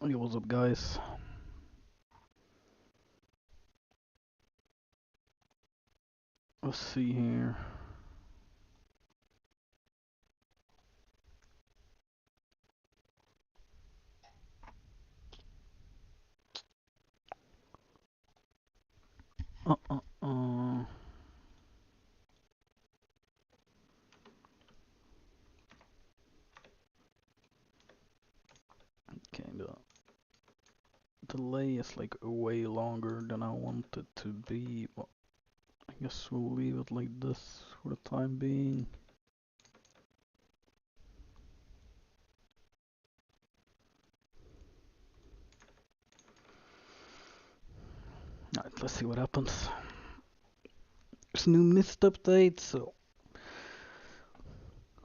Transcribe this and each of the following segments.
Yo, what's up, guys? Let's see here. Uh, uh, uh. Okay, the delay is like way longer than I want it to be, but I guess we'll leave it like this for the time being. Alright, let's see what happens. There's new mist update, so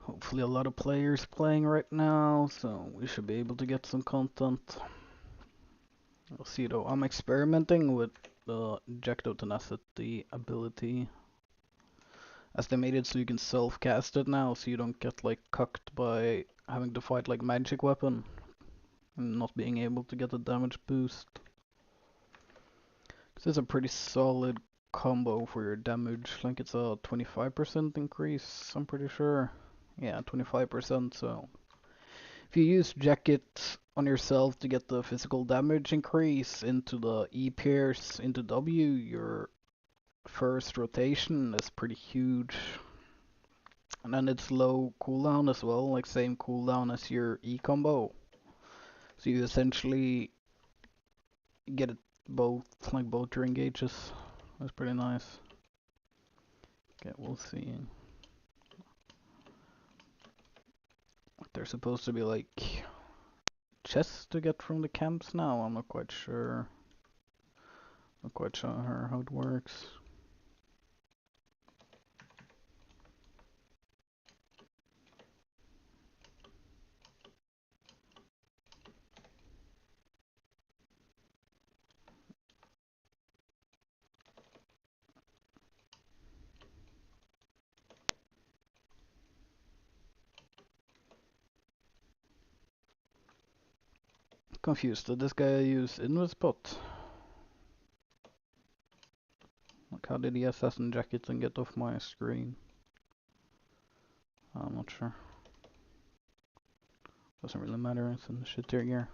hopefully a lot of players playing right now, so we should be able to get some content. We'll see though. I'm experimenting with the tenacity ability, as they made it so you can self-cast it now, so you don't get like cucked by having to fight like magic weapon and not being able to get a damage boost. This is a pretty solid combo for your damage. Like it's a 25% increase, I'm pretty sure. Yeah, 25%, so if you use jacket on yourself to get the physical damage increase into the E pierce into W, your first rotation is pretty huge. And then it's low cooldown as well, like same cooldown as your E combo. So you essentially get it both, like both your engages. That's pretty nice. Okay, we'll see. There's supposed to be like chests to get from the camps now. I'm not quite sure. Not quite sure how it works. Confused. Did this guy use Invispot? Like how did he assassin jacket and get off my screen? I'm not sure. Doesn't really matter, it's in the shittier gear.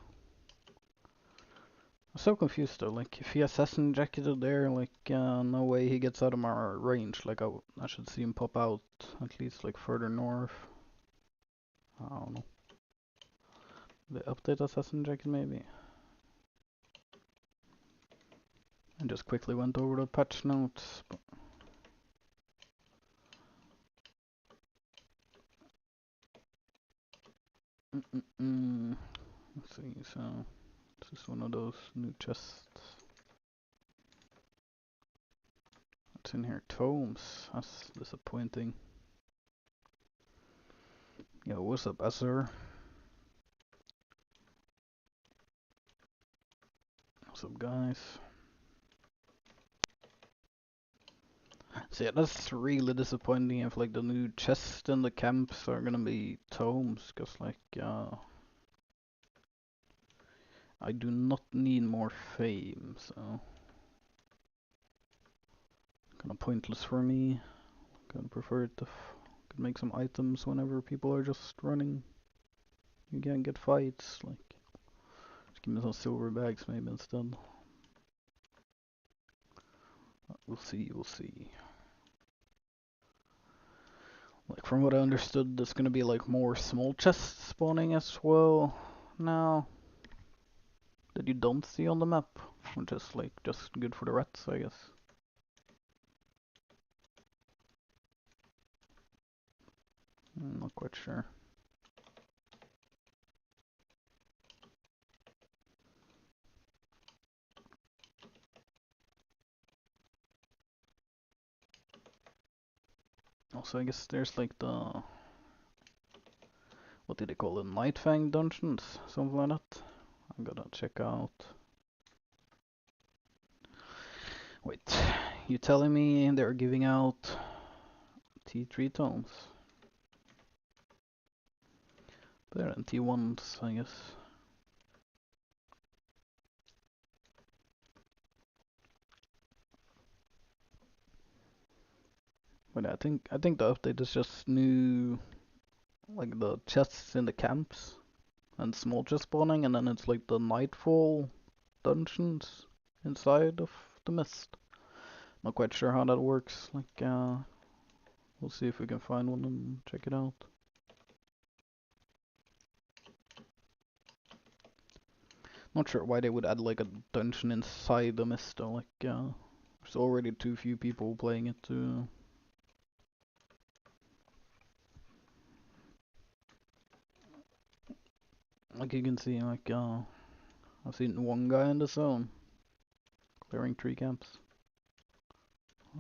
I'm so confused though, like if he assassin jacketed there, like no way he gets out of my range, like I should see him pop out at least like further north. I don't know. The update assassin jacket maybe? I just quickly went over the patch notes. But let's see, so this is one of those new chests. What's in here? Tomes. That's disappointing. Yo, what's up, Azur? What's up, guys? So yeah, that's really disappointing if like the new chests in the camps are gonna be tomes, cause like I do not need more fame, so kinda pointless for me. Kinda prefer to could make some items whenever people are just running. You can't get fights, like just give me some silver bags maybe instead. We'll see, we'll see. Like from what I understood, there's gonna be like more small chests spawning as well now that you don't see on the map, which is like just good for the rats, I guess. I'm not quite sure. Also, I guess there's like the, what did they call it? Nightfall dungeons, something like that. I gotta check out. Wait, you telling me they're giving out T3 tomes? Better than T1s, I guess. But I think the update is just new, like the chests in the camps and small chest spawning, and then it's like the Nightfall dungeons inside of the mist. Not quite sure how that works. Like, we'll see if we can find one and check it out. Not sure why they would add like a dungeon inside the mist though. Like, there's already too few people playing it to. Like you can see, like, I've seen one guy in the zone clearing tree camps.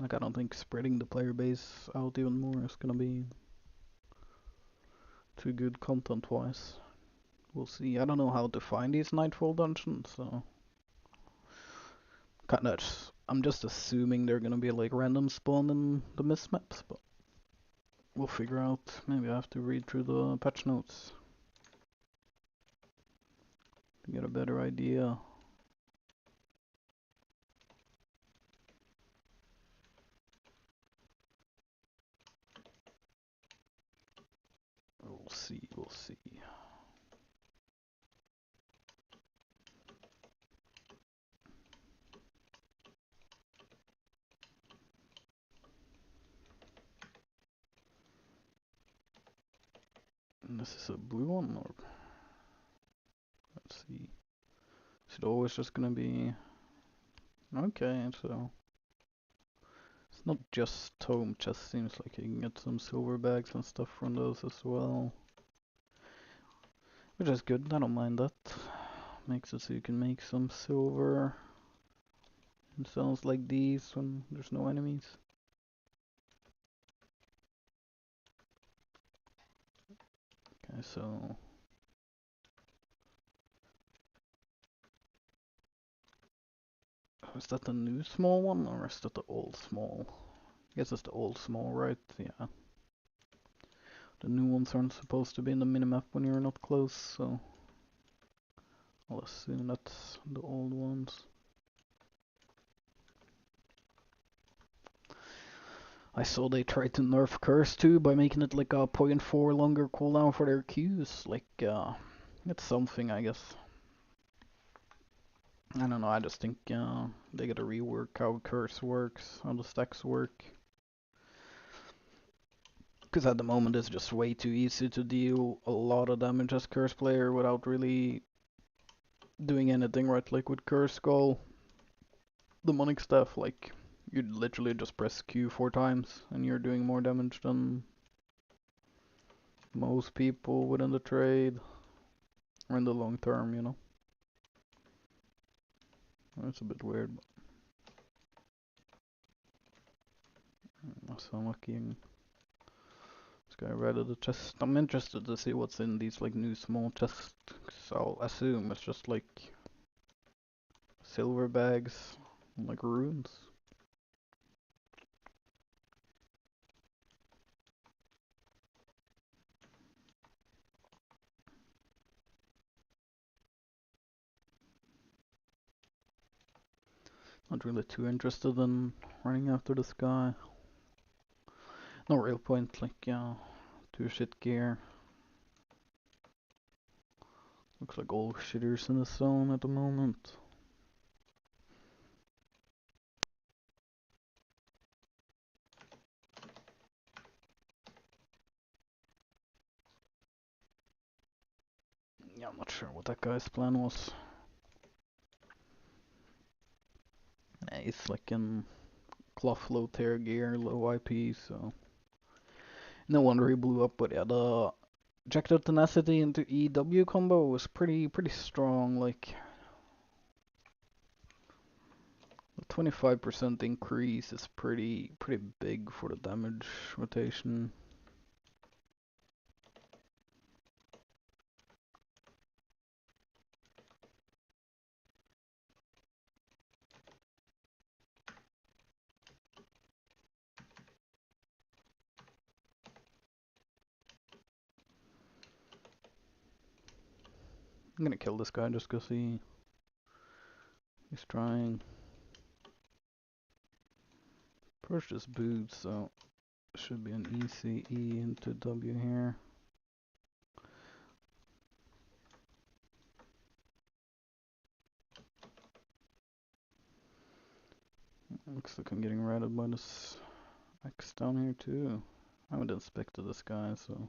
Like, I don't think spreading the player base out even more is gonna be too good content-wise. We'll see. I don't know how to find these Nightfall dungeons, so kinda. I'm just assuming they're gonna be like random spawn in the mist maps, but we'll figure out. Maybe I have to read through the patch notes to get a better idea. We'll see, we'll see. And this is a blue one, or let's see. Is it always just gonna be okay? So it's not just tome chest. Seems like you can get some silver bags and stuff from those as well, which is good. I don't mind that. Makes it so you can make some silver in zones like these when there's no enemies. Okay, so is that the new small one or is that the old small? I guess it's the old small, right? Yeah. The new ones aren't supposed to be in the minimap when you're not close, so I'll assume that's the old ones. I saw they tried to nerf Curse too by making it like a 0.4 longer cooldown for their Qs. Like, it's something, I guess. I don't know, I just think they gotta rework how Curse works, how the stacks work. Because at the moment it's just way too easy to deal a lot of damage as Curse player without really doing anything right. Like with Curse Skull, demonic stuff, like you'd literally just press Q 4 times and you're doing more damage than most people within the trade or in the long term, you know. That's a bit weird, but that's unlucky. This guy read the chest. I'm interested to see what's in these like new small chests. So I'll assume it's just like silver bags, like runes. Not really too interested in running after this guy. No real point, like, yeah, too shit gear. Looks like all shitters in the zone at the moment. Yeah, I'm not sure what that guy's plan was. Yeah, he's like in cloth low tear gear, low IP, so no wonder he blew up. But yeah, the jacked tenacity into EW combo was pretty strong. Like the 25% increase is pretty big for the damage rotation. I'm gonna kill this guy just cause he's trying. Purchase boots, so Should be an easy E into W here. Looks like I'm getting routed by this X down here too. I haven't inspected this guy, so.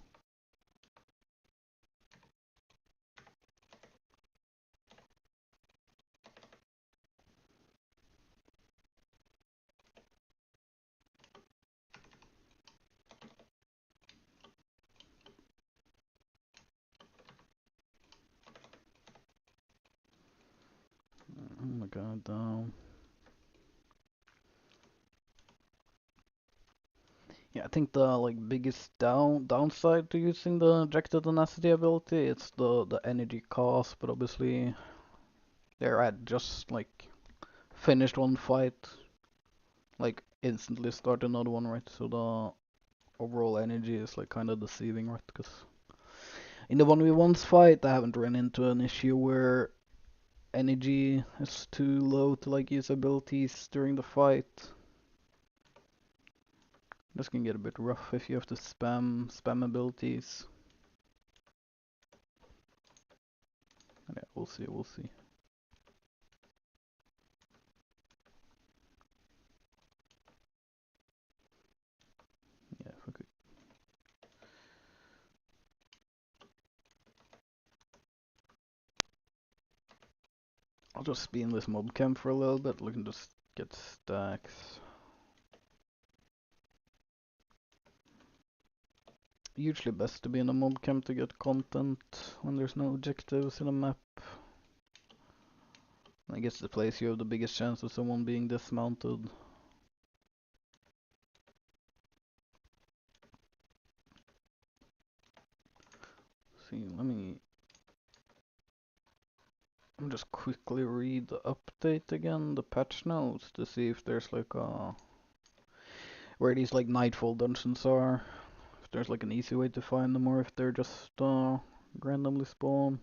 Oh my god, down. Yeah, I think the biggest downside to using the ejected tenacity ability, it's the energy cost, but obviously there I just finished one fight, instantly start another one, right? So the overall energy is kind of deceiving, right? Because in the 1v1's fight, I haven't run into an issue where energy is too low to use abilities during the fight. This can get a bit rough if you have to spam abilities. Yeah, we'll see, we'll see. Yeah, if we could. I'll just be in this mob camp for a little bit, looking to just get stacks. Usually best to be in a mob camp to get content when there's no objectives in a map. I guess the place you have the biggest chance of someone being dismounted. See, I'm just quickly read the update again, the patch notes, to see if there's where these Nightfall dungeons are. If there's an easy way to find them, or if they're just randomly spawn.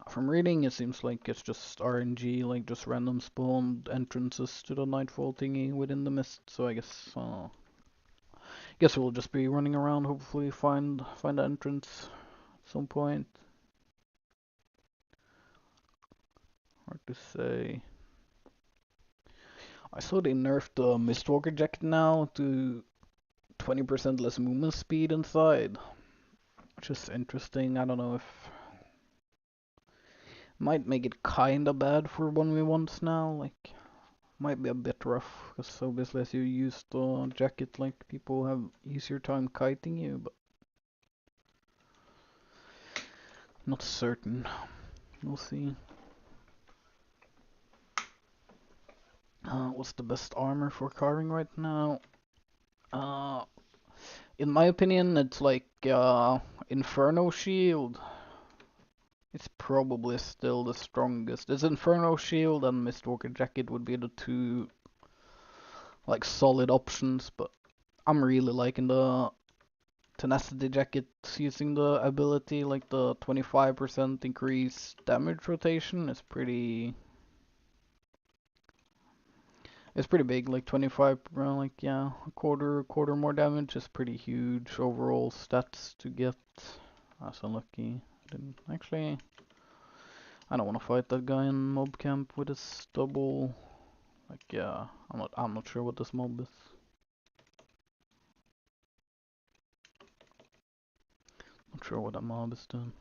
From reading, it seems like it's just RNG, just random spawned entrances to the Nightfall thingy within the mist. So I guess we'll just be running around, hopefully find the entrance at some point. Hard to say. I saw they nerfed the Mistwalker jacket now to 20% less movement speed inside, which is interesting. I don't know if might make it kinda bad for 1v1s now. Might be a bit rough, because obviously as you use the jacket, people have easier time kiting you, but not certain. We'll see. What's the best armor for carving right now? In my opinion, it's Inferno Shield. It's probably still the strongest. It's Inferno Shield and Mistwalker Jacket would be the two solid options, but I'm really liking the Tenacity Jacket using the ability, the 25% increased damage rotation is pretty. It's pretty big, 25, yeah, a quarter more damage is pretty huge overall stats to get. That's unlucky. Didn't actually. I don't want to fight that guy in mob camp with his double. Yeah, I'm not sure what this mob is. Not sure what that mob is doing.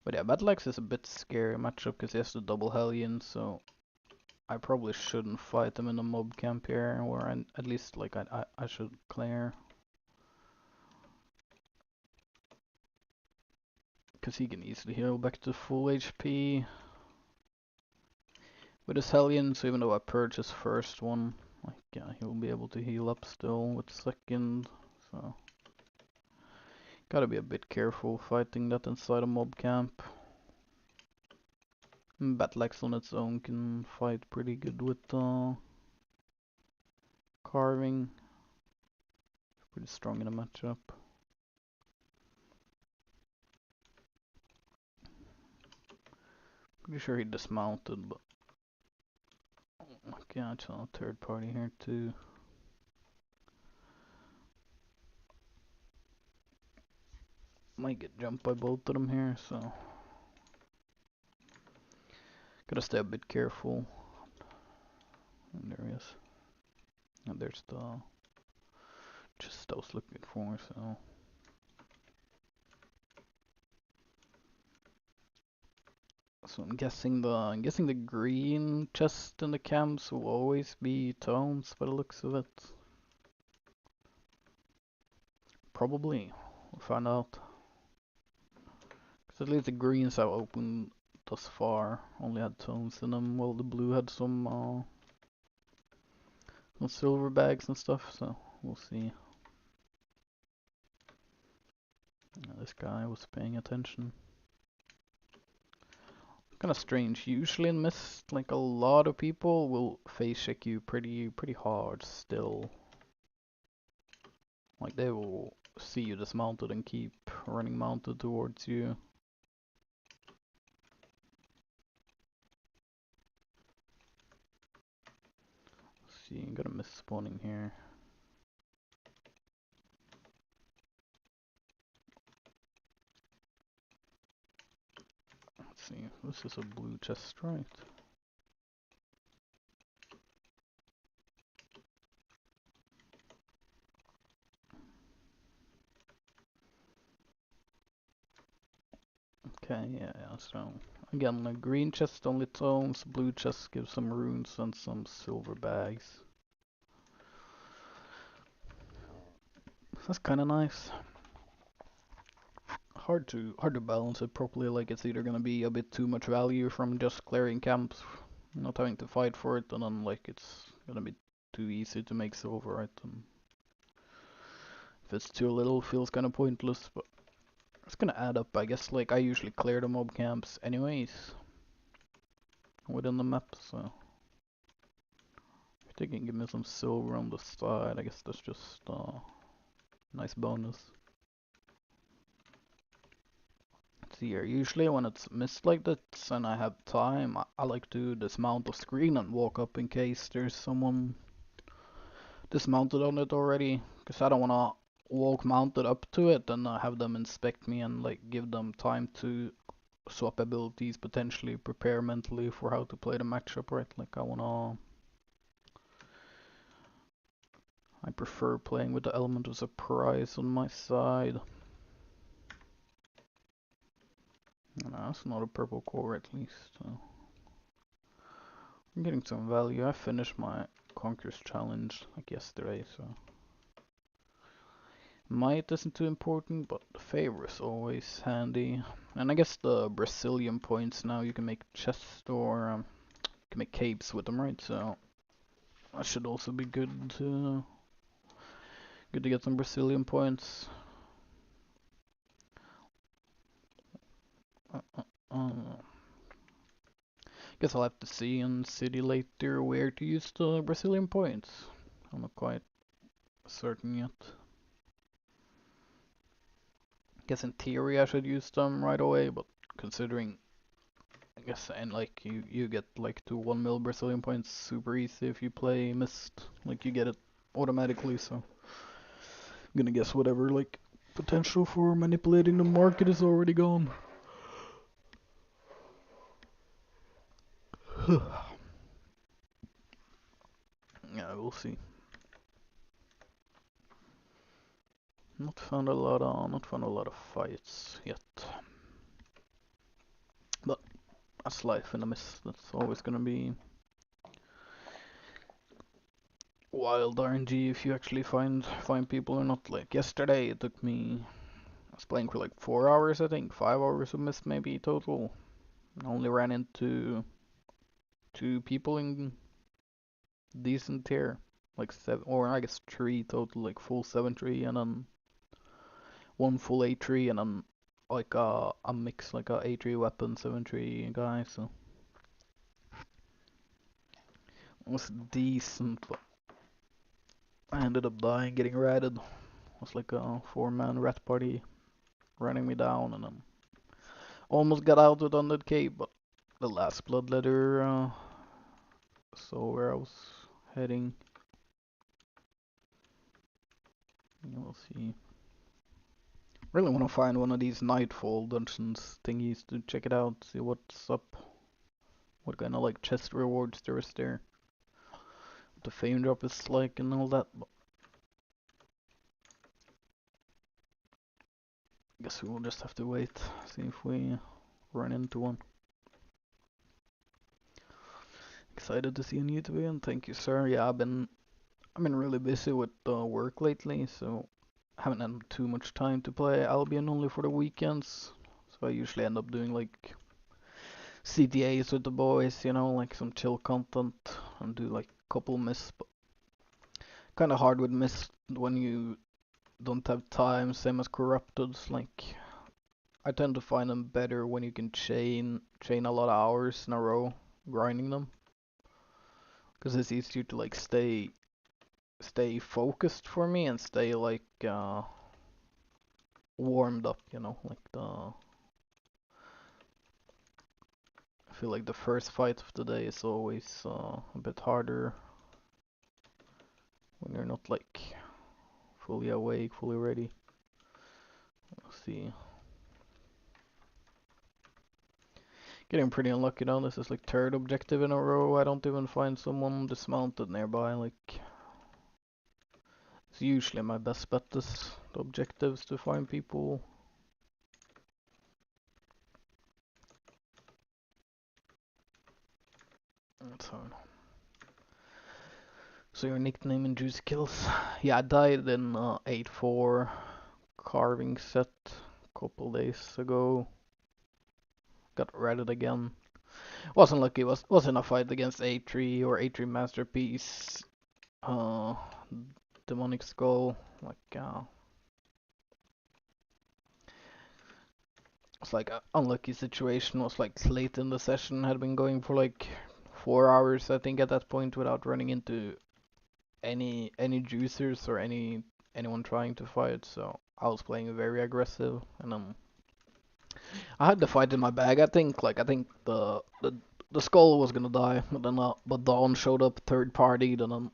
But yeah, Battleaxe is a bit scary matchup because he has the double Hellion, so I probably shouldn't fight him in a mob camp here, or at least I should clear. Because he can easily heal back to full HP with his Hellion, so even though I purge his first one, yeah, he'll be able to heal up still with second, so gotta be a bit careful fighting that inside a mob camp. Battleaxe on its own can fight pretty good with carving. Pretty strong in a matchup. Pretty sure he dismounted, but okay, it's on a third party here too. Might get jumped by both of them here, so gotta stay a bit careful. And there he is. And there's the chest I was looking for, so I'm guessing the green chest in the camps will always be tones by the looks of it. Probably. We'll find out. Cause at least the greens I've opened thus far only had tones in them, while the blue had some silver bags and stuff, so we'll see. This guy was paying attention. Kinda strange. Usually in Mist, like a lot of people will face check you pretty hard still. Like they will see you dismounted and keep running mounted towards you. Let's see, I'm gonna miss spawning here. Let's see, this is a blue chest, right? Okay, yeah, so again, the green chest only tones, blue chest gives some runes and some silver bags. That's kinda nice. Hard to balance it properly, like it's either gonna be a bit too much value from just clearing camps, not having to fight for it, and then like it's gonna be too easy to make silver, right? And if it's too little, it feels kinda pointless, but it's gonna add up, I guess. Like I usually clear the mob camps anyways within the map, so if they can give me some silver on the side, I guess that's just nice bonus. See here, usually when it's missed like this and I have time, I like to dismount the screen and walk up in case there's someone dismounted on it already, because I don't want to walk mounted up to it and have them inspect me and like give them time to swap abilities, potentially prepare mentally for how to play the matchup, right? Like I prefer playing with the element of surprise on my side. No, that's not a purple core at least. So. I'm getting some value. I finished my Conqueror's challenge like yesterday, so might isn't too important, but the favor is always handy. And I guess the Brazilian points now you can make chests or you can make capes with them, right? So that should also be good to get some Brazilian points. Guess I'll have to see in City later where to use the Brazilian points. I'm not quite certain yet. Guess in theory I should use them right away, but considering I guess and like you get like to 1 mil Brazilian points super easy if you play Mist. Like you get it automatically, so I'm gonna guess whatever like potential for manipulating the market is already gone. Yeah, we'll see. Not found a lot of fights yet. But that's life in the Mist. That's always gonna be wild RNG if you actually find people or not. Like yesterday it took me I was playing for like 4 hours, I think, 5 hours of Mist maybe total. I only ran into 2 people in decent tier, like 7, or I guess 3 total, like full 7-tree, and then 1 full 8-tree, and then like a mix, like a 8-tree weapon, 7-tree guy, so it was decent, but I ended up dying, getting ratted. was like a 4-man rat party running me down, and then almost got out with 100k, but the last blood letter saw where I was heading. We'll see. Really want to find one of these Nightfall dungeons thingies to check it out, see what's up, what kind of like chest rewards there is there, what the fame drop is like and all that. But I guess we will just have to wait, see if we run into one. Excited to see you, YouTube, and thank you, sir. Yeah, I've been really busy with work lately, so haven't had too much time to play Albion, only for the weekends. So I usually end up doing like CTAs with the boys, you know, like some chill content, and do like a couple mists. But kind of hard with mist when you don't have time, same as corrupted. Like I tend to find them better when you can chain a lot of hours in a row grinding them, because it's easier to like stay focused for me and stay like warmed up, you know, like I feel like the first fight of the day is always a bit harder when you're not like fully awake, fully ready. Let's see. Getting pretty unlucky now. This is like third objective in a row. I don't even find someone dismounted nearby. Like, it's usually my best bet, is the objectives, to find people. That's hard. So your nickname in Juicy Kills? Yeah, I died in 8-4 carving set a couple days ago. Got redded again. Wasn't lucky. Was in a fight against A3 or A3 Masterpiece. Demonic Skull. Like it's like an unlucky situation. Was like late in the session. Had been going for like 4 hours, I think, at that point, without running into any juicers or anyone trying to fight. So I was playing very aggressive, and I had the fight in my bag. I think the skull was gonna die, but then but Dawn showed up third party. Then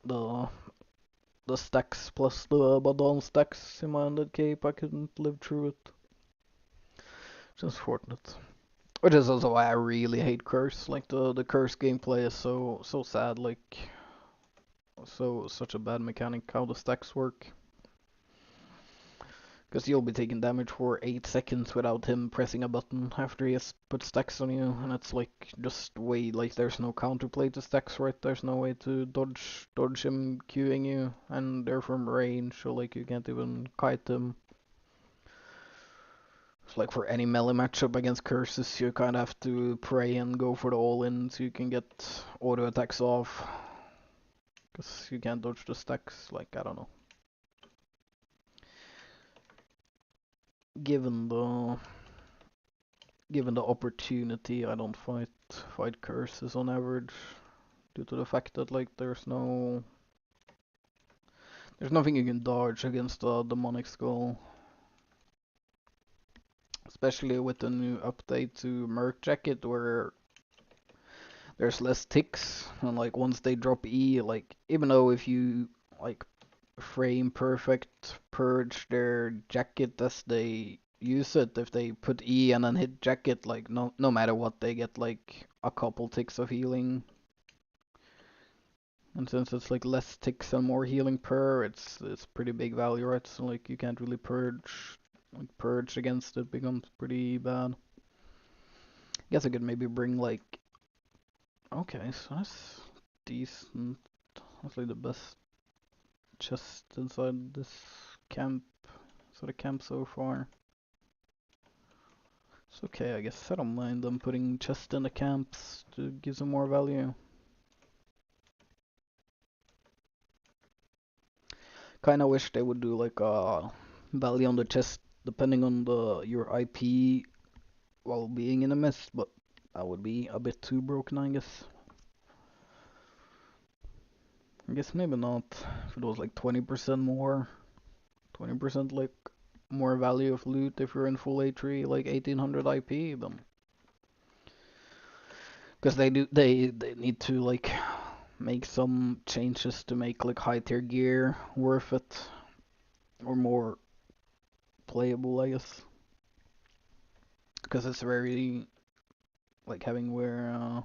the stacks plus the Badon stacks in my 100 cape, I couldn't live through it. Just fortunate. Which is also why I really hate curse. Like the curse gameplay is so sad. Like such a bad mechanic how the stacks work. Because you'll be taking damage for 8 seconds without him pressing a button after he has put stacks on you, and it's like just way, like there's no counterplay to stacks, right? There's no way to dodge him queuing you, and they're from range, so like you can't even kite them. It's like for any melee matchup against curses, you kind of have to pray and go for the all-in so you can get auto attacks off. Because you can't dodge the stacks, like, I don't know. Given the opportunity, I don't fight curses on average, due to the fact that like there's nothing you can dodge against the demonic skull. Especially with the new update to Merc Jacket, where there's less ticks, and like once they drop E, like even though if you like frame perfect purge their jacket as they use it, if they put E and then hit jacket, like no matter what, they get like a couple ticks of healing. And since it's like less ticks and more healing per, it's pretty big value, right? So like you can't really purge. Like purge against it becomes pretty bad. Guess I could maybe bring like, okay, so that's decent. That's like the best chest inside this camp, camp so far. It's okay, I guess. I don't mind them putting chest in the camps to give some more value. Kinda wish they would do like a value on the chest depending on your IP while being in a mist, but that would be a bit too broken, I guess. I guess maybe not. If it was like 20% more, 20% like more value of loot if you're in full A3 like 1800 IP then. Because they need to like make some changes to make like high tier gear worth it or more playable, I guess. Because it's very like having where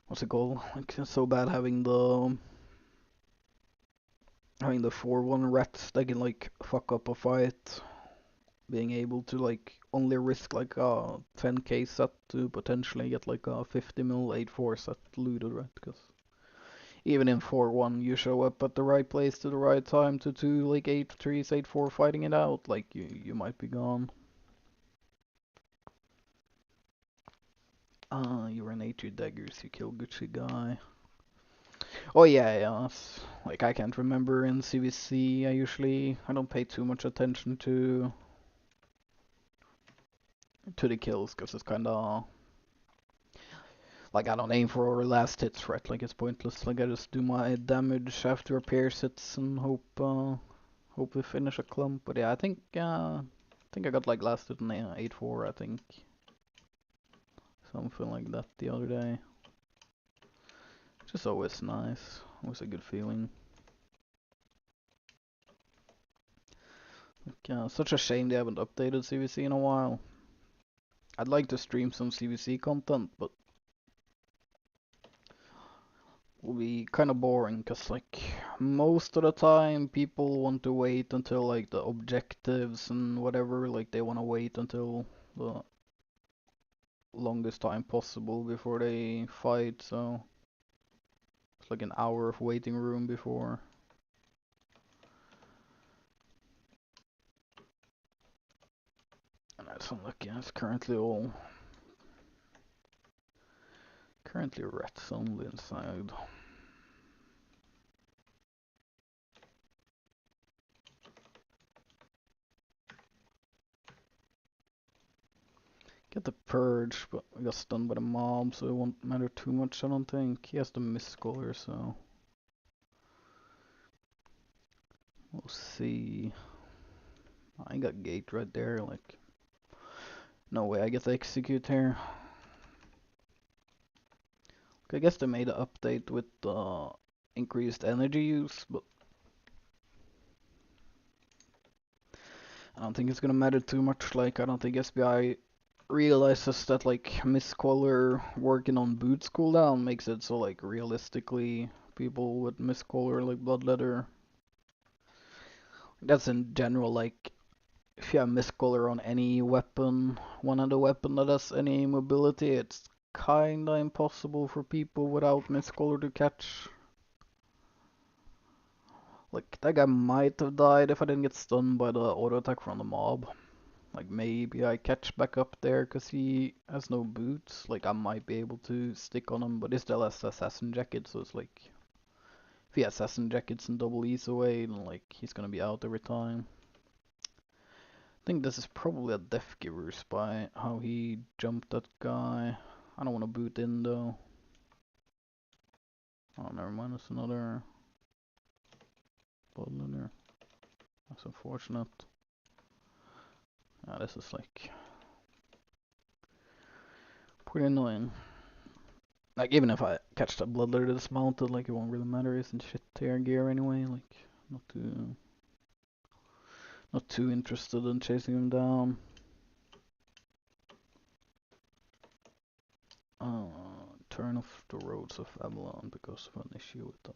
what's it called? Like it's so bad having the 4-1 rats that can like fuck up a fight. Being able to like only risk like a 10k set to potentially get like a 50 mil 8-4 set looted, right? Because even in 4-1 you show up at the right place to the right time to two like 8-3s 8-4 fighting it out, like you might be gone. You were an 8-2 daggers, you kill Gucci guy. Oh yeah. Like I can't remember in CVC. I don't pay too much attention to the kills because it's kind of like I don't aim for last hits, right? Like it's pointless. Like I just do my damage after repair hits and hope we finish a clump. But yeah, I got like last hit in 8-4. I think something like that the other day. Just always nice. Always a good feeling. Like, such a shame they haven't updated CVC in a while. I'd like to stream some CVC content, but will be kind of boring because like most of the time people want to wait until like the objectives and whatever, like they want to wait until the longest time possible before they fight, so it's like an hour of waiting room before. And that's unlucky. It's currently rats only inside. Get the purge, but we got stunned by the mob, so it won't matter too much, I don't think. He has the miscaller, so we'll see. I got gate right there, like no way I get to execute here. I guess they made an update with increased energy use, but I don't think it's gonna matter too much. Like I don't think SBI realizes that like miscaller working on boots cooldown makes it so like realistically people with miscaller like bloodletter. That's in general like if you have miscaller on any weapon, one other weapon that has any mobility, it's kinda impossible for people without miscaller to catch. Like that guy might have died if I didn't get stunned by the auto attack from the mob. Like maybe I catch back up there because he has no boots. Like I might be able to stick on him, but he still has assassin jacket, so it's like if he has assassin jackets and double E's away, then like he's gonna be out every time. I think this is probably a death giver by how he jumped that guy. I don't want to boot in though. Oh, never mind. It's another bloodletter. That's unfortunate. This is like pretty annoying. Like even if I catch that bloodletter that's mounted, like it won't really matter. Isn't shit tear gear anyway. Like not too interested in chasing him down. Turn off the roads of Avalon because of an issue with them.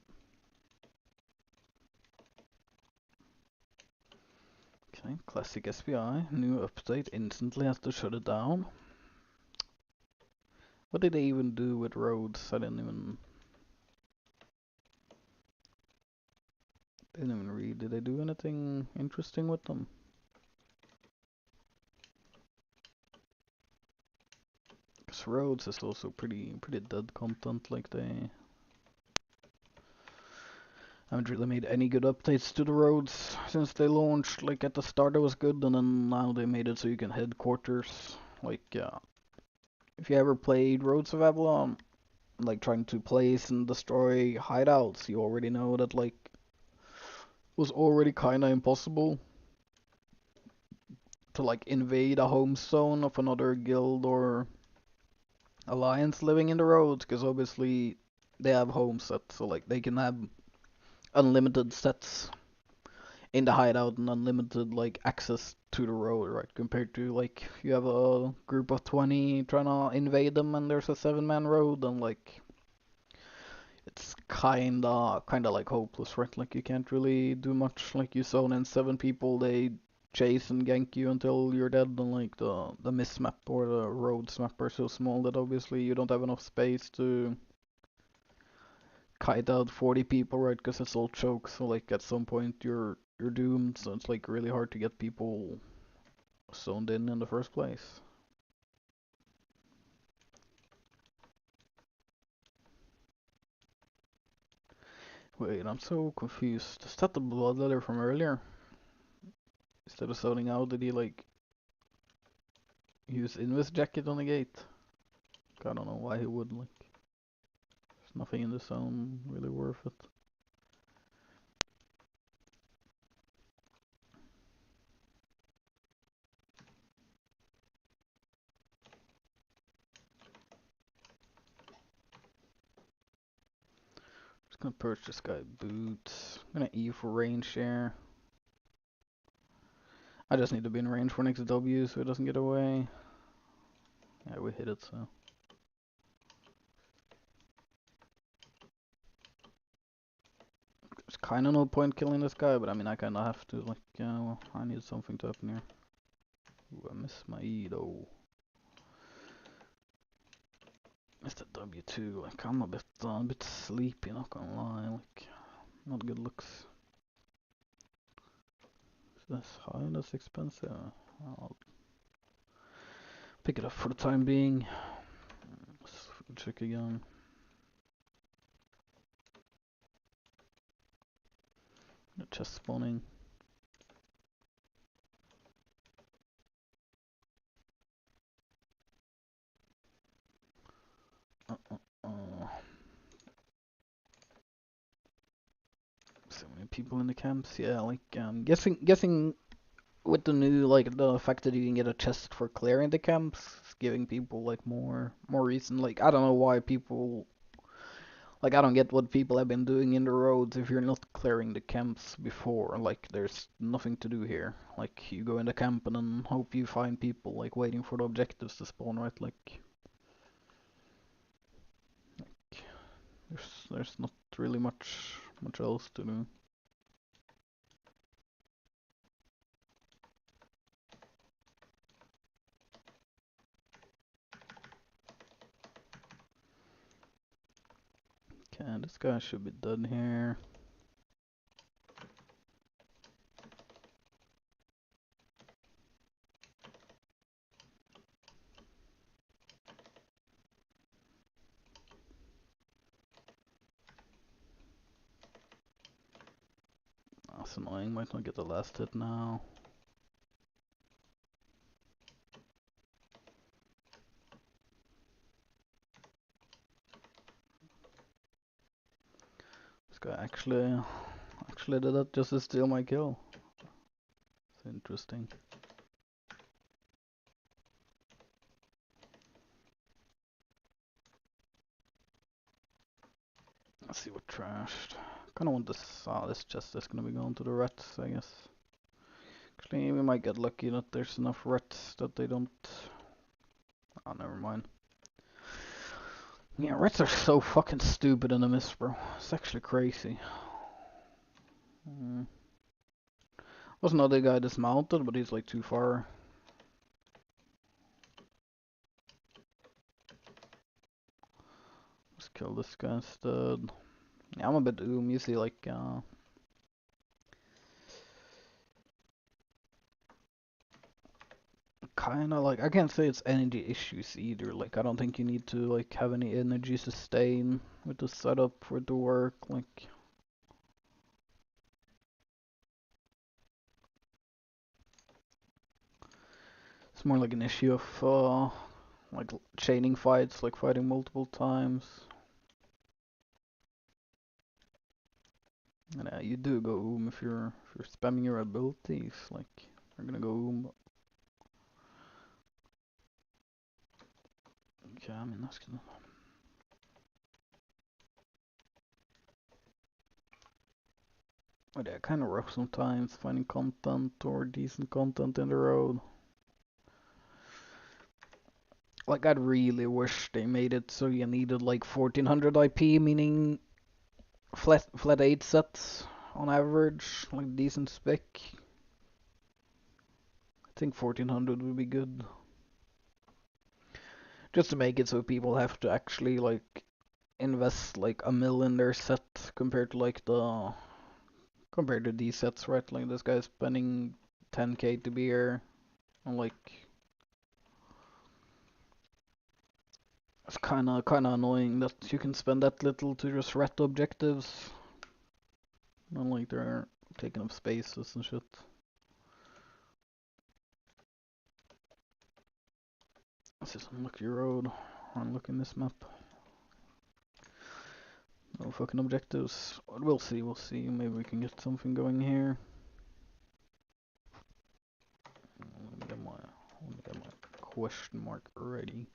Okay, classic SPI. New update instantly has to shut it down. What did they even do with roads? I didn't even read. Did they do anything interesting with them? Because roads is also pretty dead content. Like they haven't really made any good updates to the roads since they launched. Like at the start it was good, and then now they made it so you can headquarters. Like if you ever played Roads of Avalon, like trying to place and destroy hideouts, you already know that like was already kinda impossible to like invade a home zone of another guild or alliance living in the roads, because obviously they have home sets, so like they can have unlimited sets in the hideout and unlimited like access to the road, right? Compared to like if you have a group of 20 trying to invade them and there's a 7-man road, then like it's kinda like hopeless, right? Like you can't really do much. Like you zone in 7 people, they chase and gank you until you're dead, and like the miss map or the roads map are so small that obviously you don't have enough space to kite out 40 people, right? Because it's all chokes, so like at some point you're doomed. So it's like really hard to get people zoned in the first place. Wait, I'm so confused. Is that the blood letter from earlier? Instead of zoning out, did he like use Invis jacket on the gate? I don't know why he would, like. There's nothing in the zone really worth it. Just gonna purge this guy boots. I'm gonna E for range share. I just need to be in range for next W so it doesn't get away. Yeah, we hit it, so. There's kinda no point killing this guy, but I mean, I kinda have to, like, well, I need something to happen here. Ooh, I missed my E though. Missed the W2, like, I'm a bit sleepy, not gonna lie, like, not good looks. Is this high? That's expensive. I'll pick it up for the time being. Let's check again. Chest spawning. So many people in the camps. Yeah, like guessing with the new like the fact that you can get a chest for clearing the camps, it's giving people like more reason. Like I don't know why people like I don't get what people have been doing in the roads if you're not clearing the camps before. Like there's nothing to do here. Like you go in the camp and then hope you find people like waiting for the objectives to spawn, right? Like there's not really much else to do. Okay, this guy should be done here. That's annoying, might not get the last hit now. This guy actually did that just to steal my kill. It's interesting. Let's see what trashed. Kinda want this. This chest is gonna be going to the rats, I guess. Actually, we might get lucky that there's enough rats that they don't. Oh, never mind. Yeah, rats are so fucking stupid in the mist, bro. It's actually crazy. Was another guy dismounted, but he's like too far. Let's kill this guy instead. Yeah, I'm a bit you see like kinda like I can't say it's energy issues either. Like I don't think you need to like have any energy sustain with the setup for it to work. Like it's more like an issue of like chaining fights, like fighting multiple times. And you do go if you're spamming your abilities, like you're gonna go Okay, I mean that's gonna. But yeah, kind of rough sometimes finding content or decent content in the road. Like I'd really wish they made it so you needed like 1400 IP, meaning flat 8 sets on average, like decent spec. I think 1400 would be good. Just to make it so people have to actually like invest like a mil in their set compared to these sets, right? Like this guy's spending 10k to be here, and like it's kinda annoying that you can spend that little to just ret objectives, and like they're taking up spaces and shit. Let's just unlock your road, unlocking this map. No fucking objectives. We'll see. Maybe we can get something going here. Let me get my question mark ready.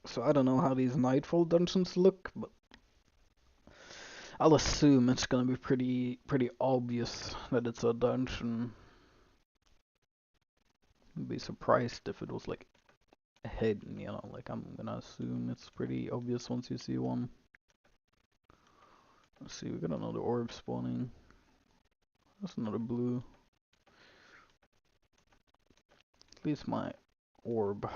So I don't know how these Nightfall dungeons look, but I'll assume it's gonna be pretty obvious that it's a dungeon. I'd be surprised if it was like hidden, you know, like I'm gonna assume it's pretty obvious once you see one. Let's see, we got another orb spawning. That's another blue. At least my orb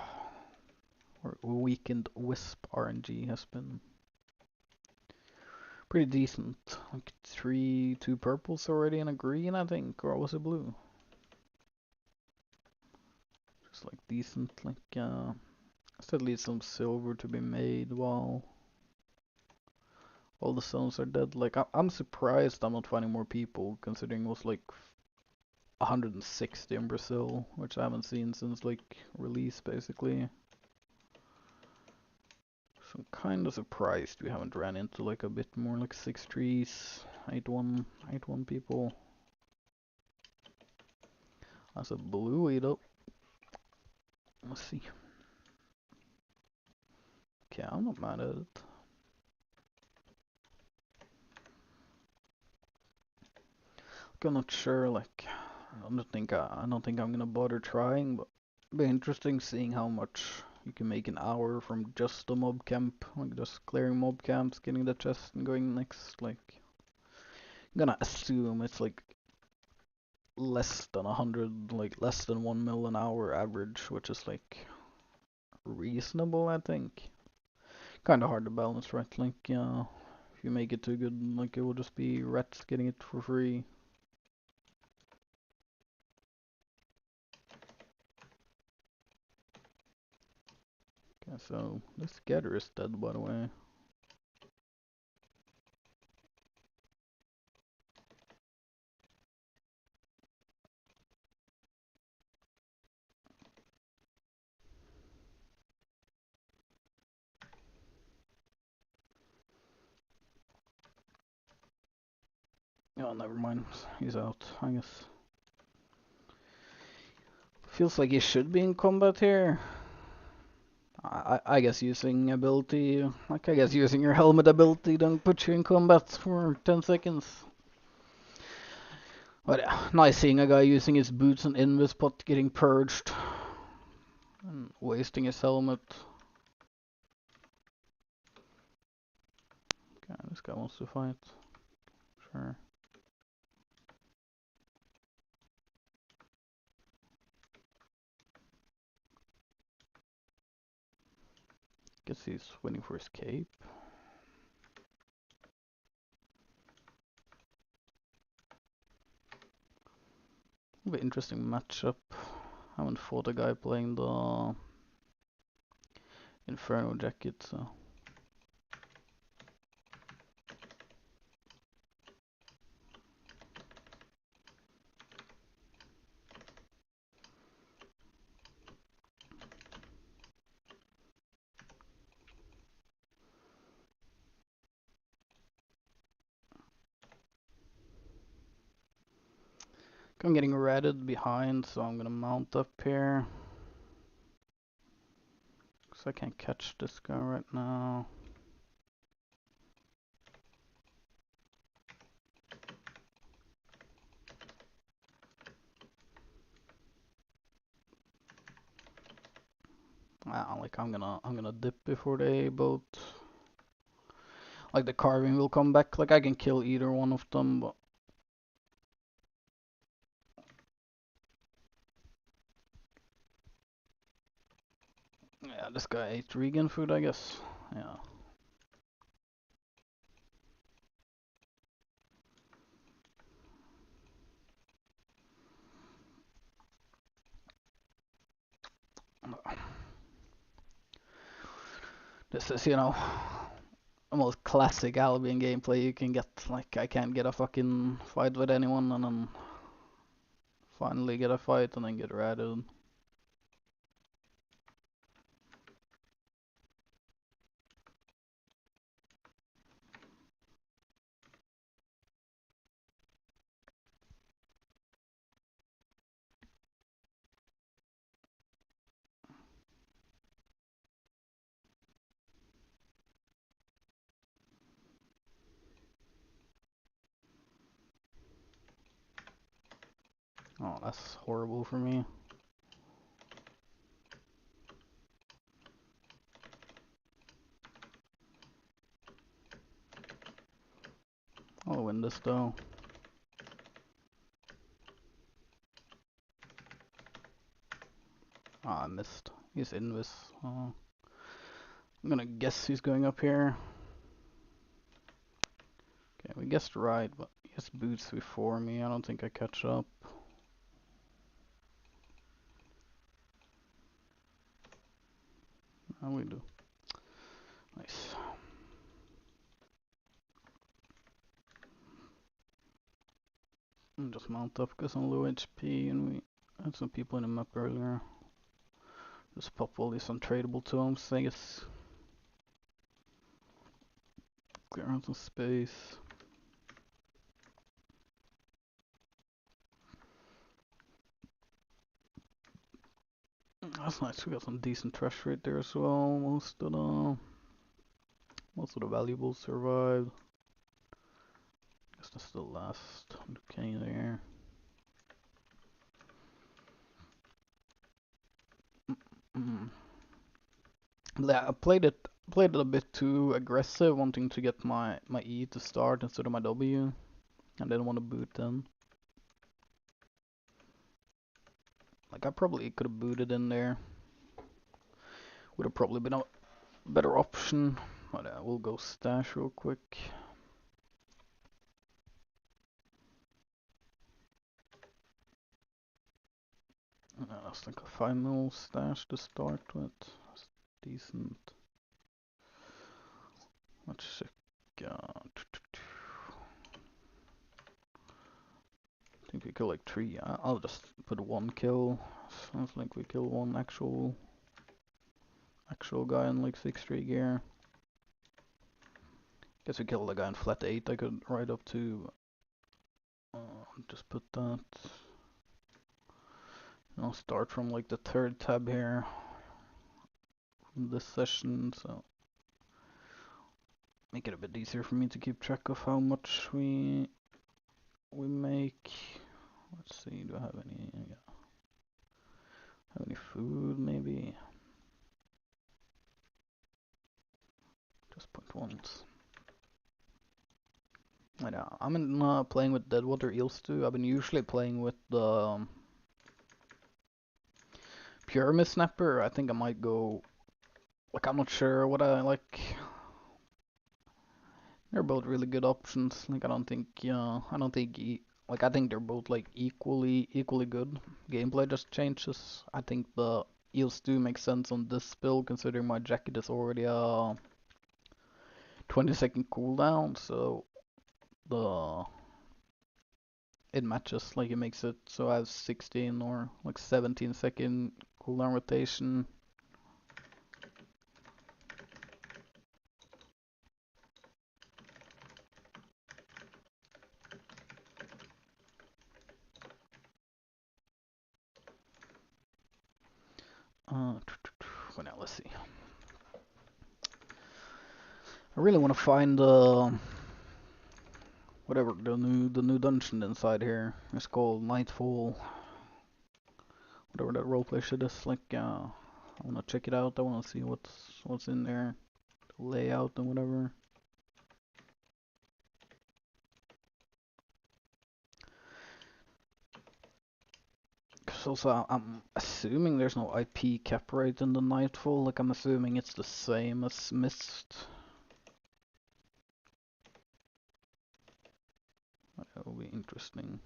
or weakened wisp RNG has been pretty decent. Like two purples already and a green, I think, or was it blue? Just like decent, like still leaves some silver to be made while all the stones are dead. Like I'm surprised I'm not finding more people, considering it was like 160 in Brazil, which I haven't seen since like release basically. So I'm kind of surprised we haven't ran into like a bit more like 6 trees, 8-1 people. That's a blue eat up. Let's see. Okay, I'm not mad at it. I'm not sure, like I don't think I'm gonna bother trying, but it'd be interesting seeing how much you can make an hour from just a mob camp, like just clearing mob camps, getting the chest and going next. Like I'm gonna assume it's like less than 100, like less than 1 mil an hour average, which is like reasonable, I think. Kind of hard to balance, right? Like, if you make it too good, like it will just be rats getting it for free. Okay, so this getter is dead, by the way. Oh, never mind. He's out, I guess. Feels like he should be in combat here. I guess using ability, like I guess using your helmet ability don't put you in combat for 10 seconds. But yeah, nice seeing a guy using his boots and invis pot getting purged. And wasting his helmet. Okay, this guy wants to fight. Sure. Guess he's waiting for his cape. It'll be an interesting matchup. I haven't fought a guy playing the Inferno jacket, so. I'm getting ratted behind, so I'm gonna mount up here. Cause I can't catch this guy right now. Like I'm gonna dip before they both. Like the carving will come back. Like I can kill either one of them, but yeah, this guy ate regen food, I guess. Yeah. This is, you know, the most classic Albion gameplay you can get. Like I can't get a fucking fight with anyone, and then finally get a fight, and then get ratted. Oh, that's horrible for me. I'll win this though. Ah, I missed. He's invis. I'm gonna guess he's going up here. Okay, we guessed right, but he has boots before me. I don't think I catch up. Oh, we do. Nice. I'll just mount up because I'm low HP and we had some people in the map earlier. Just pop all these untradeable tomes, I guess. Clear out some space. That's nice, we got some decent trash rate there as well. Most of the valuables survived. Guess that's the last 100k there. Yeah, I played it a bit too aggressive, wanting to get my E to start instead of my W. I didn't want to boot then. Like I probably could have booted in there. Would have probably been a better option. But we'll go stash real quick. That's like a 5 mil stash to start with. That's decent. Let's check. I think we kill like 3. I'll just put 1 kill. Sounds like we kill 1 actual guy in like 6-3 gear. Guess we killed the guy in flat 8. I could ride up to. Just put that. I'll start from like the 3rd tab here from this session, so make it a bit easier for me to keep track of how much we make. Let's see, do I have any? Yeah. Have any food maybe? Just point ones. I know. I'm in, playing with Deadwater Eels too. I've been usually playing with the Pyramid Snapper. I think I might go. Like I'm not sure what I like. They're both really good options. Like I don't think, like I think they're both like equally good. Gameplay just changes. I think the Eels do make sense on this build considering my jacket is already a 20-second cooldown, so it matches. Like it makes it so I have 16 or like 17-second cooldown rotation. Well, now let's see. I really want to find whatever the new dungeon inside here. It's called Nightfall. Whatever that roleplay shit is. Like, I want to check it out. I want to see what's in there, the layout and whatever. Also, I'm assuming there's no IP cap rate in the Nightfall. Like, I'm assuming it's the same as Mist. That will be interesting.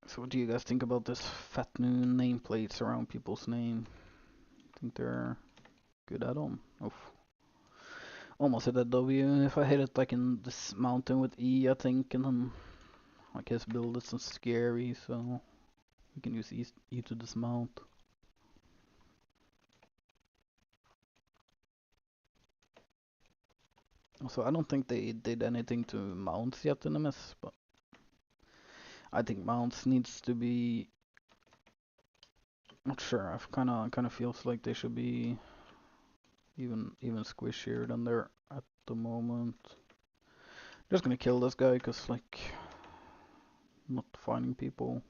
So what do you guys think about this fat new nameplates around people's name? Think they're good add-on? Oof. Almost hit that W. If I hit it like in this mountain with E, I think, and then I guess build isn't scary, so we can use E to dismount. Also, I don't think they did anything to mounts yet in the miss, but I think mounts needs to be. Not sure. I've kind of feels like they should be even squishier than they're at the moment. Just gonna kill this guy because like not finding people.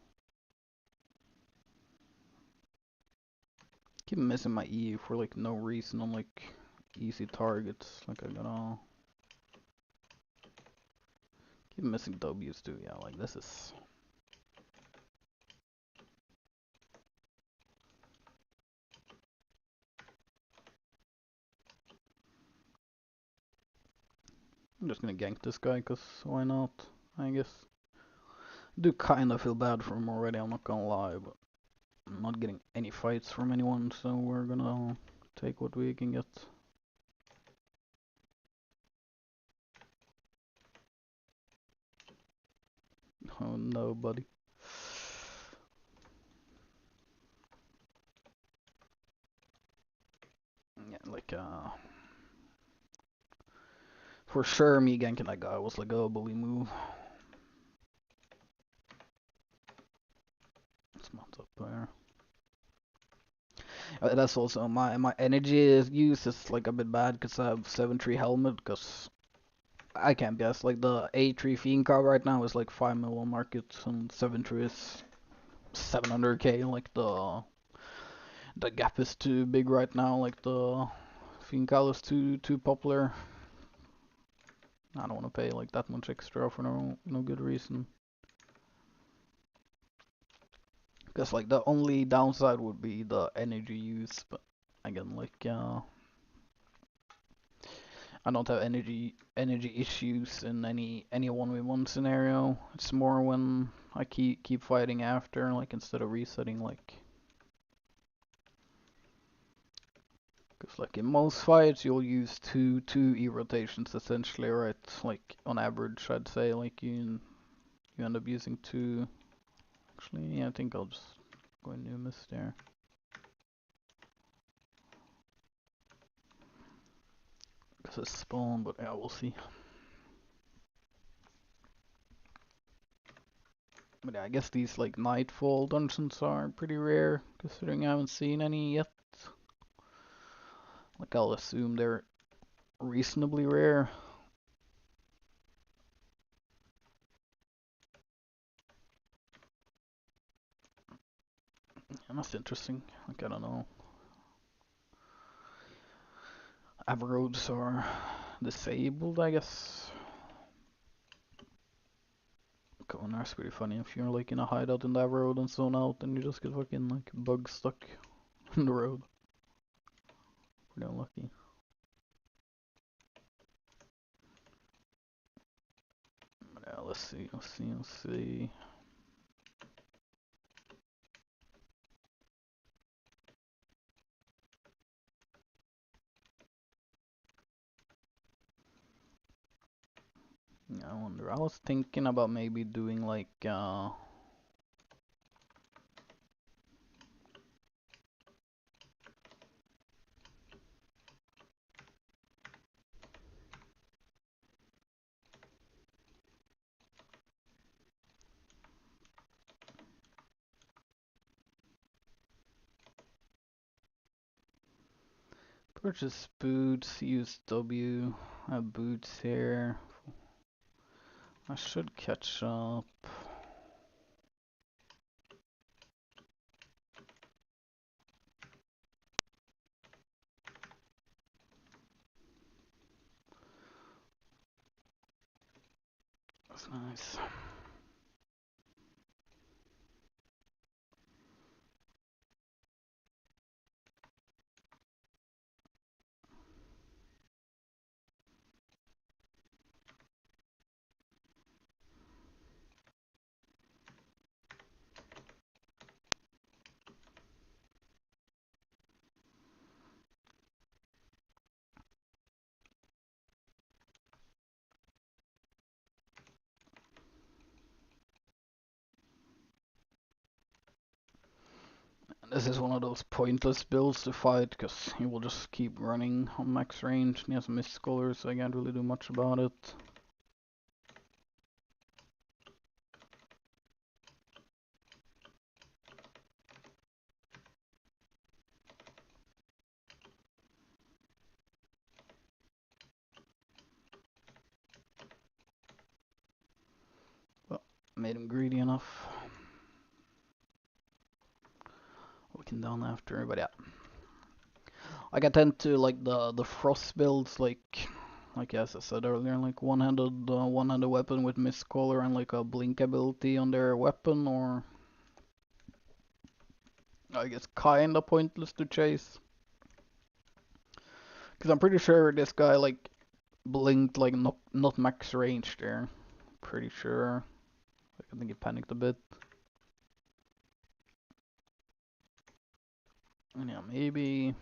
Keep missing my E for like no reason on like easy targets. Like I gotta keep missing W's too. Yeah, like this is. I'm just gonna gank this guy because why not? I guess. I do kind of feel bad for him already. I'm not gonna lie, but I'm not getting any fights from anyone, so we're gonna take what we can get. Oh no, buddy. Yeah, like for sure me ganking that guy was like a bully move. Let's mount up there. That's also my energy use is like a bit bad because I have 7-tree helmet because I can't guess like the 8-tree fiend card right now is like 5 mil on market and 7-tree is 700k. Like the gap is too big right now. Like the fiend card is too popular. I don't want to pay like that much extra for no good reason. Because like the only downside would be the energy use, but again like I don't have energy issues in any 1v1 scenario. It's more when I keep fighting after, like instead of resetting, like because like in most fights you'll use two E rotations essentially, right? Like on average, I'd say like you end up using two. Actually, yeah, I think I'll just go into a miss there. Because it's spawn, but yeah, we'll see. But yeah, I guess these like Nightfall dungeons are pretty rare, considering I haven't seen any yet. Like I'll assume they're reasonably rare. And that's interesting. Like I don't know. Avaroads are disabled, I guess. Going there's pretty funny if you're like in a hideout in the Avaroad and zone out and you just get fucking like bug stuck in the road. Pretty unlucky. Yeah, let's see. Yeah, I wonder. I was thinking about maybe doing like Purchase boots, use W. I have boots here. I should catch up. That's nice. This is one of those pointless builds to fight, because he will just keep running on max range, and he has mist color, so I can't really do much about it. But made him greedy enough. We can down after, but yeah. Like I tend to like the frost builds, like as I said earlier, like one-handed weapon with mist color and like a blink ability on their weapon, or I guess kinda pointless to chase. Cause I'm pretty sure this guy like blinked like not max range there. Pretty sure. Like, I think he panicked a bit. And yeah, maybe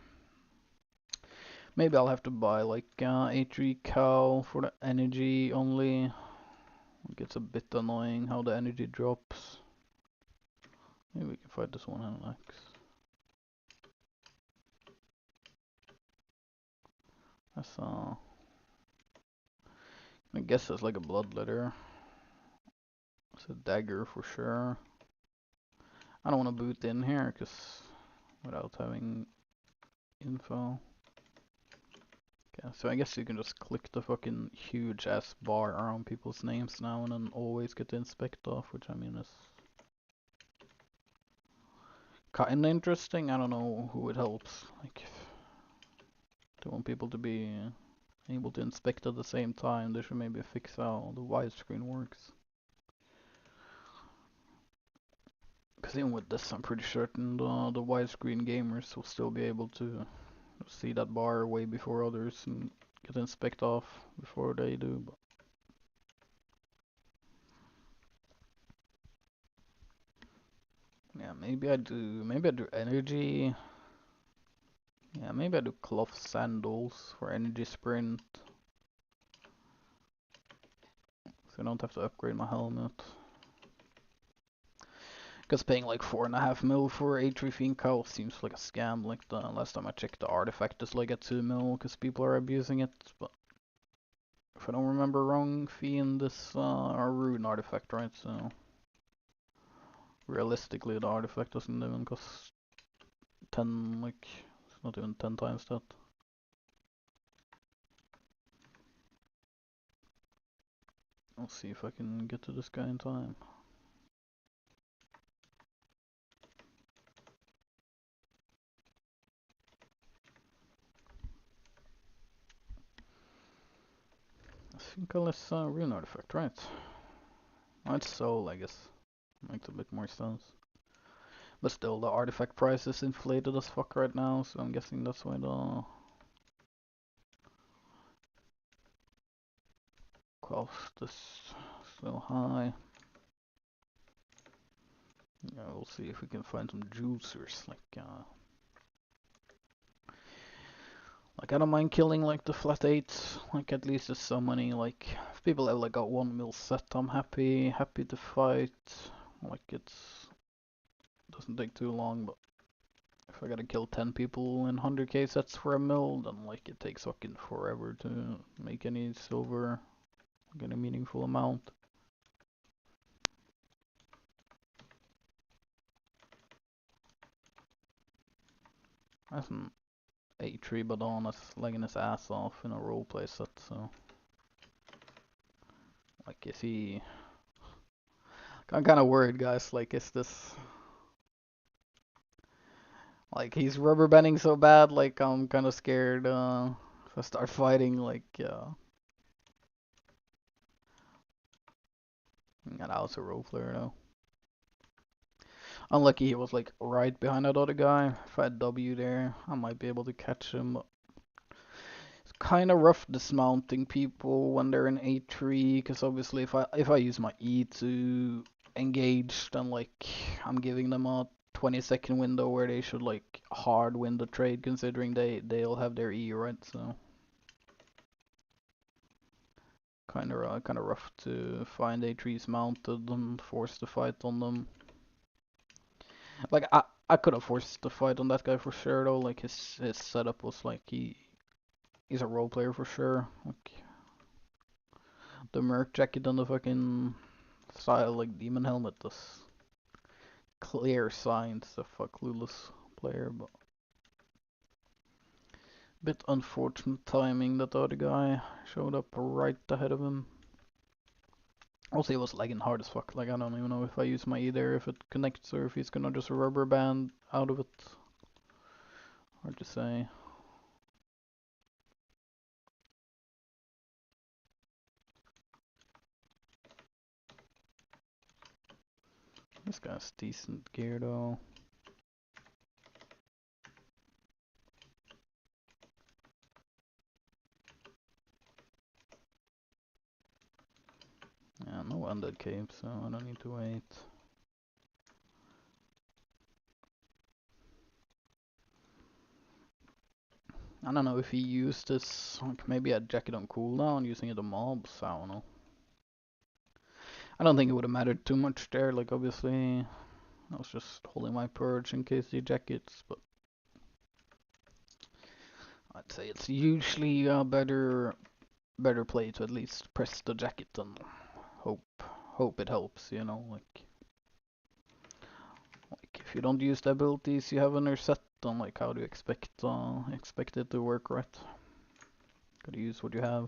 I'll have to buy like A3 cow for the energy only. It gets a bit annoying how the energy drops. Maybe we can fight this one-handed axe. That's I guess that's like a bloodletter. It's a dagger for sure. I don't want to boot in here because without having info. Okay, so I guess you can just click the fucking huge ass bar around people's names now and then always get the inspect off, which I mean is kinda interesting. I don't know who it helps. Like, if they want people to be able to inspect at the same time, they should maybe fix how the widescreen works. Because even with this, I'm pretty certain the widescreen gamers will still be able to see that bar way before others and get inspect off before they do. But yeah, maybe I do energy. Yeah, maybe I do cloth sandals for energy sprint. So I don't have to upgrade my helmet. Because paying like 4.5 mil for a Fiend cow seems like a scam. Like the last time I checked, the artifact is like at 2 mil because people are abusing it. But if I don't remember wrong, Fiend is a rune artifact, right? So realistically, the artifact doesn't even cost 10, like, it's not even 10 times that. I'll see if I can get to this guy in time. I think I'll less rune artifact, right? Oh, it's soul, I guess. Makes a bit more sense. But still, the artifact price is inflated as fuck right now, so I'm guessing that's why the cost is so high. Yeah, we'll see if we can find some juicers, like I don't mind killing like the flat 8s, like at least there's so many, like if people have like a 1 mil set, I'm happy to fight. Like doesn't take too long, but if I gotta kill 10 people in 100k sets for a mil, then like it takes fucking forever to make any silver, like any meaningful amount. A3 Badon is legging his ass off in a roleplay set, so like is he I'm kinda worried guys, like is this like he's rubber banding so bad, like I'm kinda scared if I start fighting like and I was a role player though. Unlucky he was like right behind that other guy. If I had W there, I might be able to catch him. It's kind of rough dismounting people when they're in A3, because obviously if I use my E to engage, then like I'm giving them a 20-second window where they should like hard win the trade, considering they'll have their E, right? So kind of rough to find A3s mounted and force the fight on them. Like I could have forced the fight on that guy for sure though. Like his setup was like he's a role player for sure. Like the merc jacket and the fucking style like demon helmet is clear signs of a clueless player, but bit unfortunate timing that the other guy showed up right ahead of him. Also he was lagging hard as fuck. Like I don't even know if I use my E there, if it connects or if he's gonna just rubber band out of it. Hard to say. This guy's decent gear though. Yeah, no undead cape, so I don't need to wait. I don't know if he used this, like maybe a jacket on cooldown, using it on mobs, I don't know. I don't think it would have mattered too much there, like obviously I was just holding my purge in case he jackets, but I'd say it's usually a better play to at least press the jacket and hope it helps, you know, like if you don't use the abilities you have on your set, then like how do you expect it to work, right? Gotta use what you have.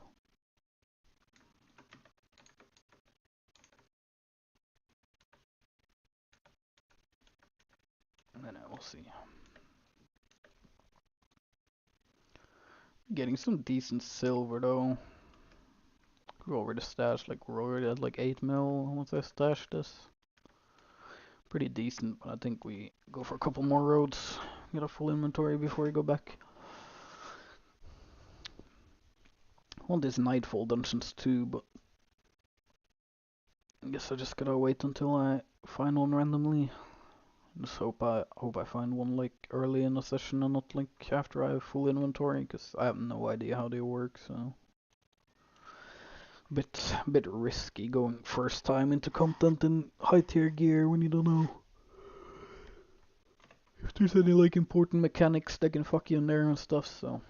And then we'll see. Getting some decent silver though. Go over the stash, like we're already at like 8 mil once I stash this. Pretty decent, but I think we go for a couple more roads. Get a full inventory before we go back. I want this Nightfall dungeons too, but I guess I just gotta wait until I find one randomly. Just hope I find one like early in the session and not like after I have full inventory, because I have no idea how they work, so bit risky going first time into content in high tier gear when you don't know if there's any like important mechanics that can fuck you in there and stuff, so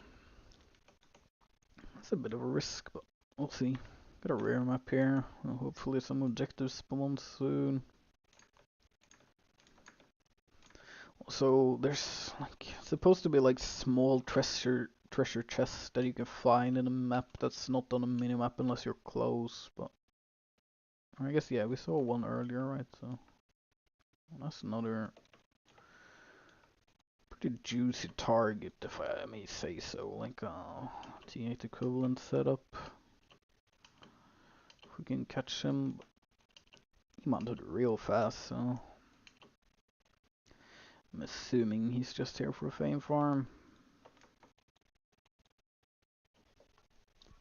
it's a bit of a risk, but we'll see. Got a rare map here, hopefully some objectives spawn soon. So there's like supposed to be like small treasure chests that you can find in a map that's not on a minimap unless you're close, but I guess yeah, we saw one earlier, right? So that's another pretty juicy target, if I may say so. Like T8 equivalent setup. If we can catch him, he mounted real fast, so I'm assuming he's just here for a fame farm.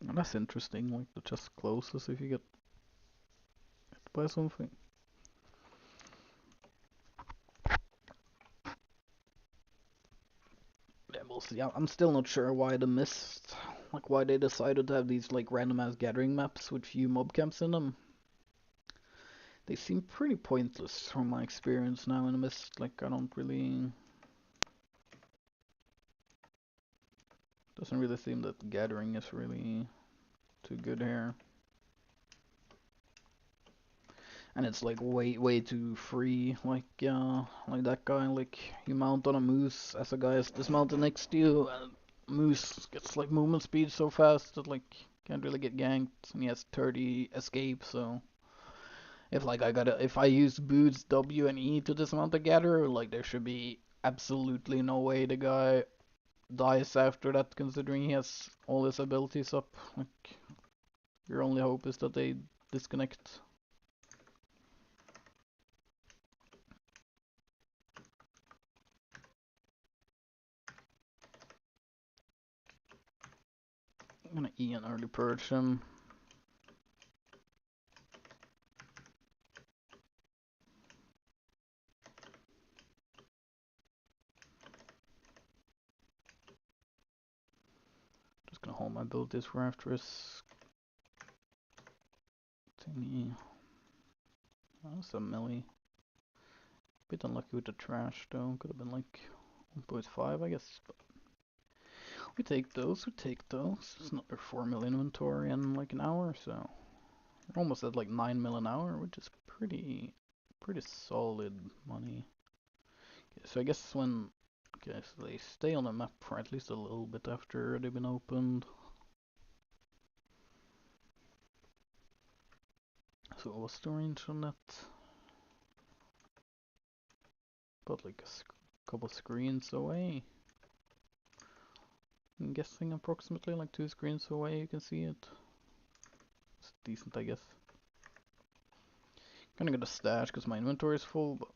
And that's interesting, like the chest closes if you get hit by something. Yeah, we'll see. I'm still not sure why the mist, like why they decided to have these like random ass gathering maps with few mob camps in them. They seem pretty pointless from my experience now in the mist. Like I don't really, doesn't really seem that gathering is really too good here. And it's like way too free. Like that guy, like you mount on a moose as a guy is dismounted next to you, and Moose gets like movement speed so fast that like can't really get ganked, and he has 30 escape. So if I use boots W and E to dismount the gatherer, like there should be absolutely no way the guy dies after that, considering he has all his abilities up. Like your only hope is that they disconnect. I'm gonna E and early purge him. Just gonna hold my abilities for after his thingy. Oh, that's a melee. Bit unlucky with the trash though. Could have been like 1.5, I guess. But we take those. We take those. It's another 4 mil inventory in like an hour, so we're almost at like 9 mil an hour, which is pretty solid money. Okay, so I guess when okay, so they stay on the map for at least a little bit after they've been opened. So what's the range on that? About like a couple screens away. I'm guessing approximately like 2 screens away you can see it. It's decent, I guess. Gonna get a stash because my inventory is full, but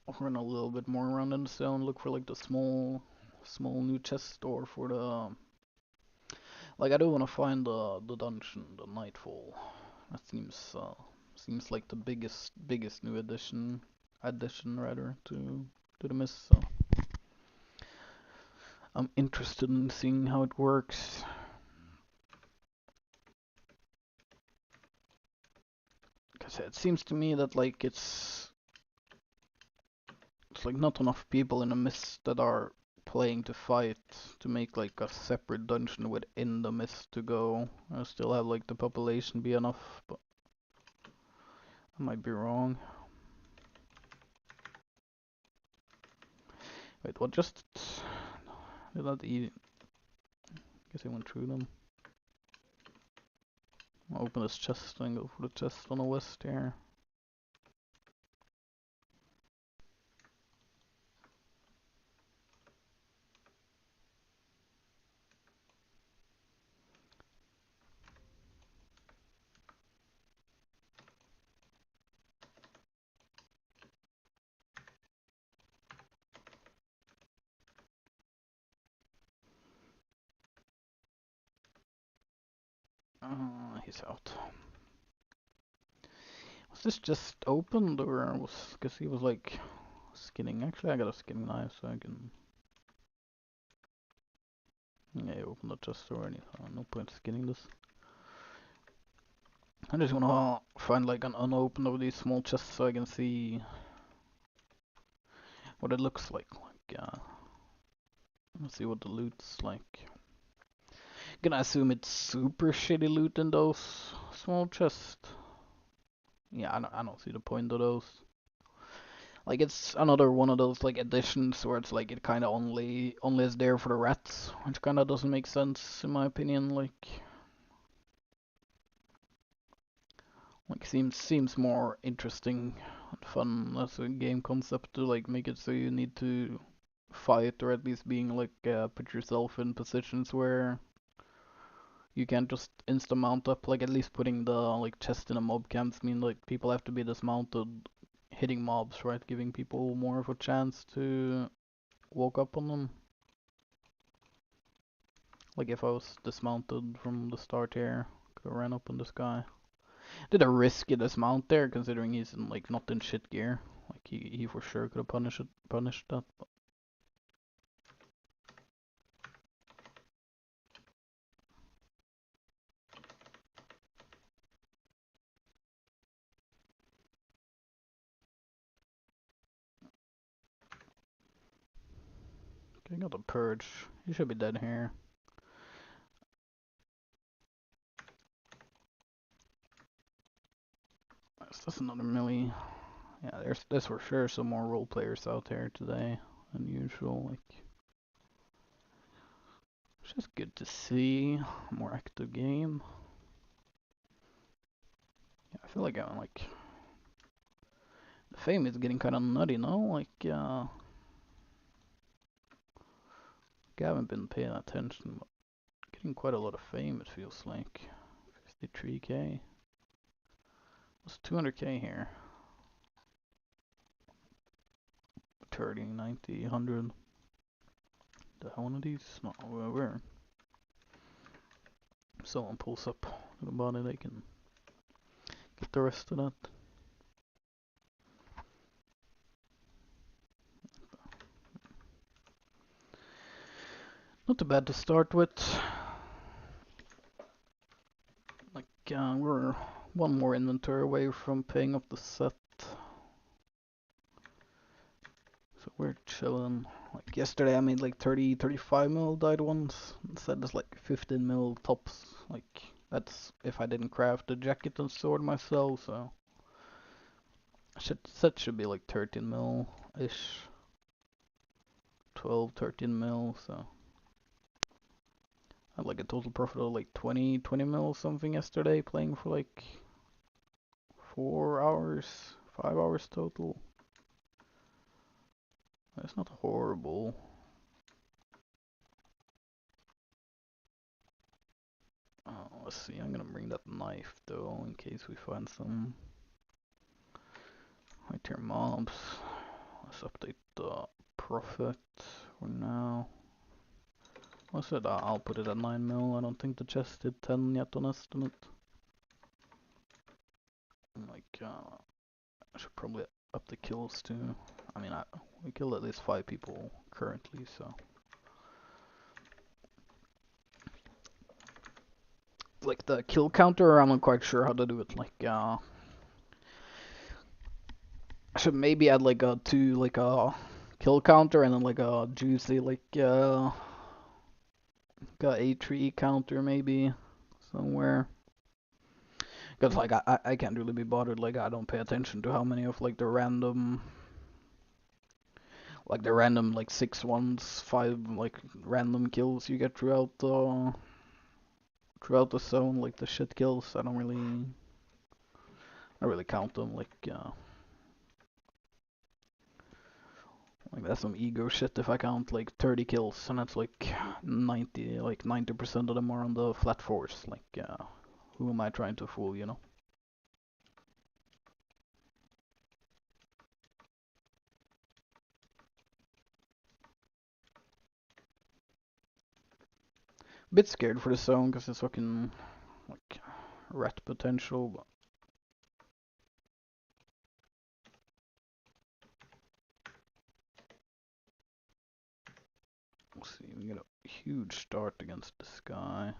I'll run a little bit more around in the cell and look for like the small new chest store for the like I do want to find the dungeon, the Nightfall. That seems like the biggest new addition rather to the mist. So I'm interested in seeing how it works. Cause it seems to me that like it's like not enough people in the mist that are playing to fight to make like a separate dungeon within the mist to go. I still have like the population be enough, but I might be wrong. Wait, what just did that eat? Guess I went through them. I'll open this chest and go for the chest on the west here. He's out. Was this just opened or was, cause he was like skinning? Actually I got a skinning knife so I can, yeah, he opened the chest already, so no point skinning this. I just wanna find like an unopened of these small chests so I can see what it looks like. Let's see what the loot's like. Gonna assume it's super shitty loot in those small chests. Yeah, I don't see the point of those. Like it's another one of those like additions where it's like it kind of only is there for the rats, which kind of doesn't make sense in my opinion. Like seems more interesting and fun as a game concept to like make it so you need to fight or at least being like put yourself in positions where you can't just insta mount up. Like at least putting the like chest in a mob camps mean like people have to be dismounted hitting mobs, right? Giving people more of a chance to walk up on them. Like if I was dismounted from the start here, could have ran up on this guy. Did a risky dismount there, considering he's in like not in shit gear. Like he for sure could have punished that. But okay, got the purge. He should be dead here. That's another melee. Yeah, there's for sure some more role players out there today than usual. Like Which is good to see. More active game. Yeah, I feel like I'm like the fame is getting kind of nutty now. Like I haven't been paying attention, but getting quite a lot of fame. It feels like 53k. What's 200k here? 30, 90, 100. The hell one of these? No, where? If someone pulls up to the body, they can get the rest of that. Not too bad to start with. Like, we're one more inventory away from paying off the set. So we're chilling. Like yesterday I made like 30, 35 mil died once. Instead it's like 15 mil tops. Like that's if I didn't craft the jacket and sword myself, so set should be like 13 mil ish. 12, 13 mil, so I had like a total profit of like 20 mil something yesterday playing for like 4 hours, 5 hours total. That's not horrible. Let's see, I'm gonna bring that knife though in case we find some high tier mobs. Let's update the profit for now. I said I'll put it at 9 mil. I don't think the chest did 10 yet on estimate. Like, I should probably up the kills too. I mean, we killed at least 5 people currently, so. Like the kill counter, I'm not quite sure how to do it. Like, I should maybe add like a kill counter and then like a juicy like a A3 counter maybe somewhere. Because like I can't really be bothered. Like I don't pay attention to how many of like the random like 6 ones, 5 like random kills you get throughout the zone, like the shit kills. I don't really count them. Like that's some ego shit if I count like 30 kills and that's like 90% of them are on the flat force. Like who am I trying to fool, you know? Bit scared for the zone because it's fucking like rat potential, but we'll see. We get a huge start against this guy.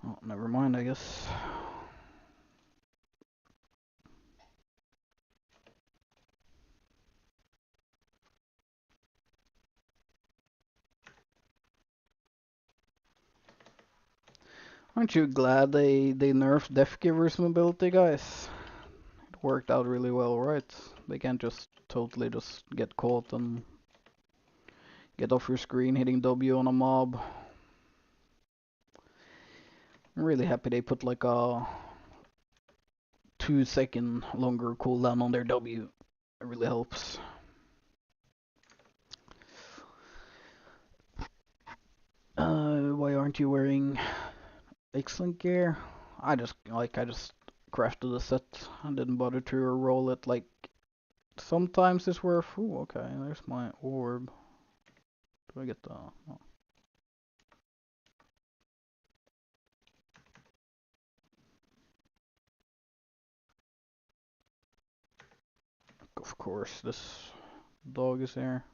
Oh, never mind, I guess. Aren't you glad they nerfed Death Giver's mobility, guys? It worked out really well, right? They can't just totally just get caught and get off your screen hitting W on a mob. I'm really happy they put like a 2 second longer cooldown on their W. It really helps. Why aren't you wearing excellent gear? I just crafted a set and didn't bother to roll it. Like sometimes it's worth. Ooh, okay, there's my orb. Do I get the? Oh. Of course, this dog is here.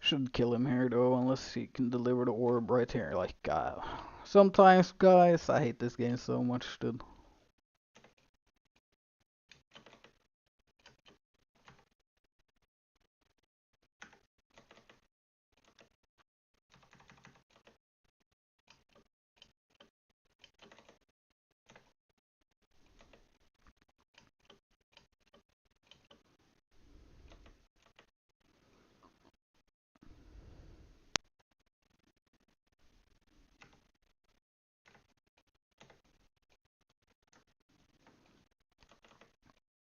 Should kill him here though, unless he can deliver the orb right here. Like, sometimes, guys, I hate this game so much, dude.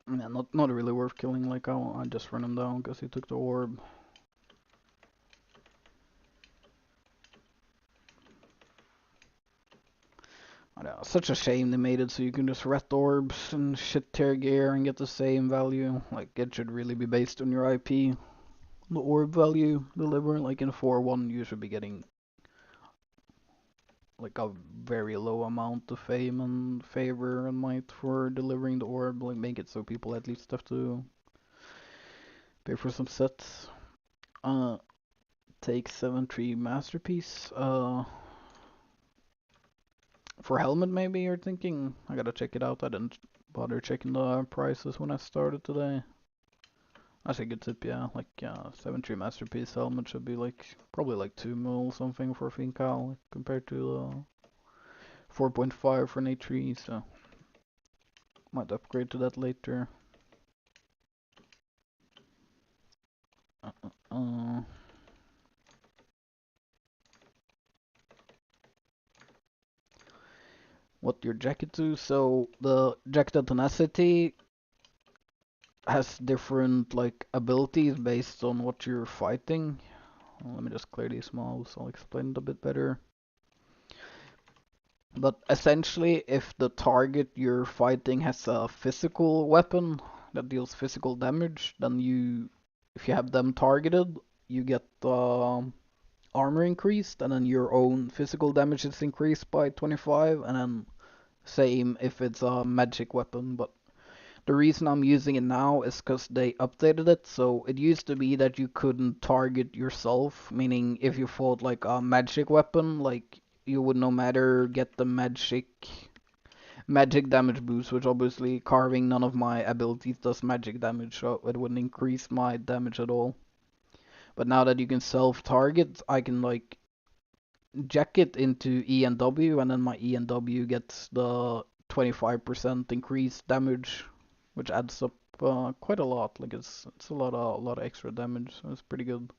Yeah, not really worth killing. Like I just run him down because he took the orb. I know, such a shame they made it so you can just ret orbs and shit tear gear and get the same value. Like it should really be based on your IP. The orb value delivered. Like in 4-1 you should be getting like a very low amount of fame and favor and might for delivering the orb. Like make it so people at least have to pay for some sets. Uh, take 7-3 masterpiece. For helmet maybe you're thinking? I gotta check it out. I didn't bother checking the prices when I started today. That's a good tip, yeah. Like 7-3 masterpiece helmet should be like probably like 2 mil something for Fincal like, compared to 4.5 for an A3, so might upgrade to that later. Uh, uh, uh. What your jacket do? So the jacket tenacity has different like abilities based on what you're fighting. Well, let me just clear these mobs. I'll explain it a bit better. But essentially, if the target you're fighting has a physical weapon that deals physical damage, then if you have them targeted, you get armor increased, and then your own physical damage is increased by 25, and then same if it's a magic weapon. But the reason I'm using it now is because they updated it. So it used to be that you couldn't target yourself, meaning if you fought like a magic weapon, like you would no matter get the magic damage boost, which obviously carving none of my abilities does magic damage, so it wouldn't increase my damage at all. But now that you can self-target, I can like jack it into E and W, and then my E and W gets the 25% increased damage, which adds up quite a lot. Like it's a lot of extra damage, so it's pretty good.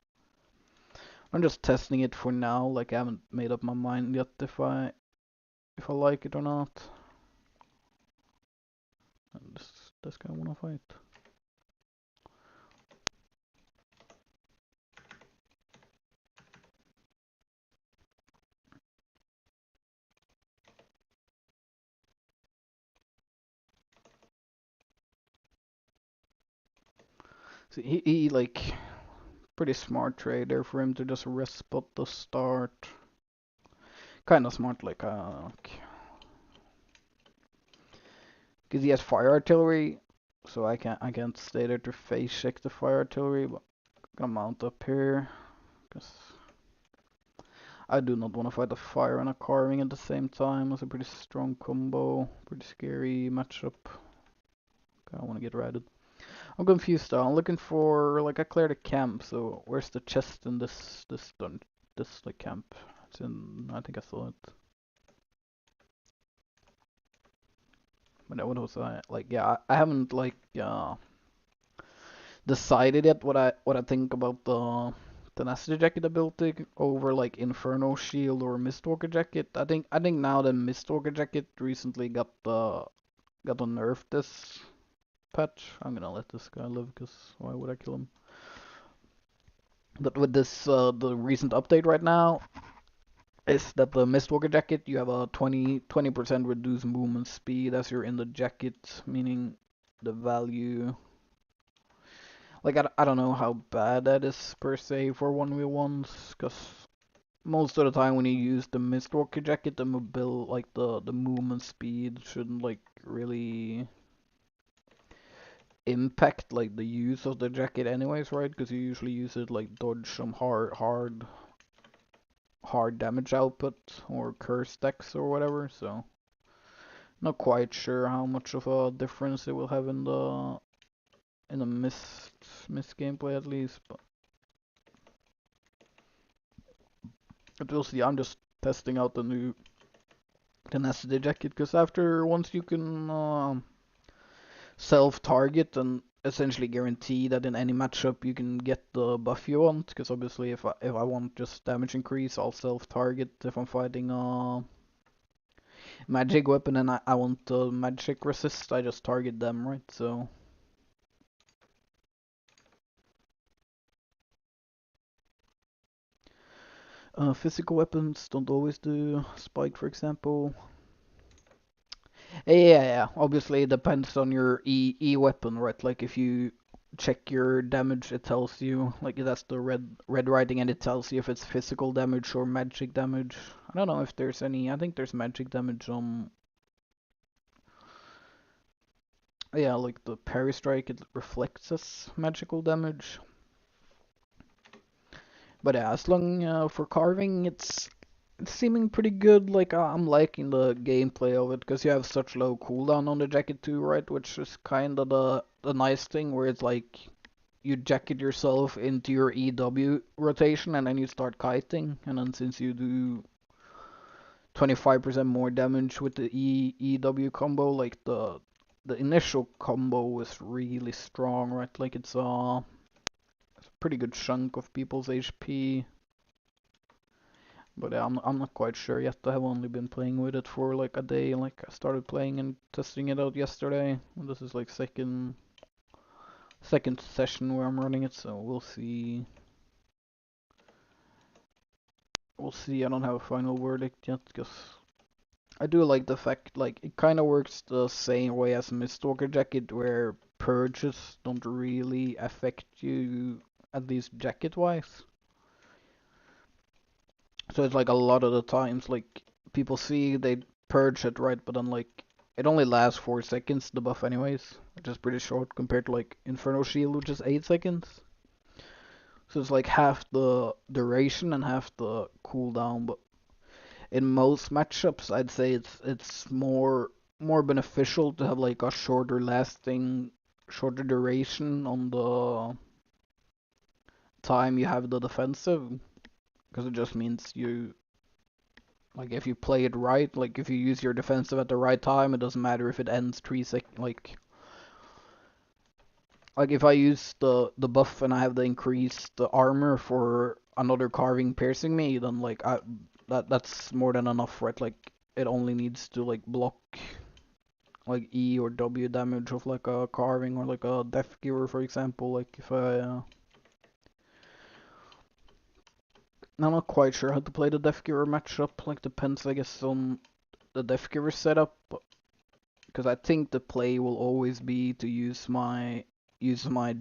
I'm just testing it for now. Like I haven't made up my mind yet if I like it or not. And this guy wanna fight. See, he like pretty smart trader for him to just rest spot the start. Kind of smart, like because he has fire artillery, so I can't stay there to face check the fire artillery, but I'm gonna mount up here because I do not want to fight a fire and a carving at the same time. That's a pretty strong combo, pretty scary matchup. I want to get routed. I'm confused though. I'm looking for like I cleared a camp, so where's the chest in this like camp? It's in I think I saw it. But what was I like? Yeah, I haven't like decided yet what I think about the tenacity jacket ability over like Inferno Shield or Mistwalker jacket. I think now the Mistwalker jacket recently got a nerf this patch. I'm gonna let this guy live because why would I kill him? But with this the recent update right now is that the Mistwalker jacket you have a 20% reduced movement speed as you're in the jacket, meaning the value. Like, I don't know how bad that is per se for 1v1s, because most of the time when you use the Mistwalker jacket, like the movement speed shouldn't like really impact like the use of the jacket anyways, right? Because you usually use it like dodge some hard damage output or curse stacks or whatever, so not quite sure how much of a difference it will have in the mist gameplay at least, but we'll see. I'm just testing out the new tenacity jacket because once you can self-target and essentially guarantee that in any matchup you can get the buff you want, because obviously if I want just damage increase, I'll self-target if I'm fighting a magic weapon and I want magic resist, I just target them, right? So Physical weapons don't always do spike, for example. Yeah. Obviously, it depends on your E weapon, right? Like if you check your damage, it tells you like that's the red writing, and it tells you if it's physical damage or magic damage. I don't know if there's any. I think there's magic damage on. Yeah, like the parry strike, it reflects as magical damage. But yeah, as long for carving, it's seeming pretty good. Like I'm liking the gameplay of it because you have such low cooldown on the jacket too, right? Which is kind of the nice thing where it's like you jacket yourself into your EW rotation and then you start kiting, and then since you do 25% more damage with the EW combo, like the initial combo was really strong, right? Like it's a pretty good chunk of people's HP. But yeah, I'm not quite sure yet. I have only been playing with it for like a day. Like I started playing and testing it out yesterday. And this is like second session where I'm running it, so we'll see. We'll see. I don't have a final verdict yet, because I do like the fact like it kind of works the same way as Miststalker Jacket, where purges don't really affect you, at least jacket wise. So it's like a lot of the times, like people see they purge it, right, but then like it only lasts 4 seconds, the buff anyways, which is pretty short compared to like Inferno Shield, which is 8 seconds. So it's like half the duration and half the cooldown. But in most matchups, I'd say it's more beneficial to have like a shorter duration on the time you have the defensive, because it just means you like if you play it right, like if you use your defensive at the right time, it doesn't matter if it ends 3 sec. Like if I use the buff and I have the increased armor for another carving piercing me, then like that's more than enough, right? Like it only needs to like block like E or W damage of like a carving or like a death giver, for example. Like if I'm not quite sure how to play the death giver matchup. Like depends, I guess, on the death giver setup. Because I think the play will always be to use my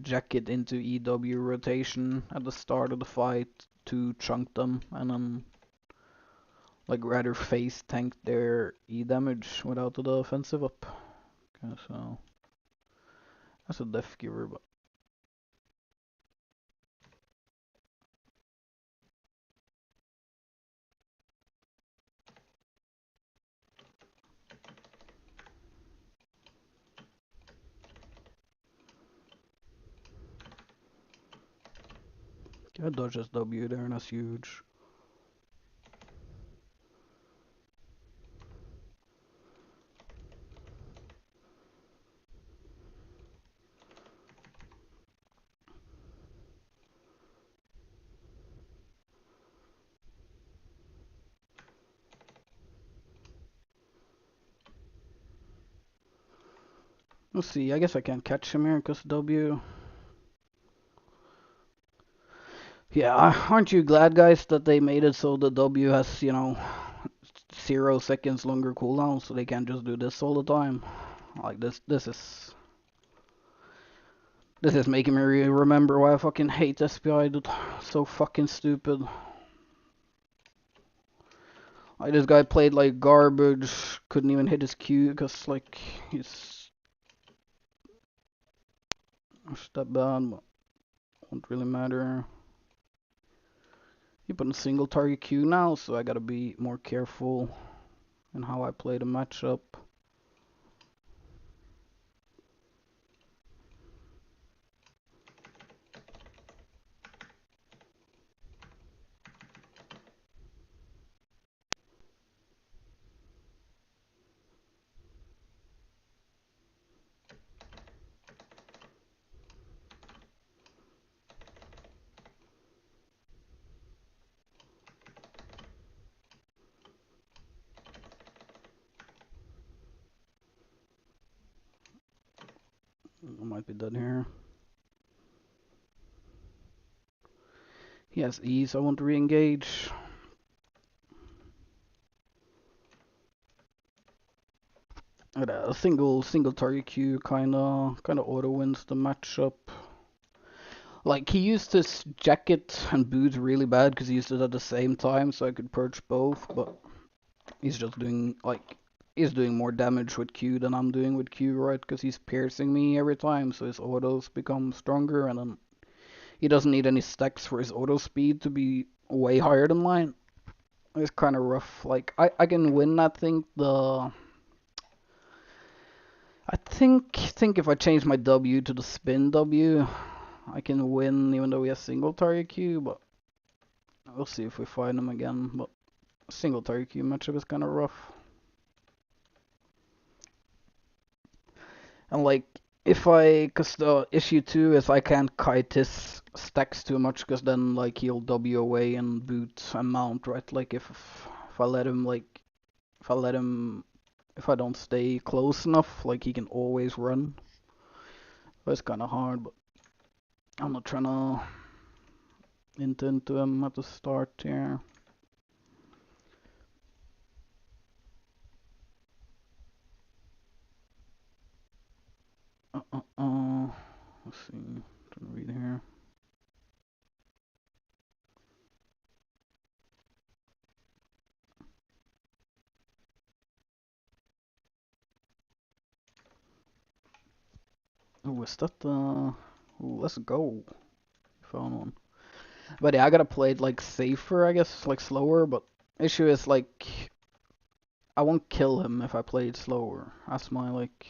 jacket into EW rotation at the start of the fight to chunk them, and then like rather face tank their E damage without the offensive up. Okay, so that's a death giver, but yeah, dodges W there, and that's huge. Let's see, I guess I can't catch him here because W. Yeah, aren't you glad, guys, that they made it so the W has, 0 seconds longer cooldown, so they can't just do this all the time? Like this is making me remember why I fucking hate SPI, dude. So fucking stupid. Like this guy played like garbage, couldn't even hit his Q because like he's not that bad, but won't really matter. He put a single target Q now, so I gotta be more careful in how I play the matchup. I might be dead here. He has E, so I want to re-engage. A single target Q kinda auto wins the matchup. Like he used his jacket and boots really bad because he used it at the same time, so I could purge both. But he's just doing he's doing more damage with Q than I'm doing with Q, right? Because he's piercing me every time, so his autos become stronger, and then he doesn't need any stacks for his auto speed to be way higher than mine. It's kind of rough. Like I can win. I think if I change my W to the spin W, I can win even though he has single target Q. But we'll see if we find him again. But single target Q matchup is kind of rough. And like cause the issue too is I can't kite his stacks too much, cause then like he'll W away and boot and mount, right? Like if I let him if I let him if I don't stay close enough, like he can always run. But it's kind of hard, but I'm not trying to into him at the start here. Let's see. I'm trying to read here. Oh, is that the? Ooh, let's go. Found one. But yeah, I gotta play it like safer, I guess, like slower. But issue is like I won't kill him if I play it slower. That's my like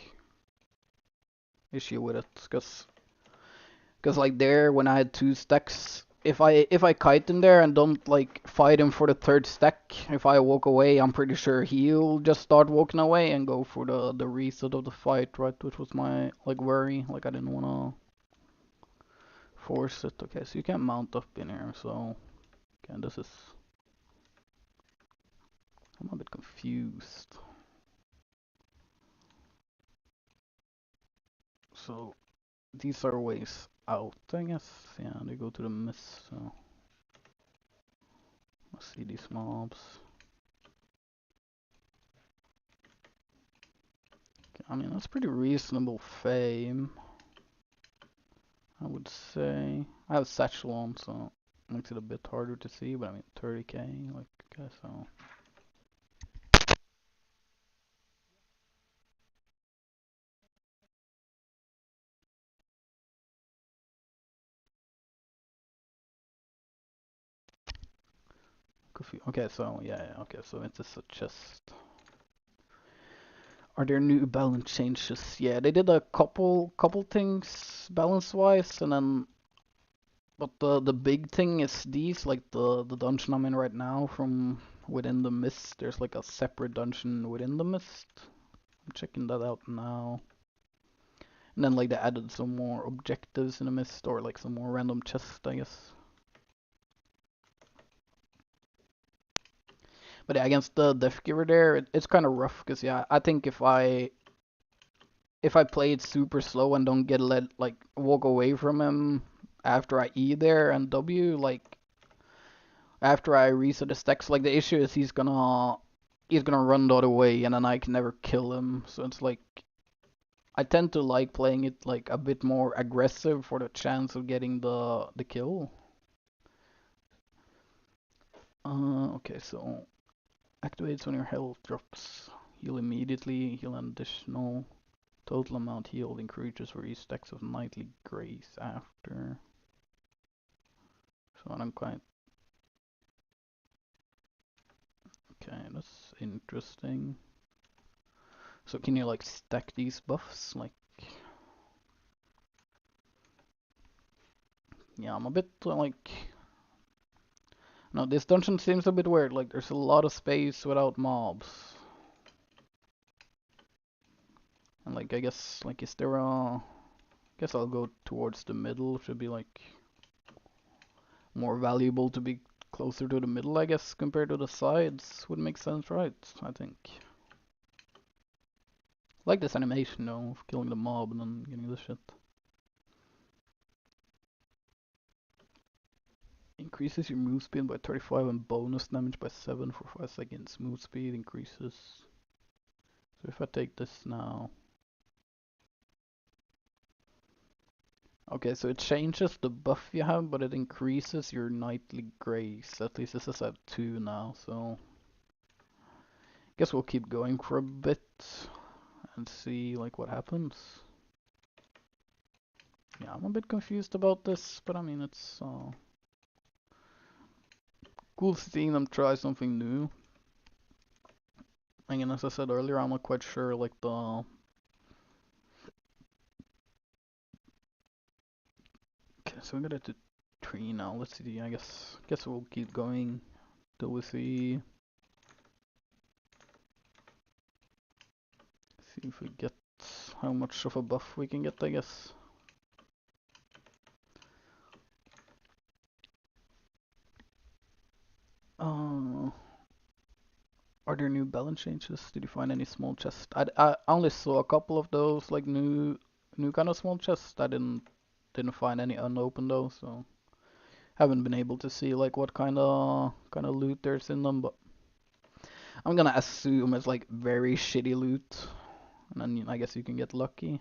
issue with it, cause like there when I had two stacks, if I kite him there and don't like fight him for the third stack, if I walk away, I'm pretty sure he'll just start walking away and go for the reset of the fight, right? Which was my like worry. Like I didn't wanna force it. Okay, so you can't mount up in here, so okay, this is. I'm a bit confused. So these are ways out, I guess. Yeah, they go to the mist, so let's see these mobs. Okay, I mean, that's pretty reasonable fame, I would say. I have Satchel on, so it makes it a bit harder to see, but I mean, 30k, like, okay, so. Okay, so, yeah, okay, so it's just a chest. Are there new balance changes? Yeah, they did a couple things balance-wise, and then but the big thing is these, like the dungeon I'm in right now from within the mist. There's like a separate dungeon within the mist. I'm checking that out now. And then like they added some more objectives in the mist, or like some more random chests, I guess. But yeah, against the Death Giver there, it's kind of rough, cause yeah, I think if I play it super slow and don't get let like walk away from him after I E there and W, like after I reset the stacks, like the issue is he's gonna run the other way and then I can never kill him. So it's like I tend to like playing it like a bit more aggressive for the chance of getting the kill. Okay, so activates when your health drops. Heal immediately, heal an additional total amount healed increases for each stacks of nightly grace after. So I don't quite. Okay, that's interesting. So can you like stack these buffs? Like, yeah, I'm a bit like. No, this dungeon seems a bit weird. Like, there's a lot of space without mobs. And like, I guess, like, is there a? Guess I'll go towards the middle. Should be like more valuable to be closer to the middle, I guess, compared to the sides. Would make sense, right? I think. Like this animation though, of killing the mob and then getting this shit. Increases your move speed by 35 and bonus damage by 7 for 5 seconds. Move speed increases So if I take this now. Okay, so it changes the buff you have, but it increases your nightly grace. At least this is at 2 now, so guess we'll keep going for a bit and see like what happens. Yeah, I'm a bit confused about this, but I mean it's cool seeing them try something new. Again, as I said earlier, I'm not quite sure like the okay, so we got it to 3 now. Let's see. I guess we'll keep going till we see if we get how much of a buff we can get. I guess. Are there new balance changes? Did you find any small chests? I only saw a couple of those like new kind of small chests. I didn't find any unopened though, so haven't been able to see like what kind of loot there's in them. But I'm gonna assume it's like very shitty loot, and then I guess you can get lucky.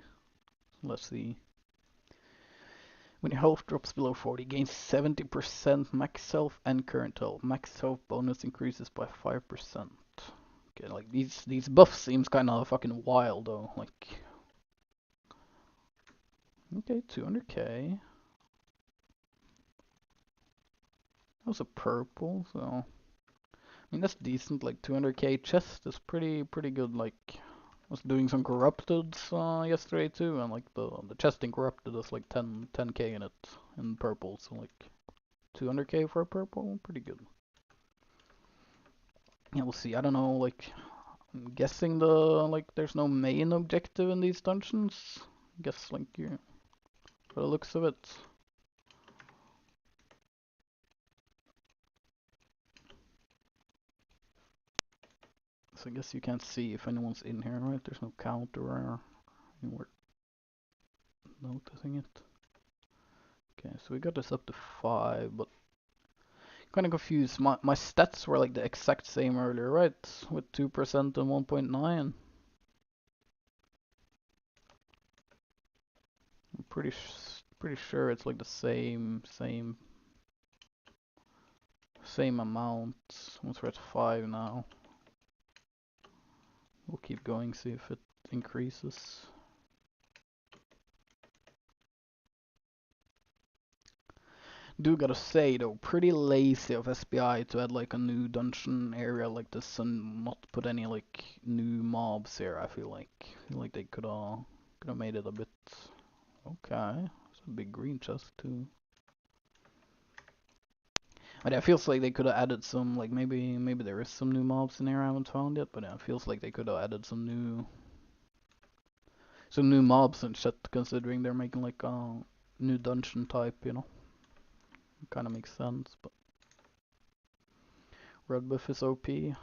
Let's see. When your health drops below 40, gain 70% max health and current health. Max health bonus increases by 5%. Okay, like these buffs seems kind of fucking wild though. Like, okay, 200k. That was a purple, so I mean that's decent. Like 200k chest is pretty good. Like I was doing some corrupted yesterday too, and like the chest in corrupted is like 10k in it in purple. So like 200k for a purple, pretty good. Yeah, we'll see. I don't know. Like I'm guessing there's no main objective in these dungeons. I guess like you, by the looks of it. So I guess you can't see if anyone's in here, right? There's no counter or anywhere noticing it. Okay, so we got this up to 5, but kind of confused. My stats were like the exact same earlier, right? With 2% and 1.9. I'm pretty sure it's like the same amount. Once we're at 5 now. We'll keep going, see if it increases. Do gotta say though, pretty lazy of SBI to add like a new dungeon area like this and not put any like new mobs here. I feel like they could have made it a bit. Okay, it's a big green chest too. But yeah, it feels like they could have added some like maybe there is some new mobs in here I haven't found yet. But yeah, it feels like they could have added some new mobs and shit, considering they're making like a new dungeon type, you know. Kind of makes sense, but red buff is OP. I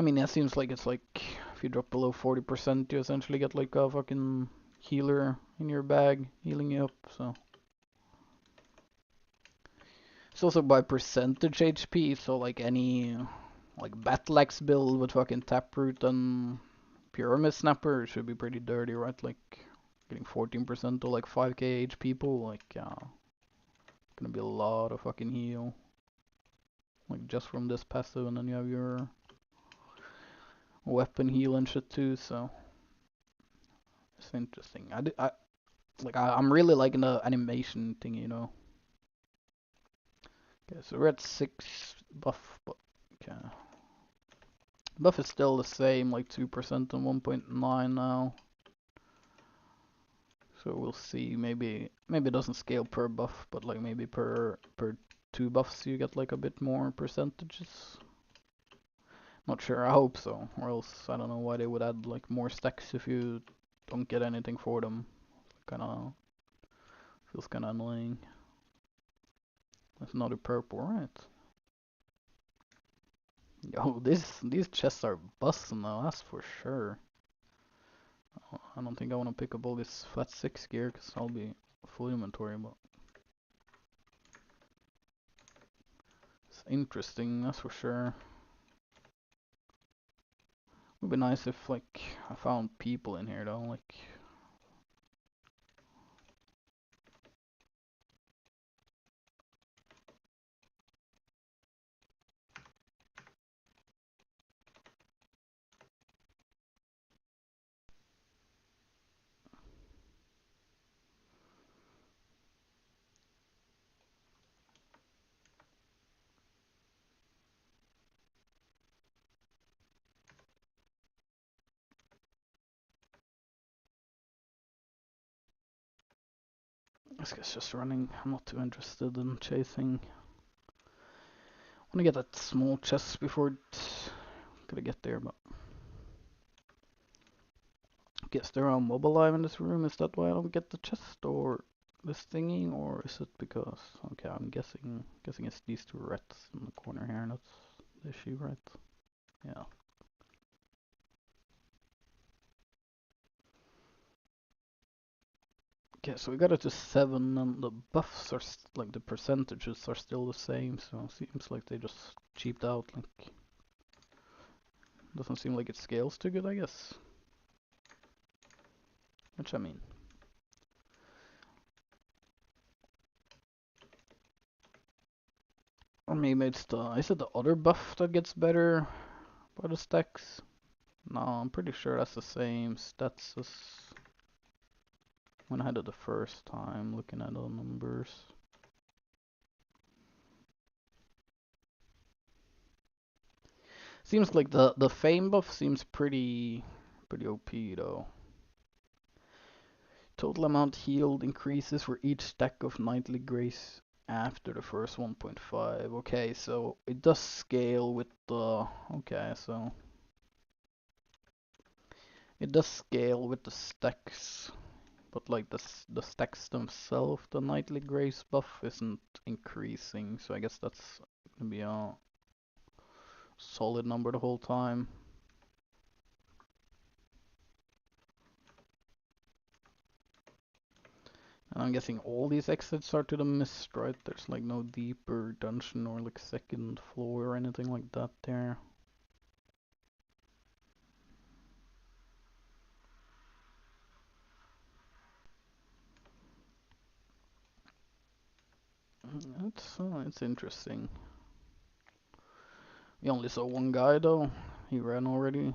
mean, it seems like it's like if you drop below 40%, you essentially get like a fucking healer in your bag, healing you up. So it's also by percentage HP. So like any like battle axe build with fucking taproot and pyramid snapper should be pretty dirty, right? Like getting 14% to like 5k HP pool, like gonna be a lot of fucking heal. Like just from this passive, and then you have your weapon heal and shit too. So it's interesting. I'm really liking the animation thing, you know. Okay, so we're at 6 buff, but okay. Buff is still the same, like 2% and 1.9 now. So we'll see. Maybe it doesn't scale per buff, but like maybe per 2 buffs you get like a bit more percentages. Not sure. I hope so, or else I don't know why they would add like more stacks if you don't get anything for them. Kind of feels kind of annoying. That's another purple, right? Yo, these chests are busting now, that's for sure. I don't think I want to pick up all this flat 6 gear, because I'll be full inventory, but it's interesting, that's for sure. Would be nice if like I found people in here though, like this guy's just running. I'm not too interested in chasing. I wanna get that small chest before it gotta get there, but guess there are mob alive in this room. Is that why I don't get the chest or this thingy, or is it because okay, I'm guessing it's these two rats in the corner here, and that's the issue, right? Yeah. Okay, so we got it to 7, and the buffs are like the percentages are still the same, so it seems like they just cheaped out. Like, doesn't seem like it scales too good, I guess. Which I mean, or maybe it's the is it the other buff that gets better by the stacks? No, I'm pretty sure that's the same stats as when I had it the first time. Looking at the numbers. Seems like the fame buff seems pretty OP though. Total amount healed increases for each stack of Knightly Grace after the first 1.5. Okay, so it does scale with the okay, so it does scale with the stacks, but like the stacks themselves, the Knightly Grace buff isn't increasing, so I guess that's gonna be a solid number the whole time. And I'm guessing all these exits are to the mist, right? There's like no deeper dungeon or like second floor or anything like that there. It's interesting. We only saw one guy though. He ran already.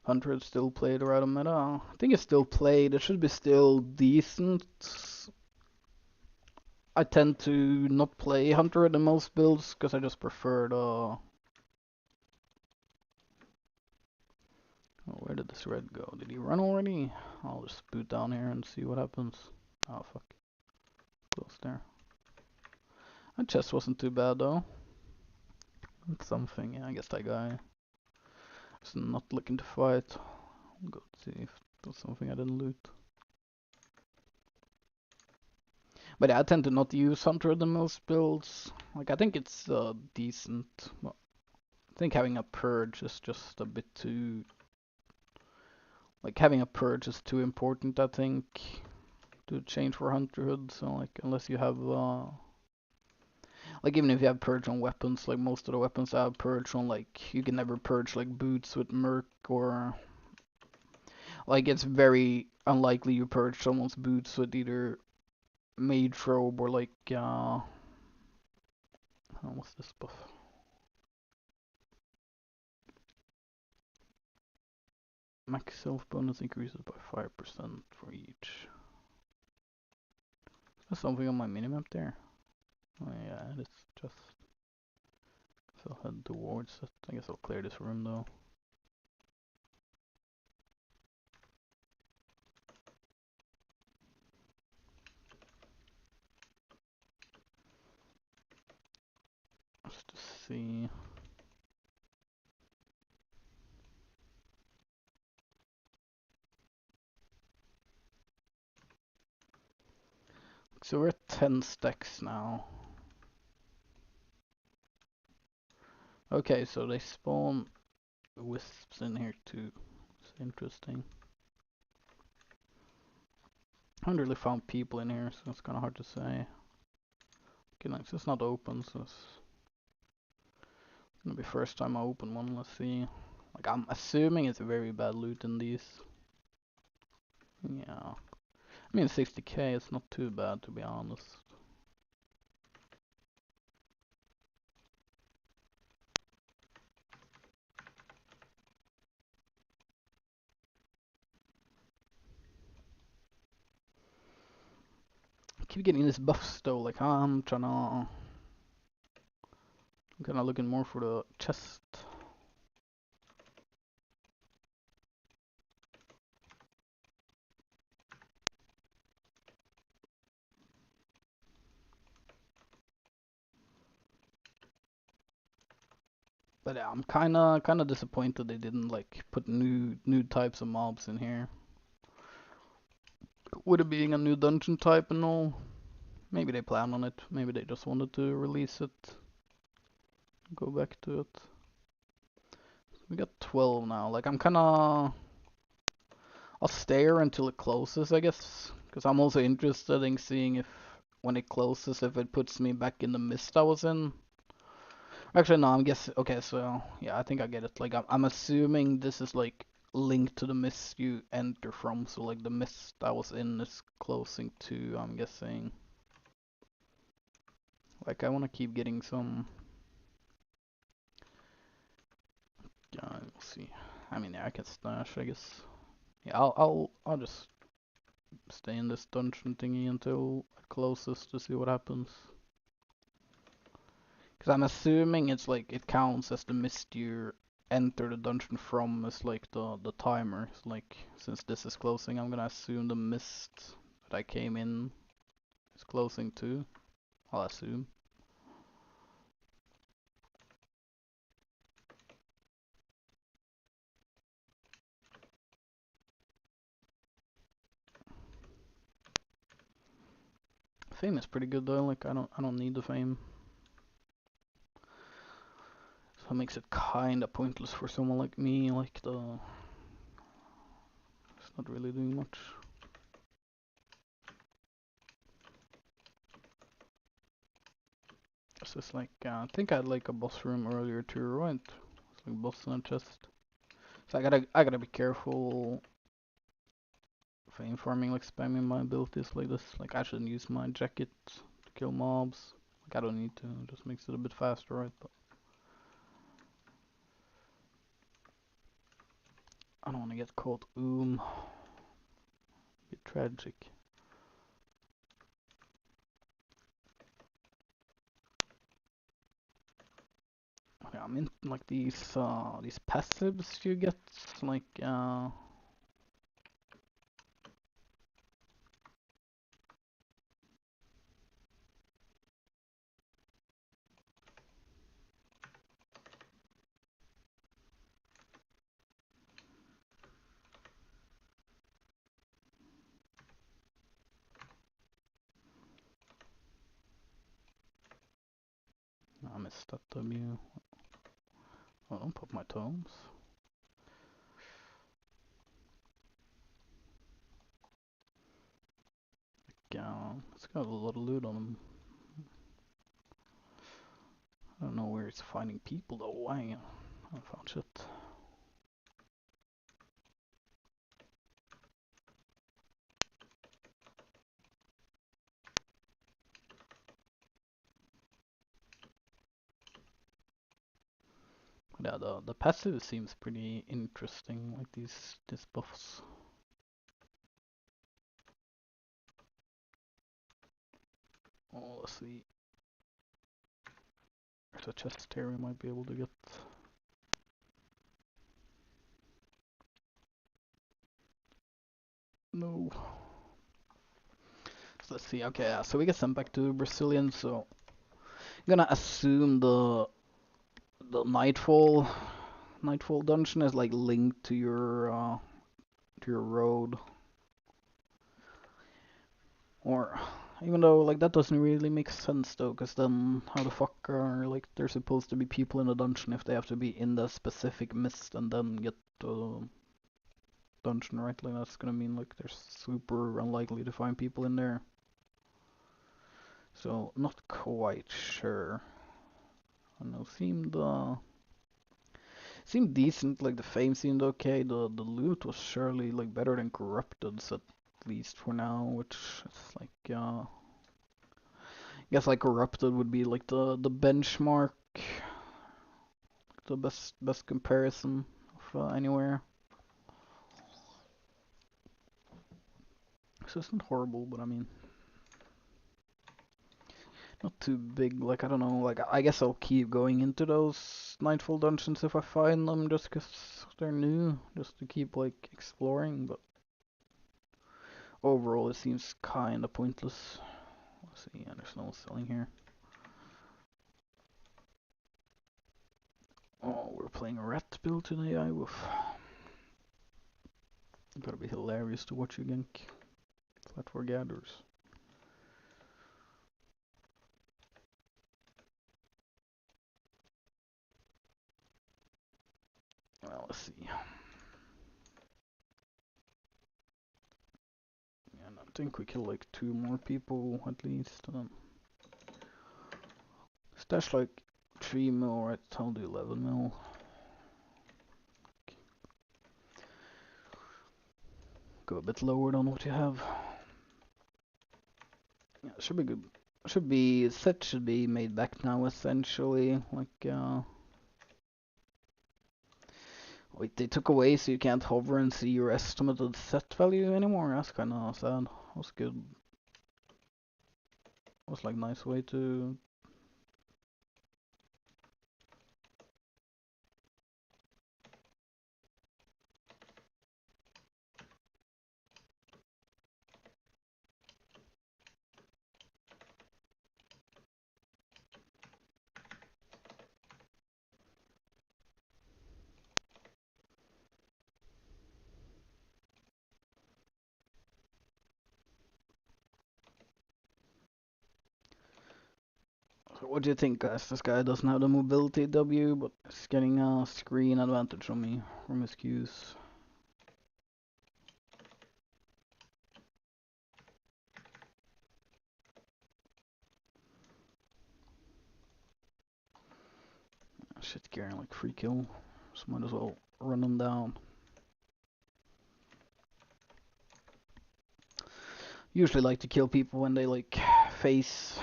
100 still played around the meta. I think it's still played. It should be still decent. I tend to not play Hunter in most builds because I just prefer the. Oh, where did this red go? Did he run already? I'll just boot down here and see what happens. Oh fuck. Close there. That chest wasn't too bad though. It's something. Yeah, I guess that guy is not looking to fight. I'll go see if there's something I didn't loot. But yeah, I tend to not use Hunter the most builds. Like, I think it's decent. Well, I think having a purge is just a bit too. Like, having a purge is too important, I think, to change for Hunterhood. So, like, unless you have. Like, even if you have purge on weapons, like, most of the weapons have purge on, like, you can never purge, like, boots with Merc or. Like, it's very unlikely you purge someone's boots with either Mage Robe or, like, what's this buff? Max self bonus increases by 5% for each. Is there something on my minimap there? Oh yeah, it's just. So I'll head towards it. I guess I'll clear this room though. Just to see. So we're at 10 stacks now. Okay, so they spawn wisps in here too. It's interesting. I haven't really found people in here, so it's kind of hard to say. Okay, nice. It's not open, so it's Gonna be first time I open one, let's see. Like, I'm assuming it's very bad loot in these. Yeah. I mean, 60k is not too bad, to be honest. I keep getting these buffs though, like I'm kinda looking more for the chest. But yeah, I'm kinda disappointed they didn't like put new types of mobs in here. With it being a new dungeon type and all, maybe they plan on it. Maybe they just wanted to release it, go back to it. We got 12 now. Like I'm kinda, I'll stay here until it closes, I guess, because I'm also interested in seeing if when it closes, if it puts me back in the mist I was in. Actually, no, I'm guessing. Okay, so yeah, I think I get it. Like, I'm assuming this is like linked to the mist you enter from. So like the mist I was in is closing to. I'm guessing. Like, I want to keep getting some. Yeah, we'll see. I mean, yeah, I can stash, I guess. Yeah, I'll just stay in this dungeon thingy until it closes to see what happens. Because I'm assuming it's like it counts as the mist you enter the dungeon from is like the timer. It's like since this is closing, I'm gonna assume the mist that I came in is closing too. I'll assume. Fame is pretty good though. Like I don't need the fame, so it makes it kinda pointless for someone like me. Like it's not really doing much. It's just like I think I had like a boss room earlier too, right? It's like boss and a chest. So I gotta be careful fame farming, like spamming my abilities like this. Like I shouldn't use my jacket to kill mobs. Like I don't need to. It just makes it a bit faster, right? But I don't want to get caught. Be tragic. Okay, I'm in like these passives you get. Like I missed that W. Oh, don't pop my tomes. Yeah, it's got a lot of loot on them. I don't know where it's finding people though. I haven't found shit. Yeah, the passive seems pretty interesting, like these buffs. Oh, let's see. There's a chest here we might be able to get. No. So let's see. Okay, yeah, so we get sent back to Brazilian. So I'm gonna assume the Nightfall dungeon is like linked to your road. Or even though like that doesn't really make sense though, because then how the fuck are like there's supposed to be people in the dungeon if they have to be in the specific mist and then get the dungeon, right? Like that's gonna mean like they're super unlikely to find people in there. So not quite sure. I know seemed seemed decent, like the fame seemed okay. The loot was surely like better than Corrupted's at least for now, which is like I guess like Corrupted would be like the benchmark, the best comparison of anywhere. This isn't horrible, but I mean, not too big. Like I don't know. Like I guess I'll keep going into those Nightfall dungeons if I find them, just 'cause they're new, just to keep like exploring. But overall, it seems kinda pointless. Let's see. Yeah, there's no selling here. Oh, we're playing a rat build today, I woof. Gotta be hilarious to watch you gank. Flat for gathers. Well, let's see. Yeah, I think we kill like 2 more people at least. Stash like 3 mil, right? I'll do 11 mil. Go a bit lower than what you have. Yeah, it should be good. Set should be made back now essentially. Like, wait, they took away so you can't hover and see your estimated set value anymore. That's kinda sad. Was good. Was like nice way to. So what do you think, guys? This guy doesn't have the mobility W, but he's getting a screen advantage on me from his Qs. Shit, carrying like free kill, so might as well run him down. Usually like to kill people when they like face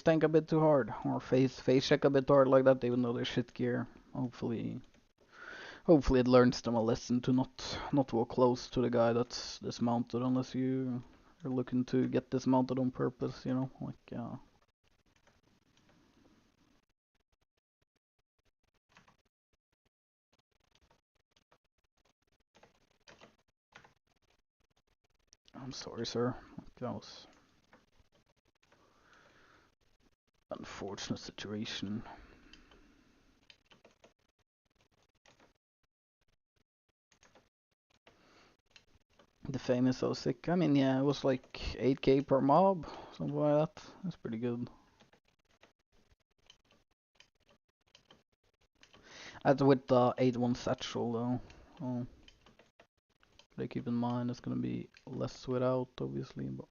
tank a bit too hard, or face check a bit hard like that, even though they're shit gear. Hopefully it learns them a lesson to not walk close to the guy that's dismounted unless you are looking to get dismounted on purpose, you know, like I'm sorry, sir. That was an unfortunate situation. The fame is so sick. I mean, yeah, it was like 8k per mob, something like that. That's pretty good. That's with the 8-1 satchel though. Oh, but keep in mind it's gonna be less without, obviously, but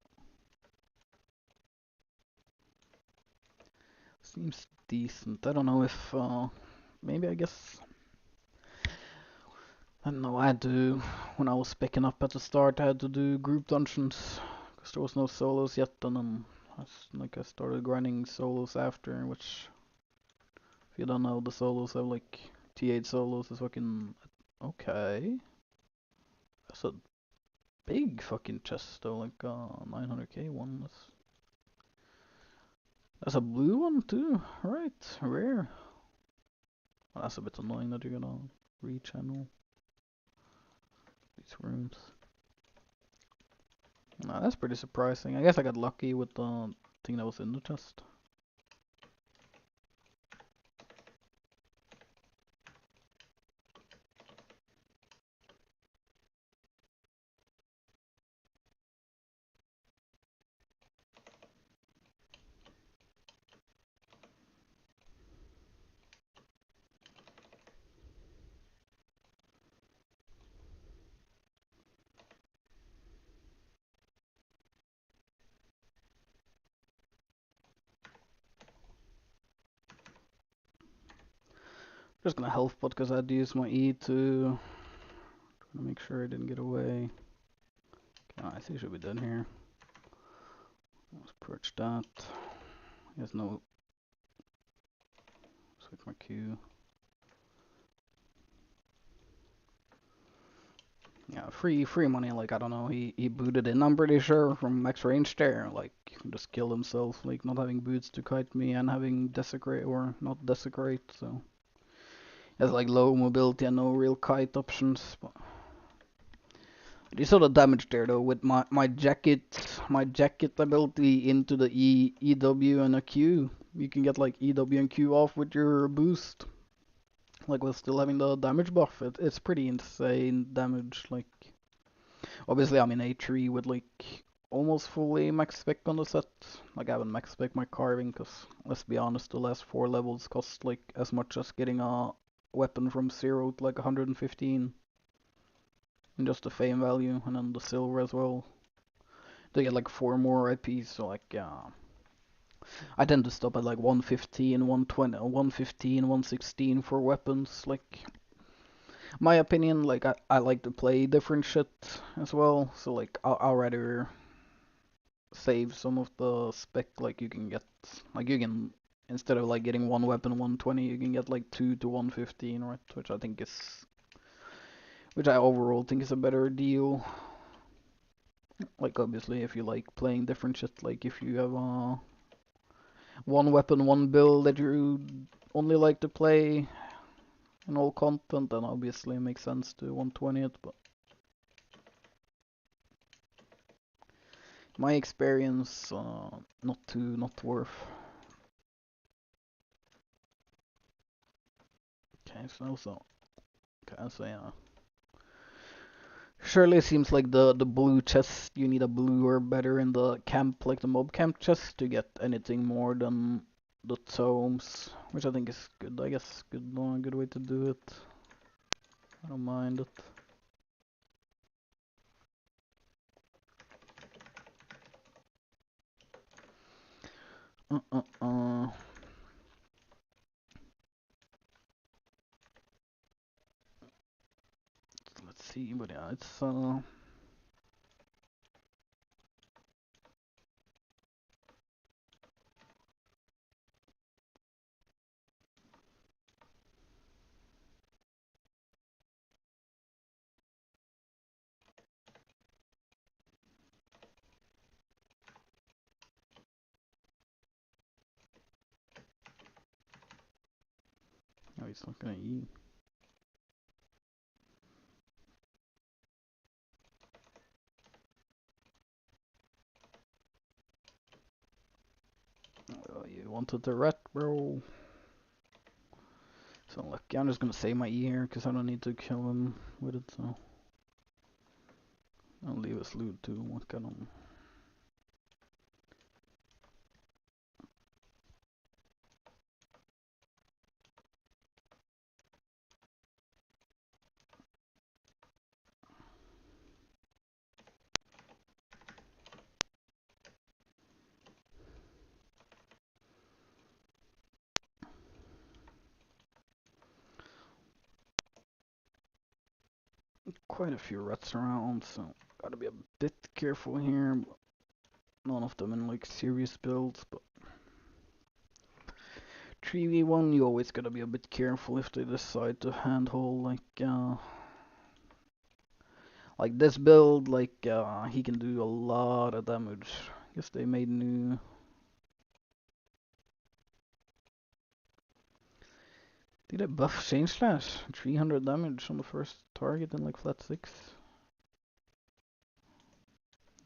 seems decent. I don't know if maybe I guess I don't know. I had to when I was picking up at the start. I had to do group dungeons because there was no solos yet, and then I started grinding solos after, which if you don't know, the solos have like T8 solos is fucking okay. That's a big fucking chest though, like 900k one. That's a blue one too, right? Rare. Well, that's a bit annoying that you're gonna rechannel these rooms. Nah, that's pretty surprising. I guess I got lucky with the thing that was in the chest. Just gonna health pot because I had to use my E to make sure I didn't get away. Okay, I think I should be done here. Let's purge that. There's no switch my Q. Yeah, free money. Like I don't know, he booted in. I'm pretty sure from max range there. Like you can just kill himself. Like not having boots to kite me and having desecrate or not desecrate. So he has like low mobility and no real kite options. But you saw the damage there though with my jacket ability into the EW and a Q. You can get like EW and Q off with your boost. Like while still having the damage buff. It's pretty insane damage. Like obviously I'm in A3 with like almost fully max spec on the set. Like I haven't max spec my carving because let's be honest, the last 4 levels cost like as much as getting a weapon from 0 to like 115. And just the fame value and then the silver as well. They get like 4 more IPs, so like yeah. I tend to stop at like 115, 120, 115, 116 for weapons. Like my opinion, like I like to play different shit as well. So like I'll rather save some of the spec. Like you can get, like you can instead of like getting one weapon 120, you can get like 2 to 115, right? Which I overall think is a better deal. Like obviously if you like playing different shit, like if you have one weapon, one build that you only like to play in all content, then obviously it makes sense to 120 it, but my experience, not worth. Okay, so yeah. Surely seems like the blue chest, you need a blue or better in the camp, like the mob camp chest, to get anything more than the tomes, which I think is good. I guess good way to do it. I don't mind it. Let's see, but yeah, it's oh, he's not gonna eat. Oh, you wanted the rat, bro. So lucky. I'm just gonna save my E here because I don't need to kill him with it. So I'll leave us loot too. What kind of? Quite a few rats around, so gotta be a bit careful here. None of them in like serious builds, but 3v1 you always gotta be a bit careful if they decide to handhold like this build, like he can do a lot of damage. Guess they made new. Did they buff Change Slash? 300 damage on the first target in like flat 6?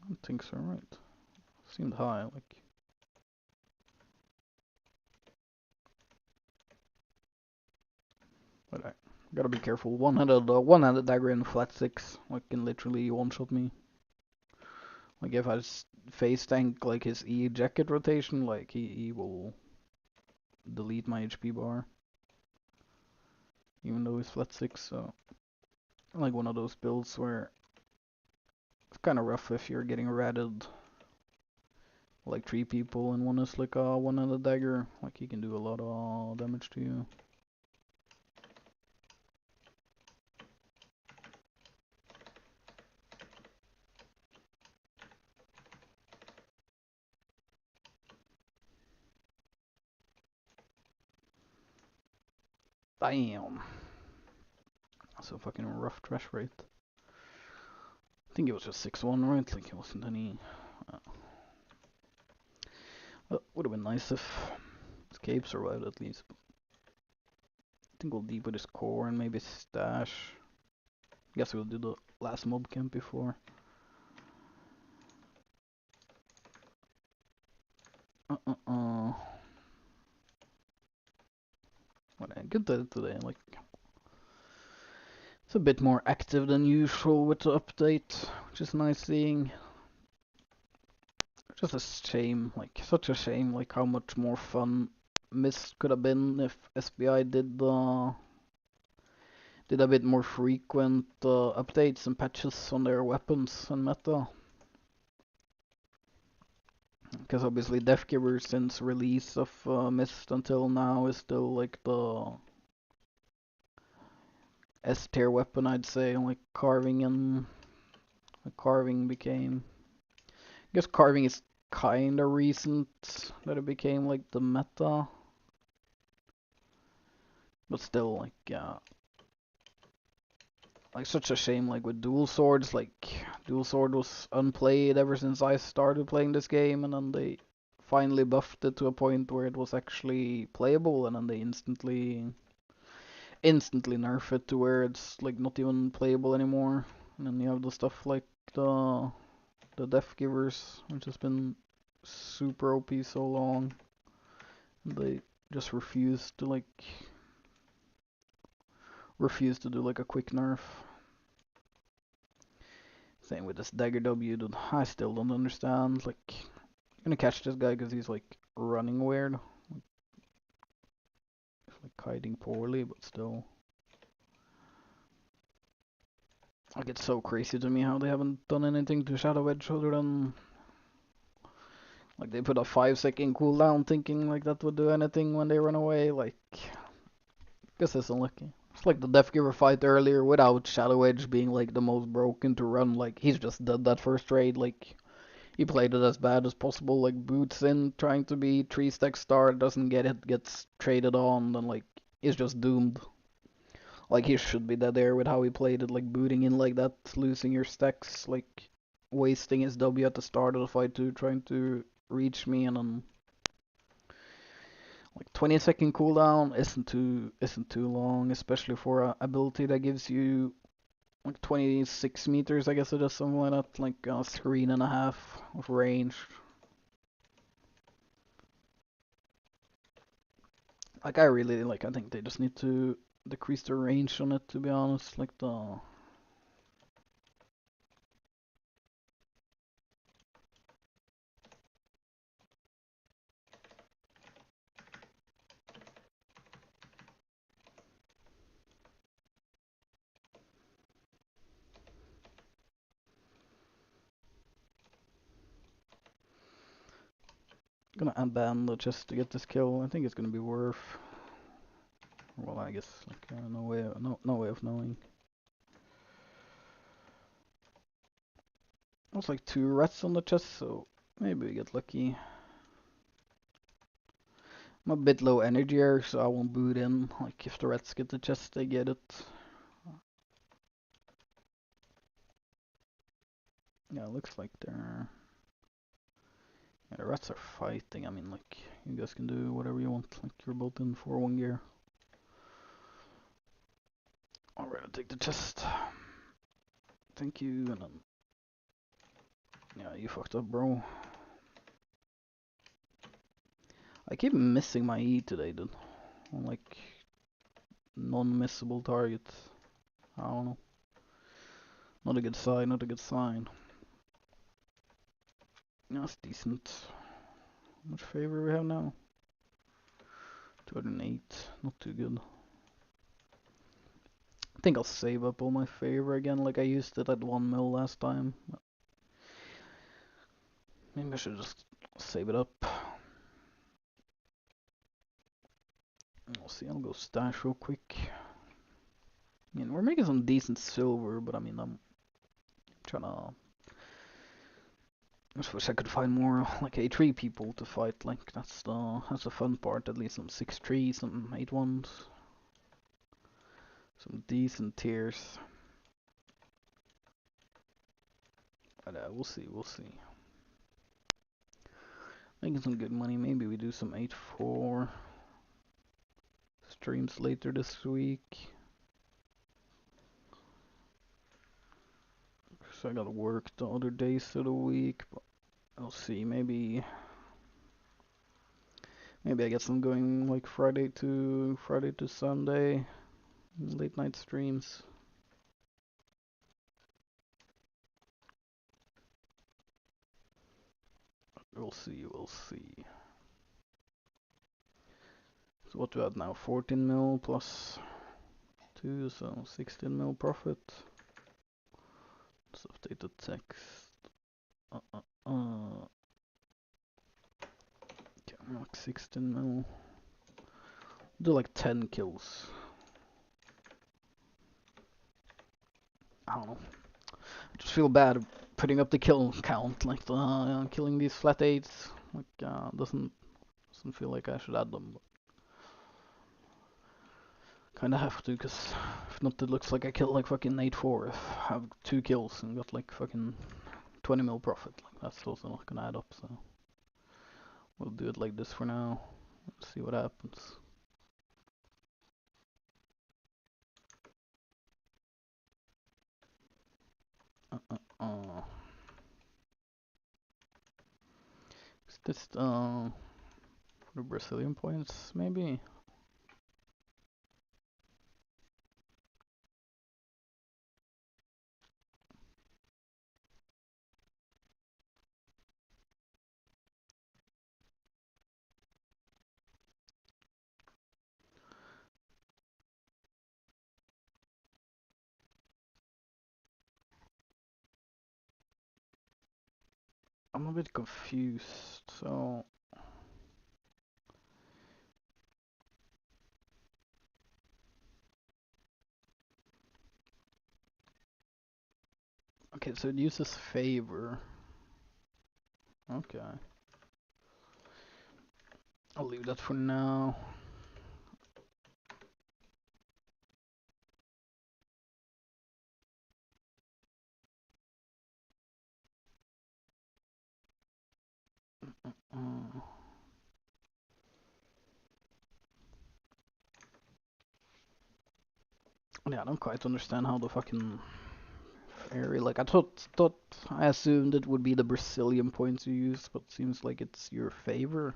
I don't think so, right? Seemed high, like. But I gotta be careful. One-handed dagger in flat 6, like can literally one-shot me. Like if I face tank like his E jacket rotation, like he will delete my HP bar. Even though he's flat 6, so like one of those builds where it's kind of rough if you're getting ratted like 3 people and one is like a one-handed dagger. Like he can do a lot of damage to you. Damn. That's a fucking rough trash rate. I think it was just 6-1, right? Like, it wasn't any... would have been nice if Escape survived at least. I think we'll deep with his core and maybe stash. Guess we'll do the last mob camp before. What I good at it today, like... It's a bit more active than usual with the update, which is nice seeing. Just a shame, like, such a shame, like, how much more fun Mist could have been if SBI did a bit more frequent updates and patches on their weapons and meta. Because obviously Deathgiver since release of Mist until now is still like the S tier weapon, I'd say. Like carving became... I guess carving is kinda recent that it became like the meta. But still, like, yeah. Like, such a shame, like, with dual swords, like, dual sword was unplayed ever since I started playing this game, and then they finally buffed it to a point where it was actually playable, and then they instantly nerf it to where it's, like, not even playable anymore. And then you have the stuff like the Death Givers, which has been super OP so long. And they just refuse to, do, like, a quick nerf. Same with this Dagger W, dude. I still don't understand. Like, I'm gonna catch this guy because he's like running weird. He's like hiding poorly, but still. Like, it's so crazy to me how they haven't done anything to Shadow Edge other than. Like, they put a 5-second cooldown thinking like that would do anything when they run away. Like, this is unlucky. It's like the Deathgiver fight earlier without Shadow Edge being like the most broken to run. Like, he's just dead that first raid. Like, he played it as bad as possible, like boots in, trying to be 3-stack star, doesn't get it, gets traded on, then like, is just doomed. Like, he should be dead there with how he played it, like booting in like that, losing your stacks, like wasting his W at the start of the fight too, trying to reach me, and then like 20-second cooldown isn't too long, especially for an ability that gives you like 26 meters, I guess it is, something like that, like a screen and a half of range. Like, I think they just need to decrease the range on it, to be honest, like the... Gonna unban just to get this kill. I think it's gonna be worth... Well, I guess, like, no way of knowing. There's like 2 rats on the chest, so maybe we get lucky. I'm a bit low energy here, so I won't boot in. Like, if the rats get the chest, they get it. Yeah, it looks like they're... Yeah, the rats are fighting. I mean, like, you guys can do whatever you want. Like, you're both in 4-1 gear. Alright, I'll take the chest. Thank you, and then... Yeah, you fucked up, bro. I keep missing my E today, dude. On, like, non-missable targets. I don't know. Not a good sign, not a good sign. Yeah, that's decent. How much favor we have now? 208, not too good. I think I'll save up all my favor again, like I used it at 1 mil last time. Maybe I should just save it up. We'll see, I'll go stash real quick. I mean, we're making some decent silver, but I mean, I'm trying to... I just wish I could find more like A3 people to fight. Like, that's the fun part. At least some 6-3, some 8-1s. Some decent tiers. But we'll see, we'll see. Making some good money. Maybe we do some 8-4 streams later this week. So I gotta work the other days of the week, but I'll see. Maybe I get some going like Friday to Sunday, late night streams. We'll see, we'll see. So what do we have now? 14 mil plus 2, so 16 mil profit. Let's update the text. Okay, like 16 mil. Do like 10 kills. I don't know. I just feel bad putting up the kill count, like killing these flat 8s. Like doesn't feel like I should add them. But kinda have to, cause if not, it looks like I killed like fucking 8-4. If I have 2 kills and got like fucking 20 mil profit, like that's also not gonna add up. So we'll do it like this for now. Let's see what happens. Is this for the Brazilian points, maybe? I'm a bit confused, so okay, so it uses favor. Okay. I'll leave that for now. Yeah, I don't quite understand how the fucking fairy. Like I assumed it would be the Brazilian points you use, but it seems like it's your favor.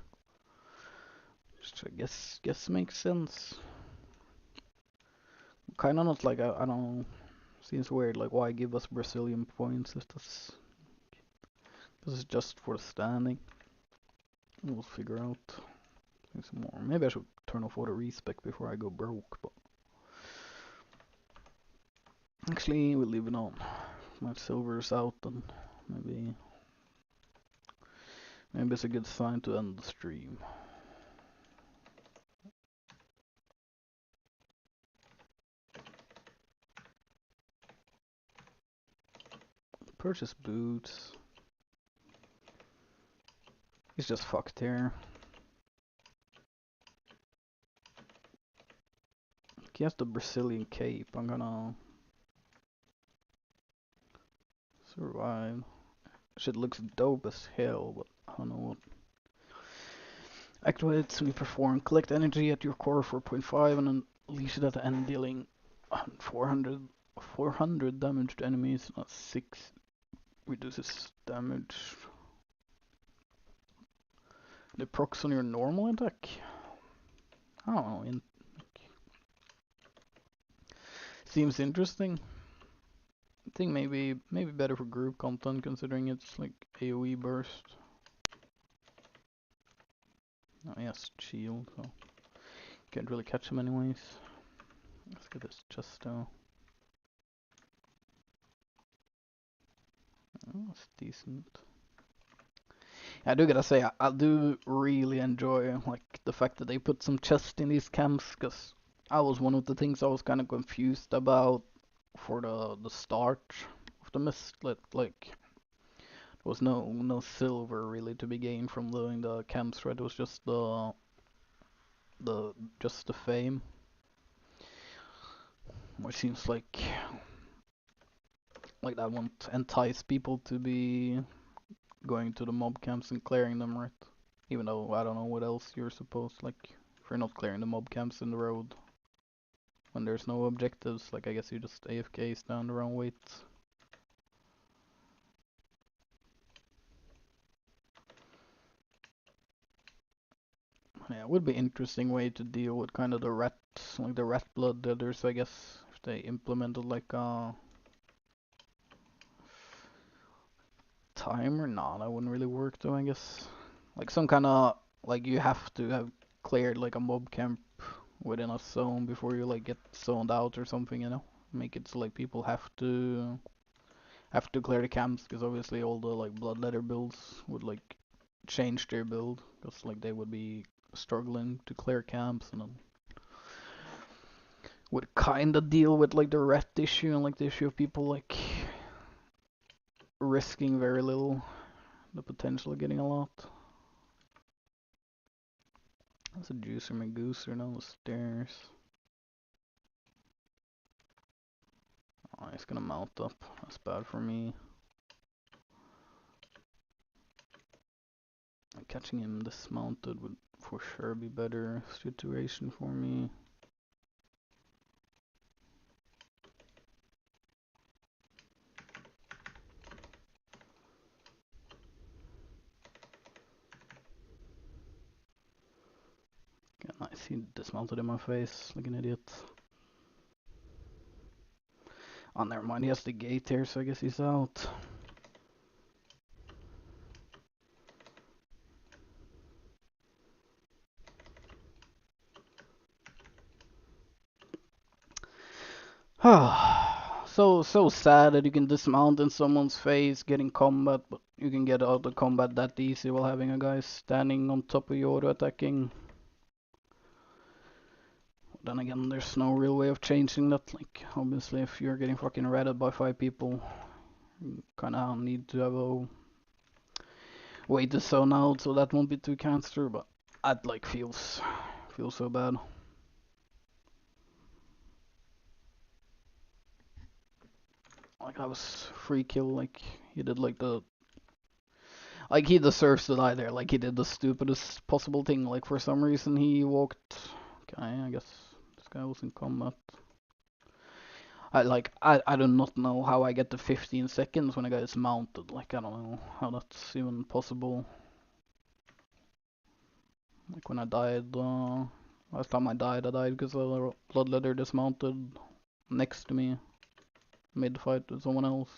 Which I guess makes sense. Kinda not like I don't know. Seems weird. Like why give us Brazilian points if this is just for the standing. We'll figure out some more. Maybe I should turn off auto respec before I go broke, but actually we'll leave it on. My silver's out, and maybe it's a good sign to end the stream. Purchase boots. He's just fucked here. He has the Brazilian cape. I'm gonna survive. Shit looks dope as hell, but I don't know what. Activate when you perform. Collect energy at your core 4.5 and then unleash it at the end, dealing 400 damage to enemies. 6 reduces damage. The procs on your normal attack? I don't know. Seems interesting. I think maybe better for group content considering it's like AoE burst. Oh yes, shield, so can't really catch him anyways. Let's get this chest though. Oh, that's decent. I do gotta say, I do really enjoy like the fact that they put some chest in these camps, because I was one of the things I was kind of confused about for the start of the mist. Like there was no silver really to be gained from doing the camps, right? It was just the fame. Which seems like that won't entice people to be going to the mob camps and clearing them, right? Even though I don't know what else you're supposed, like, if you're not clearing the mob camps in the road when there's no objectives, like I guess you just AFK, stand around, wait. Yeah, it would be interesting way to deal with kind of the rats, like the rat blood deaders, I guess, if they implemented like a timer. Nah, that wouldn't really work though, I guess. Like some kind of, like you have to have cleared like a mob camp within a zone before you like get zoned out or something, you know? Make it so like people have to clear the camps, because obviously all the like bloodletter builds would like change their build, because like they would be struggling to clear camps, and then would kind of deal with like the rat issue and like the issue of people like risking very little, the potential of getting a lot. That's a juicer magooser down the stairs. Oh, he's gonna mount up. That's bad for me. Catching him dismounted would for sure be better situation for me. Yeah, nice, he dismounted in my face like an idiot. Oh, never mind, he has the gate here, so I guess he's out. So sad that you can dismount in someone's face, getting combat, but you can get out of combat that easy while having a guy standing on top of you auto attacking. Then again, there's no real way of changing that. Like, obviously, if you're getting fucking raided by 5 people, you kinda need to have a way to zone out so that won't be too cancer, but that like feels so bad. Like I was free kill, like he did like he deserves to die there. Like he did the stupidest possible thing. Like for some reason he walked. Okay, I guess this guy was in combat. I do not know how I get to 15 seconds when a guy is mounted. Like I don't know how that's even possible. Like when I died, last time I died because a bloodletter dismounted next to me mid fight with someone else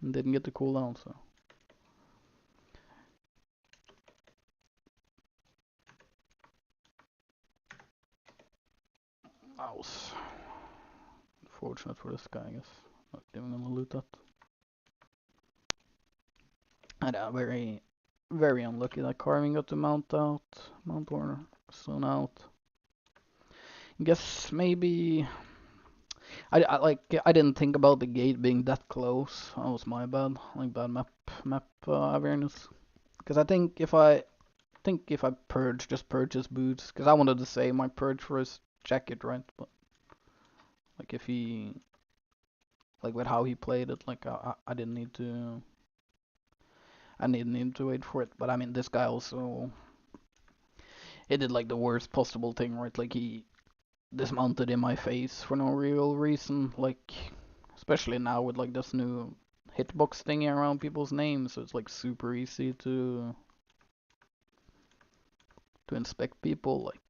and didn't get the cooldown. So that was unfortunate for this guy, I guess. Not even gonna loot that. And very unlucky that Carving got to mount or zone out. I guess maybe I didn't think about the gate being that close. That was my bad, like bad map awareness. Because I think if I purge his boots, because I wanted to say my purge for his jacket, right? But like if he like with how he played it, like I didn't need to. I didn't need to wait for it. But I mean, this guy also he did like the worst possible thing, right? Like he dismounted in my face for no real reason. Like especially now with like this new hitbox thingy around people's names, so it's like super easy to inspect people. Like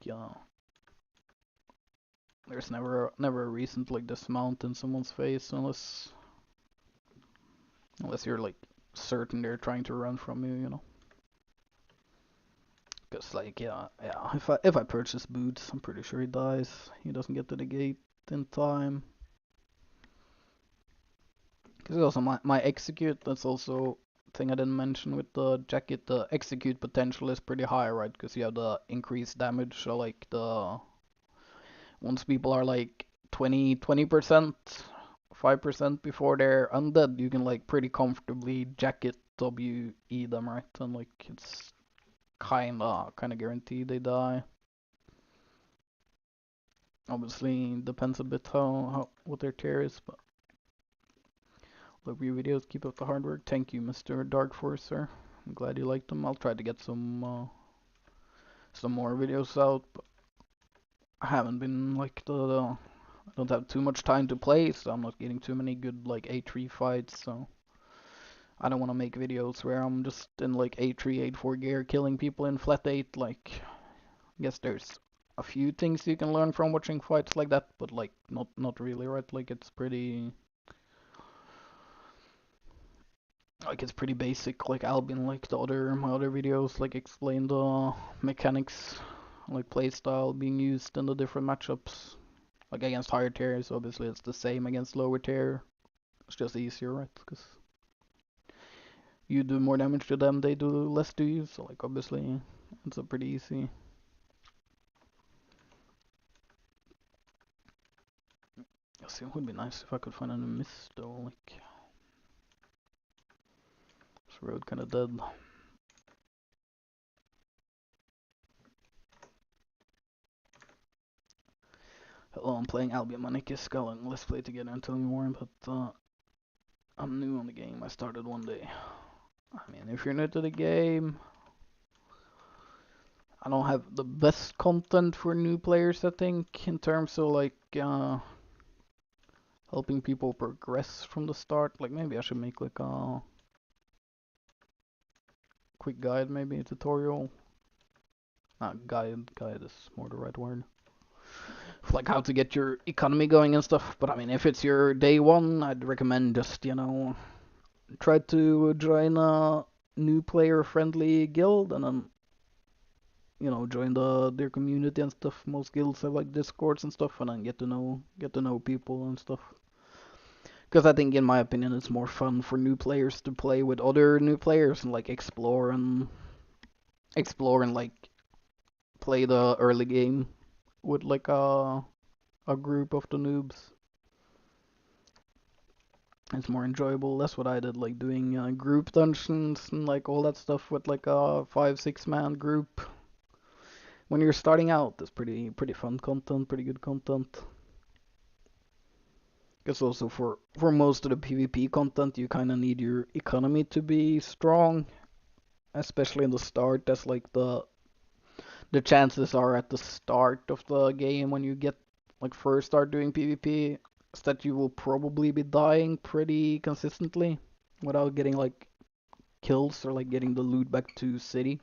there's never a reason to like dismount in someone's face unless you're like certain they're trying to run from you, you know. Cause like yeah, if I purchase boots, I'm pretty sure he dies. He doesn't get to the gate in time. Cause also my execute, that's also thing I didn't mention with the jacket. The execute potential is pretty high, right? Cause you have the increased damage, so like the once people are like 20%, 5% before they're undead, you can like pretty comfortably jacket WE them, right? And like it's kinda guaranteed they die. Obviously, depends a bit how what their tier is, but love your videos. Keep up the hard work. Thank you, Mr. Dark Forcer. I'm glad you liked them. I'll try to get some more videos out, but I haven't been like I don't have too much time to play, so I'm not getting too many good like A3 fights, so I don't want to make videos where I'm just in like A3, A4 gear killing people in flat 8. Like, I guess there's a few things you can learn from watching fights like that, but like not really, right? Like it's pretty basic. Like Albion, like my other videos, like explain the mechanics, like playstyle being used in the different matchups. Like against higher tiers, obviously it's the same against lower tier. It's just easier, right? Because you do more damage to them, they do less to you. So like obviously it's a pretty easy. Yes, it would be nice if I could find a new mist though. Like this road kind of dead. Hello, I'm playing Albion Manicus Skull. Let's play together and tell me more. But I'm new on the game. I started one day. I mean, if you're new to the game, I don't have the best content for new players, I think, in terms of like helping people progress from the start. Like maybe I should make like a quick guide, maybe a tutorial. Not guide is more the right word. Like how to get your economy going and stuff. But I mean, if it's your day one, I'd recommend just, try to join a new player friendly guild and then, join their community and stuff. Most guilds have like discords and stuff, and then get to know people and stuff. Because I think, in my opinion, it's more fun for new players to play with other new players and like explore and like play the early game with like a group of the noobs. It's more enjoyable. That's what I did, like doing group dungeons and like all that stuff with like a 5-6 man group. When you're starting out, it's pretty fun content, pretty good content. Because also for most of the PvP content, you kind of need your economy to be strong, especially in the start. That's like the chances are at the start of the game when you get like first start doing PvP, is that you will probably be dying pretty consistently without getting like kills or like getting the loot back to city.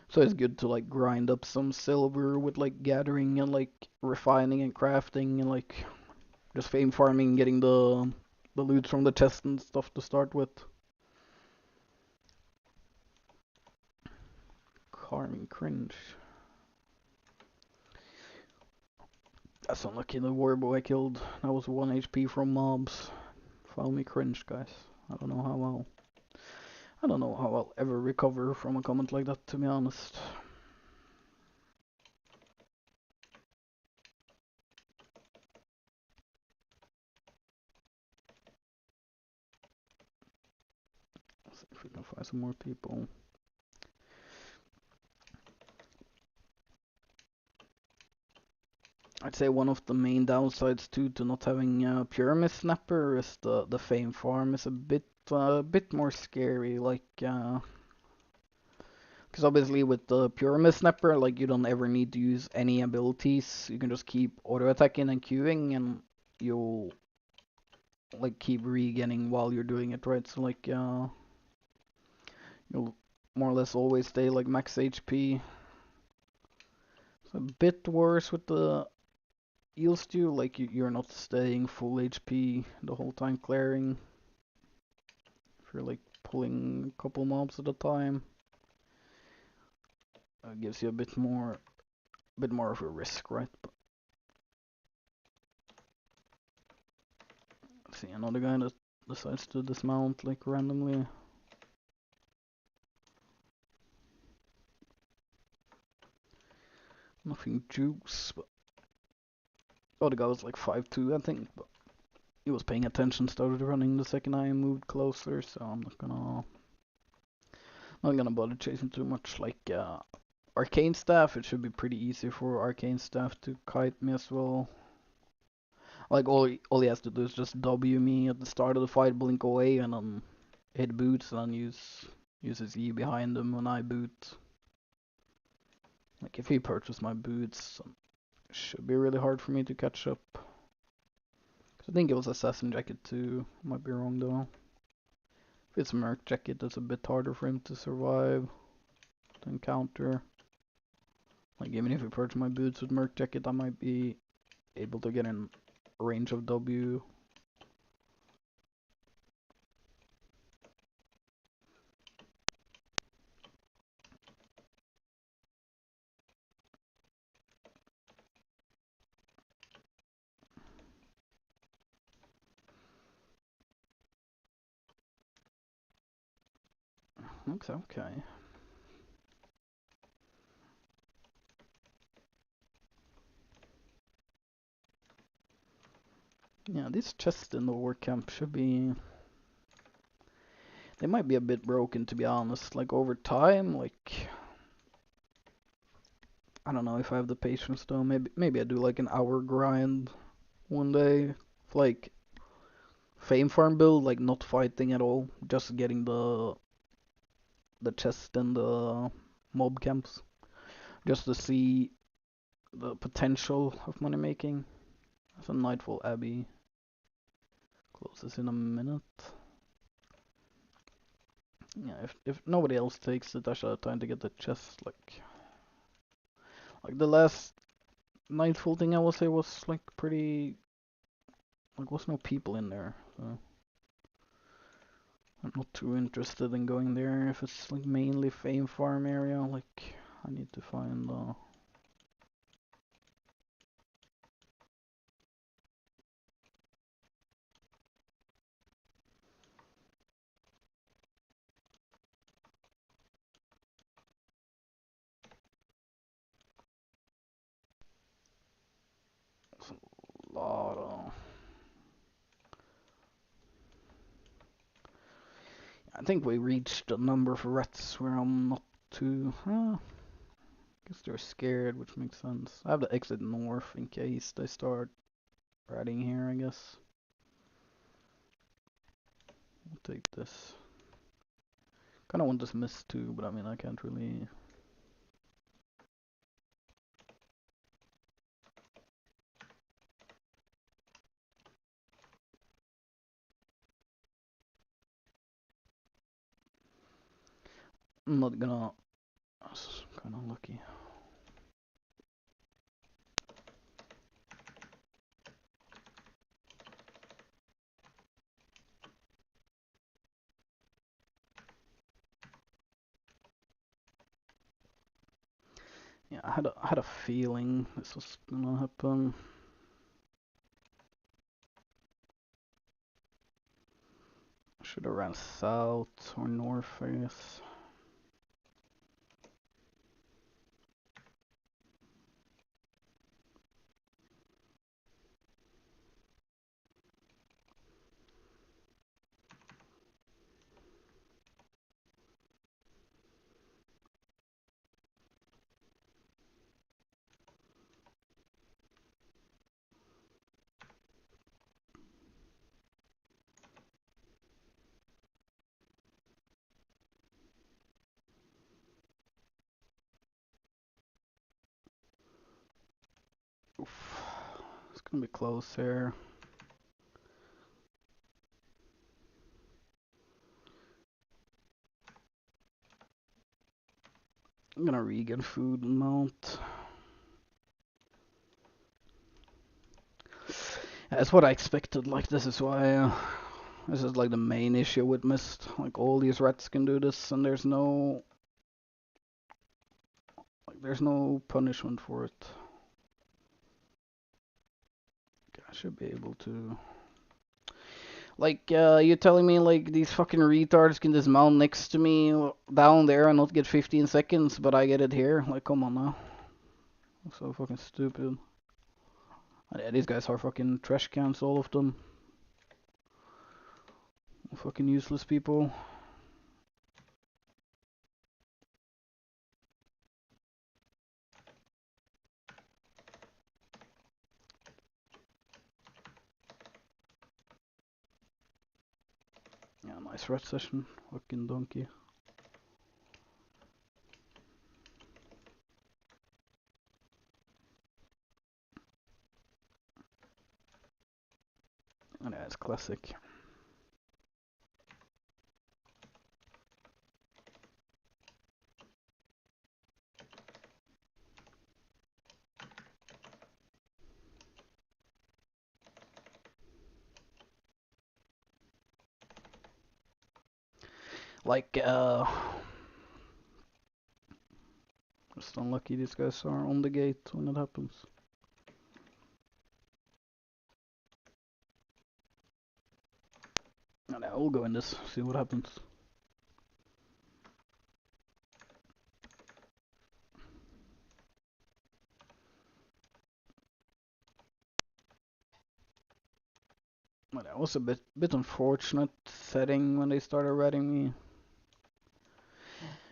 So it's good to like grind up some silver with like gathering and like refining and crafting and like just fame farming, getting the loot from the chest and stuff to start with. Carming cringe. That's unlucky. The warbow I killed, that was 1 HP from mobs. Found me cringe, guys. I don't know how I'll ever recover from a comment like that, to be honest. Let's see if we can find some more people. I'd say one of the main downsides too to not having Pyramid Snapper is the fame farm is a bit more scary. Like, because obviously with the Pyramid Snapper, like you don't ever need to use any abilities. You can just keep auto attacking and queuing, and you'll like keep regaining while you're doing it, right? So like, you'll more or less always stay like max HP. It's a bit worse with the eel stew, like you're not staying full HP the whole time clearing. If you're like pulling a couple mobs at a time, it gives you a bit more of a risk, right? But see, another guy that decides to dismount like randomly. Nothing juice, but oh, the guy was like 5'2", I think, but he was paying attention, started running the second I moved closer, so I'm not gonna bother chasing too much. Like, arcane staff, it should be pretty easy for arcane staff to kite me as well. Like all he has to do is just W me at the start of the fight, blink away, and then hit boots, and then use his E behind him when I boot. Like if he purchased my boots, it should be really hard for me to catch up. 'Cause I think it was Assassin Jacket too. Might be wrong though. If it's Merc Jacket, it's a bit harder for him to survive, to encounter. Like even if he purchased my boots with Merc Jacket, I might be able to get in range of W. Okay. Yeah, these chests in the war camp should be... They might be a bit broken, to be honest. Like over time, like... I don't know if I have the patience though. Maybe I do like an hour grind one day. Like fame farm build, like not fighting at all, just getting the chest and the mob camps, just to see the potential of money making. That's a Nightfall Abbey. Closes in a minute. Yeah, if nobody else takes it, I should have time to get the chest. Like the last Nightfall thing I will say was like pretty, like was no people in there, so I'm not too interested in going there. If it's like mainly fame farm area, like I need to find a lot of... I think we reached a number of rats where I'm not too... I guess they're scared, which makes sense. I have to exit north in case they start ratting here, I guess. I'll take this. Kinda want this mist too, but I mean I can't really... I'm not gonna... That's kinda lucky. Yeah, I had a feeling this was gonna happen. Should have ran south or north, I guess. Oof. It's gonna be close here. I'm gonna re-get food and mount. That's what I expected. Like this is why this is like the main issue with Mist. Like all these rats can do this, and there's no punishment for it. Okay, I should be able to. Like you're telling me like these fucking retards can just mount next to me down there and not get 15 seconds, but I get it here? Like come on now. That's so fucking stupid. Yeah, these guys are fucking trash cans, all of them. Fucking useless people. Yeah, nice red session. Fucking donkey. And yeah, it's classic. Like, just unlucky these guys are on the gate when it happens. And yeah, we'll go in this, see what happens. But that was a bit unfortunate setting when they started ratting me.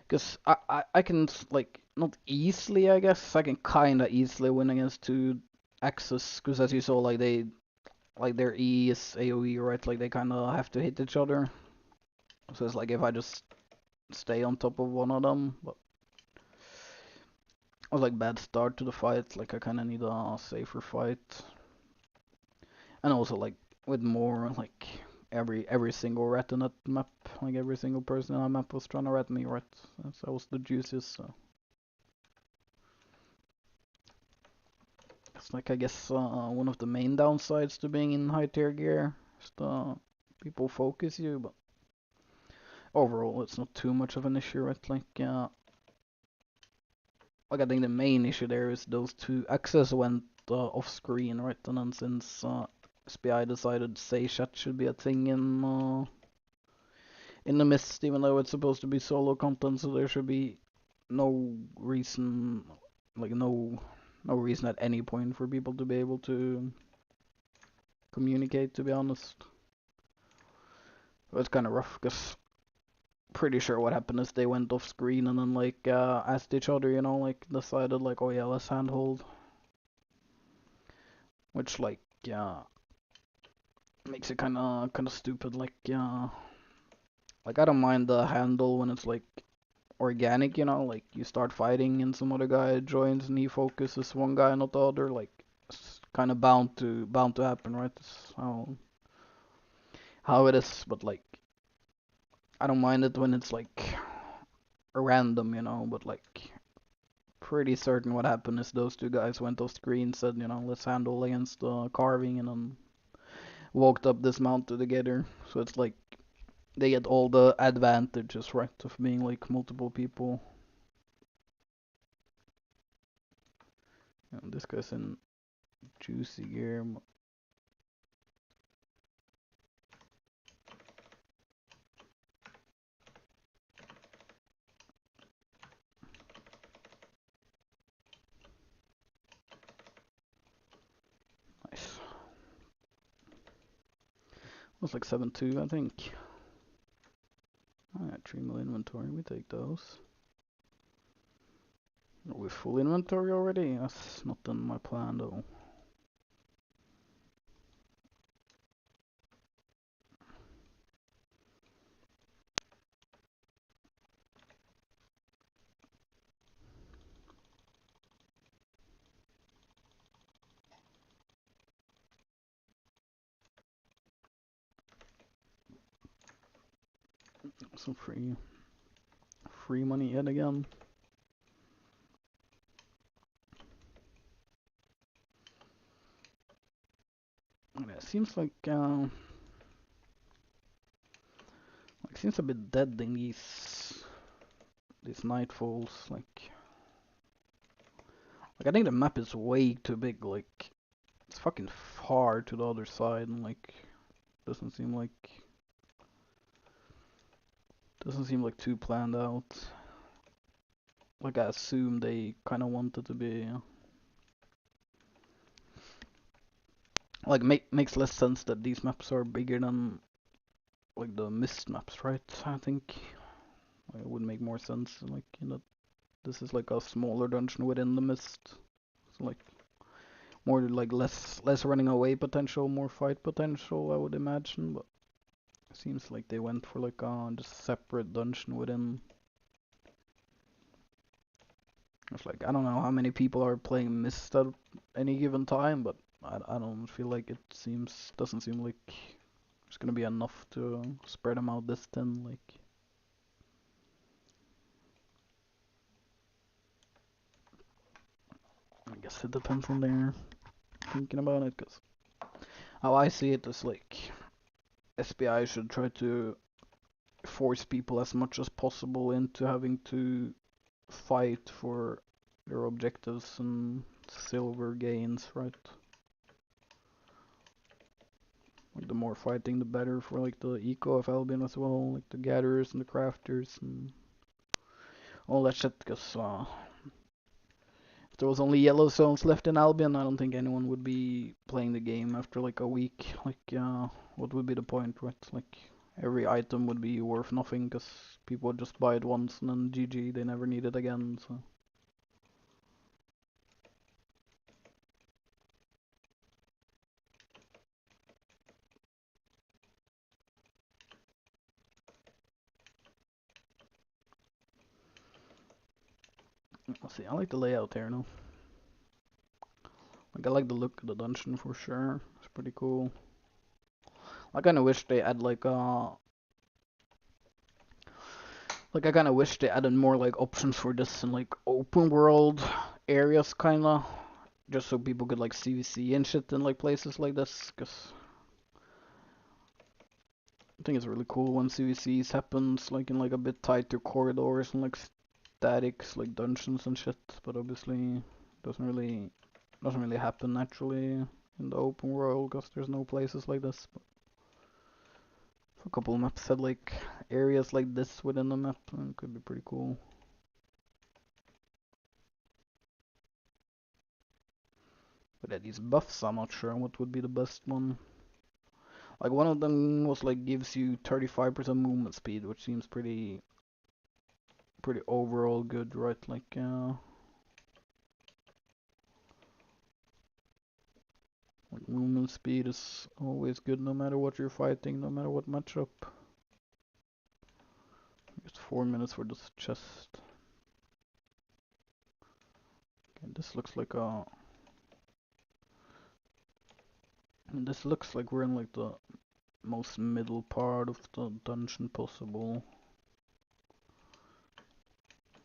Because I can, like, not easily, I guess. I can kinda easily win against two axes. Because as you saw, like, their E is AoE, right? Like, they kinda have to hit each other. So it's like if I just stay on top of one of them. But it was like bad start to the fight. Like, I kinda need a safer fight. And also, like, with more, like, every single rat in that map, like every single person in that map was trying to rat me, right? So that was the juiciest, so. It's like, I guess, one of the main downsides to being in high tier gear is the people focus you, but overall it's not too much of an issue, right? Like I think the main issue there is those two axes went off screen, right? And then since SPI decided say chat should be a thing in the mist, even though it's supposed to be solo content, so there should be no reason, like no reason at any point for people to be able to communicate, to be honest. It's kind of rough, because pretty sure what happened is they went off screen and then, like, asked each other, you know, like, decided, like, oh yeah, let's handhold. Which, like, yeah, makes it kind of stupid, like, I don't mind the handle when it's, like, organic, you know, like, you start fighting and some other guy joins and he focuses one guy, not the other, like, it's kind of bound to happen, right? It's how it is, but, like, I don't mind it when it's, like, random, you know, but, like, pretty certain what happened is those two guys went off screen, said, you know, let's handle against carving, and then walked up this mountain together. So it's like they get all the advantages, right, of being like multiple people. And this guy's in juicy gear. Nice. Was like 7-2, I think. Alright, 3 million inventory, we take those. Are we full inventory already? That's not in my plan though. Some free money yet again. Yeah, it seems like seems a bit dead in these nightfalls. Like I think the map is way too big. Like it's fucking far to the other side, and like doesn't seem like too planned out. Like I assume they kind of wanted to be. Like makes less sense that these maps are bigger than like the mist maps, right? I think it would make more sense. Like this is like a smaller dungeon within the mist. So like more like less running away potential, more fight potential, I would imagine. But Seems like they went for like just separate dungeon within. It's like I don't know how many people are playing Mist at any given time, but I don't feel like it doesn't seem like it's gonna be enough to spread them out this thin. Like I guess it depends on their thinking about it, cause how I see it is like SBI should try to force people as much as possible into having to fight for their objectives and silver gains, right? Like the more fighting, the better for like the eco of Albion as well, like the gatherers and the crafters and all that shit. Because if there was only yellow zones left in Albion, I don't think anyone would be playing the game after like a week. Like, what would be the point, right? Like every item would be worth nothing because people would just buy it once and then GG, they never need it again. So. Let's see, I like the layout here now. Like I like the look of the dungeon for sure. It's pretty cool. I kinda wish they had like I kinda wish they added more like options for this in like open world areas kinda. Just so people could like CVC and shit in like places like this, cause I think it's really cool when CVCs happens like in like a bit tighter corridors and like statics like dungeons and shit, but obviously doesn't really happen naturally in the open world because there's no places like this. But if a couple maps had like areas like this within the map, it could be pretty cool. But yeah, these buffs, I'm not sure what would be the best one. Like one of them was like gives you 35% movement speed, which seems pretty overall good, right? Like like movement speed is always good no matter what you're fighting, no matter what matchup. Just 4 minutes for this chest. Okay, this looks like we're in like the most middle part of the dungeon possible.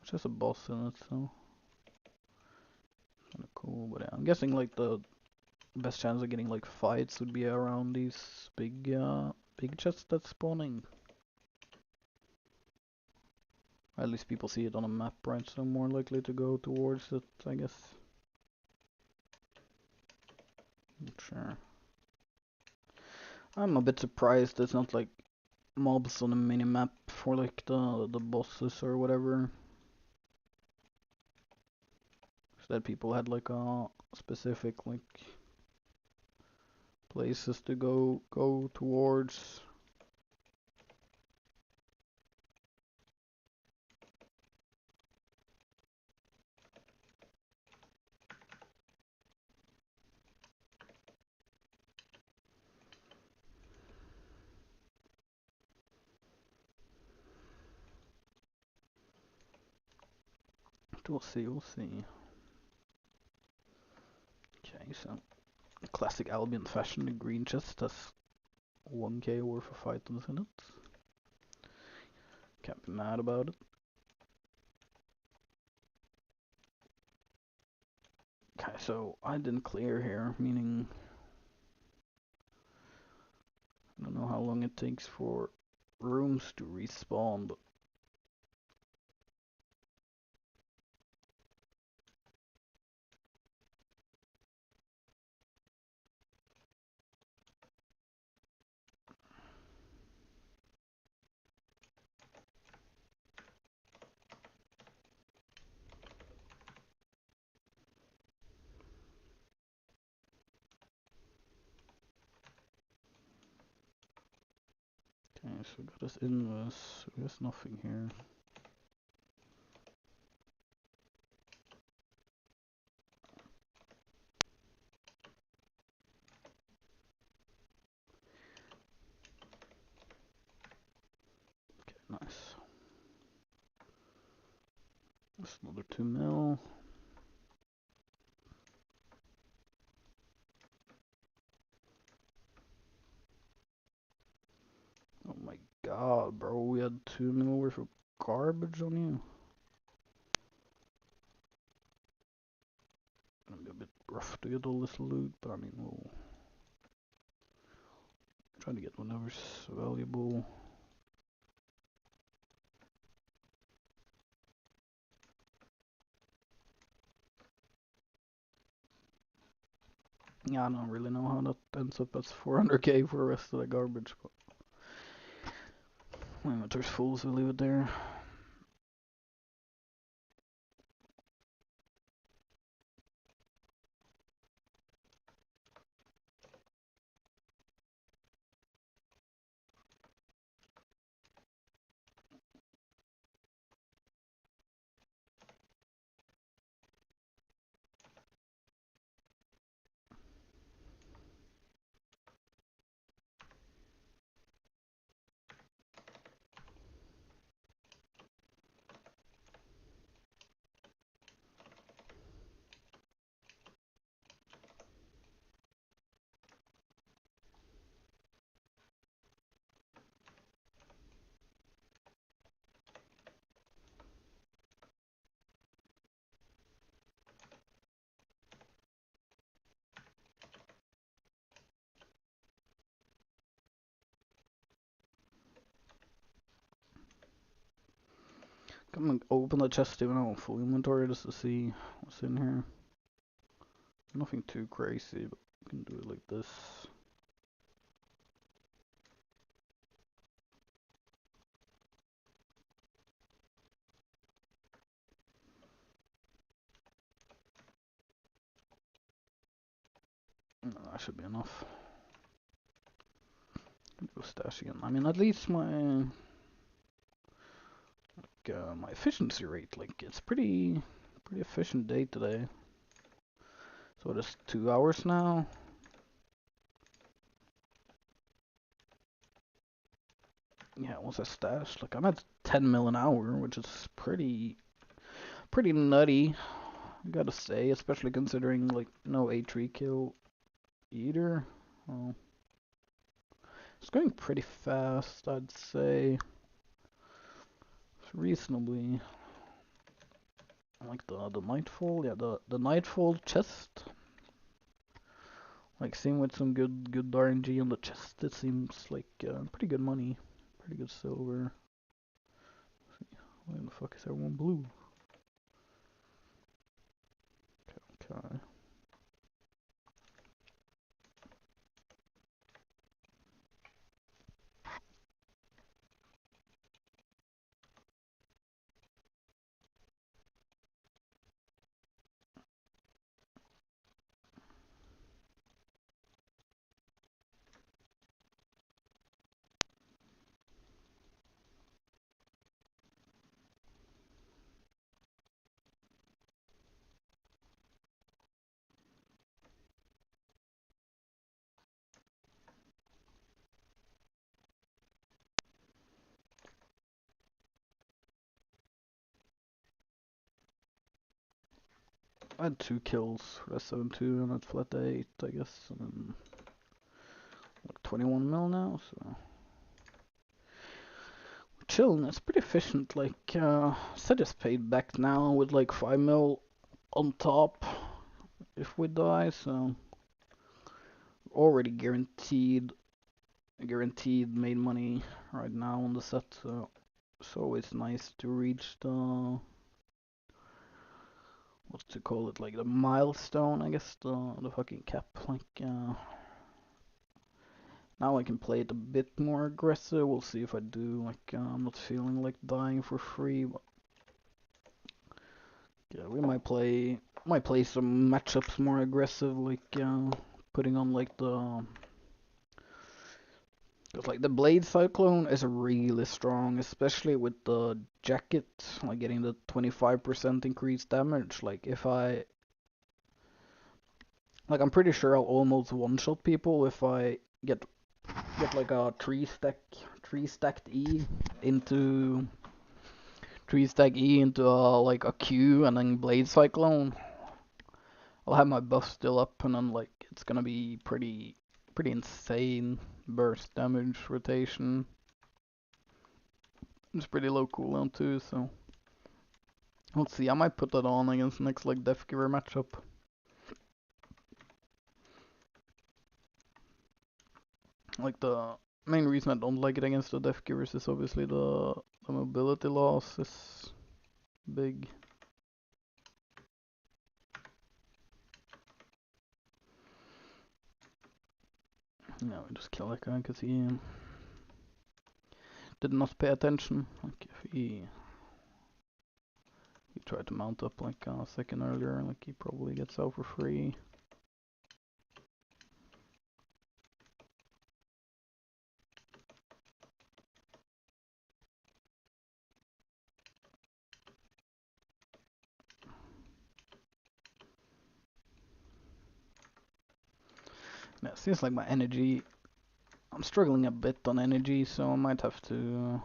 Which has a boss in it, so kinda cool. But yeah, I'm guessing like the best chance of getting like fights would be around these big chests that's spawning. At least people see it on a map, right? So more likely to go towards it, I guess. Not sure. I'm a bit surprised there's not like mobs on the mini-map for like the bosses or whatever. So that people had like a specific like places to go towards. We'll see, we'll see. Okay, so classic Albion fashion, the green chest has 1k worth of items in it. Can't be mad about it. Okay, so I didn't clear here, meaning I don't know how long it takes for rooms to respawn, but okay, so got this inverse, there's nothing here. Just another 2 mil. Oh my god, bro, we had 2 mil worth of garbage on you. Gonna be a bit rough to get all this loot, but I mean, we'll try to get whatever's valuable. Yeah, I don't really know how that ends up as 400k for the rest of the garbage, but my inventory's full, so leave it there. I'm gonna open the chest even though full inventory just to see what's in here. Nothing too crazy, but we can do it like this. No, that should be enough. Go stash again. I mean, at least my my efficiency rate, like it's pretty efficient day today. So it is 2 hours now. Yeah, once I stash, like I'm at 10 mil an hour, which is pretty nutty, I gotta say, especially considering like no A3 kill either. Well, it's going pretty fast, I'd say. It's reasonably. I like the Nightfall, yeah, the Nightfall chest. Like same with some good RNG on the chest. It seems like pretty good money, pretty good silver. Why the fuck is everyone blue? Okay. I had 2 kills for that 7-2 and that flat 8, I guess, and then like 21 mil now, so chilling. It's pretty efficient. Like said, just paid back now with like 5 mil on top if we die, so already guaranteed made money right now on the set. So it's always nice to reach the what's to call it, like the milestone, I guess, the fucking cap. Like now I can play it a bit more aggressive. We'll see if I do. Like I'm not feeling like dying for free, but yeah, we might play some matchups more aggressive, like putting on like the. Cause like the Blade Cyclone is really strong, especially with the jacket, like getting the 25% increased damage. Like if I, like I'm pretty sure I'll almost one-shot people if I get like a three stacked E into 3 stack E into like a Q and then Blade Cyclone. I'll have my buff still up and then like it's gonna be pretty insane burst damage rotation. It's pretty low cooldown too, so let's see. I might put that on against the next like Death Giver matchup. Like the main reason I don't like it against the Death Givers is obviously the mobility loss is big. Yeah, we just kill that guy because he did not pay attention. Like if he tried to mount up like a second earlier, like he probably gets out for free. Yeah, it seems like my energy, I'm struggling a bit on energy, so I might have to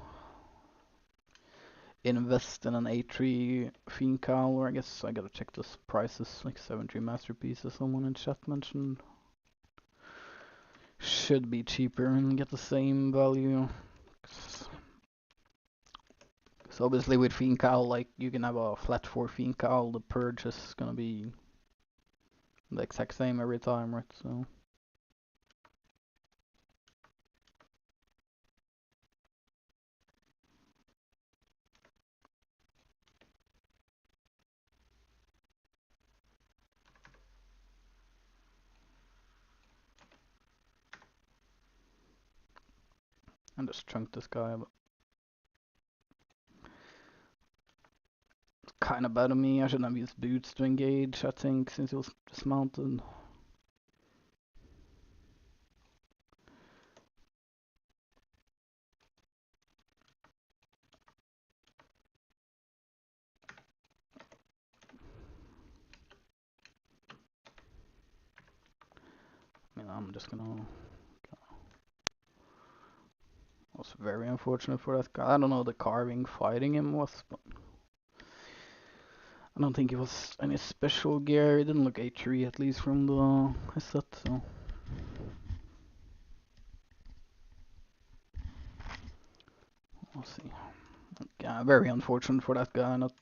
invest in an A3 Fiend Cowl, or I guess I gotta check those prices, like 73 Masterpieces someone in chat mentioned. Should be cheaper and get the same value. So obviously with Fiend Cowl, like you can have a flat 4 Fiend Cowl, the purge is gonna be the exact same every time, right? So I just chunked this guy, but it's kinda bad of me. I shouldn't have used boots to engage, I think, since he was dismounted. I mean, I'm just gonna... It was very unfortunate for that guy. I don't know the carving fighting him was, but I don't think it was any special gear. It didn't look A3 at least from the set, so we'll see. Yeah, very unfortunate for that guy. Not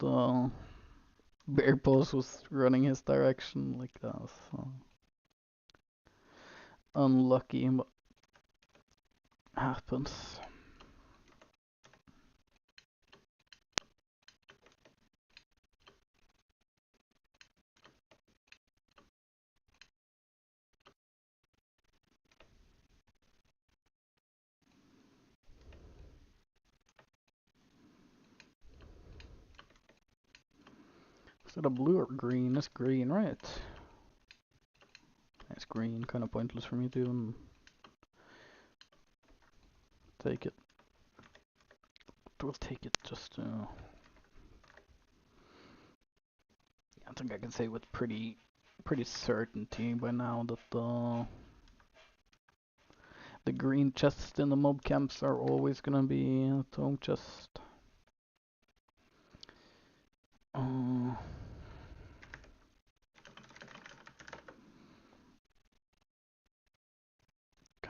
Bear Pose was running his direction like that. So unlucky, but happens. Is it a blue or green? It's green, right? It's green, kind of pointless for me to even take it. We'll take it just to... I think I can say with pretty certainty by now that the green chests in the mob camps are always gonna be a tome chest. I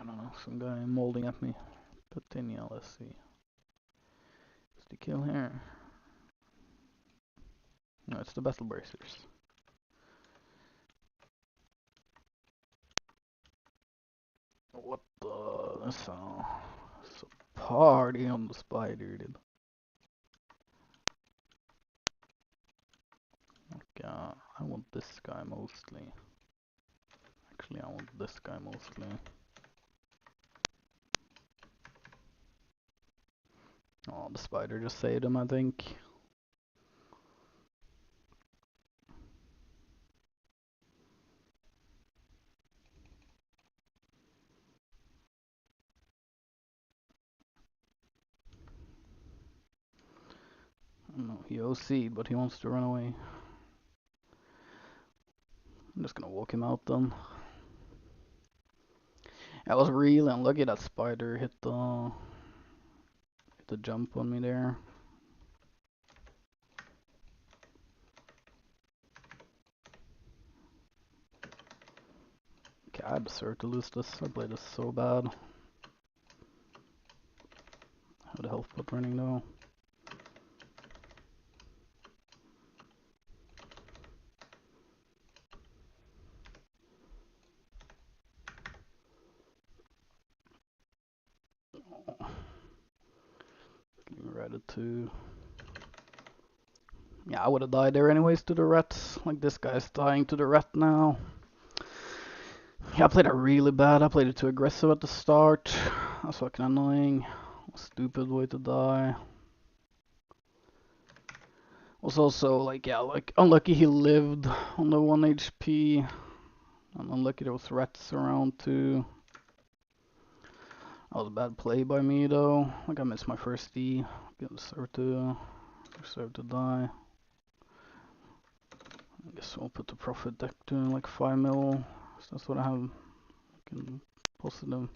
don't know, some guy molding at me. Patinia, let's see. Is the kill here? No, it's the battle bracers. What the? That's a party on the spider, dude. Okay, I want this guy mostly. Actually, I want this guy mostly. Oh, the spider just saved him, I think. No, he OC'd, but he wants to run away. I'm just gonna walk him out then. I was really unlucky that spider hit the jump on me there. I deserve to lose this. I played this so bad. How the health pot running though? Getting ready to. Yeah, I would have died there anyways to the rats. Like this guy's dying to the rat now. Yeah, I played it really bad. I played it too aggressive at the start. That's fucking annoying. Stupid way to die. Was also like, yeah, like unlucky he lived on the 1 HP. And unlucky there was rats around too. That was a bad play by me though. Like I missed my first E. Deserve to die. I guess I'll put the profit deck doing like 5 mil. So that's what I have. Can positive.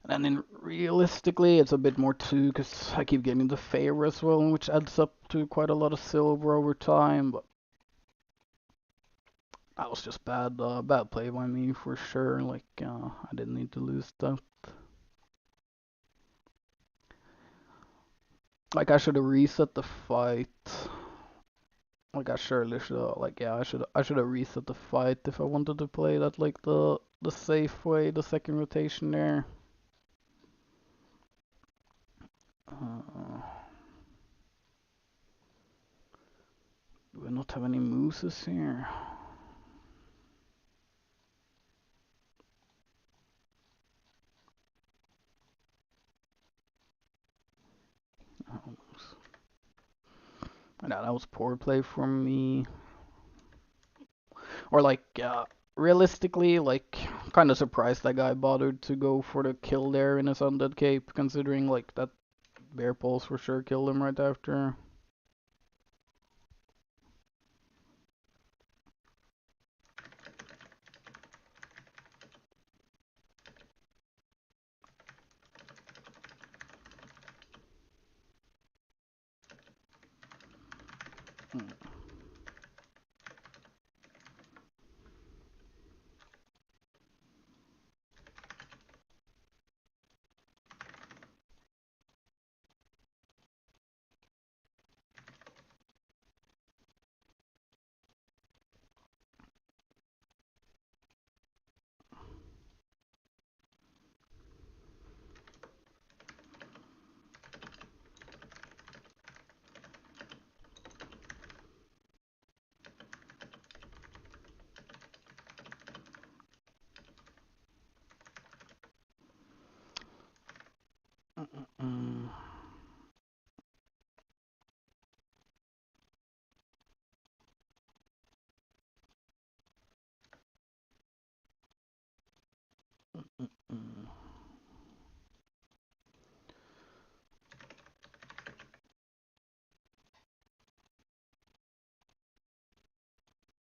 And then realistically, it's a bit more too, because I keep getting the favor as well, which adds up to quite a lot of silver over time. But that was just bad play by me for sure. Like I didn't need to lose that. Like I should have reset the fight. Like I surely should have. Like yeah, I should have reset the fight if I wanted to play that like the safe way, the second rotation there. Do I not have any mooses here? That was poor play for me. Or like, realistically, like, kind of surprised that guy bothered to go for the kill there in his undead cape, considering like that bear pulse for sure killed him right after.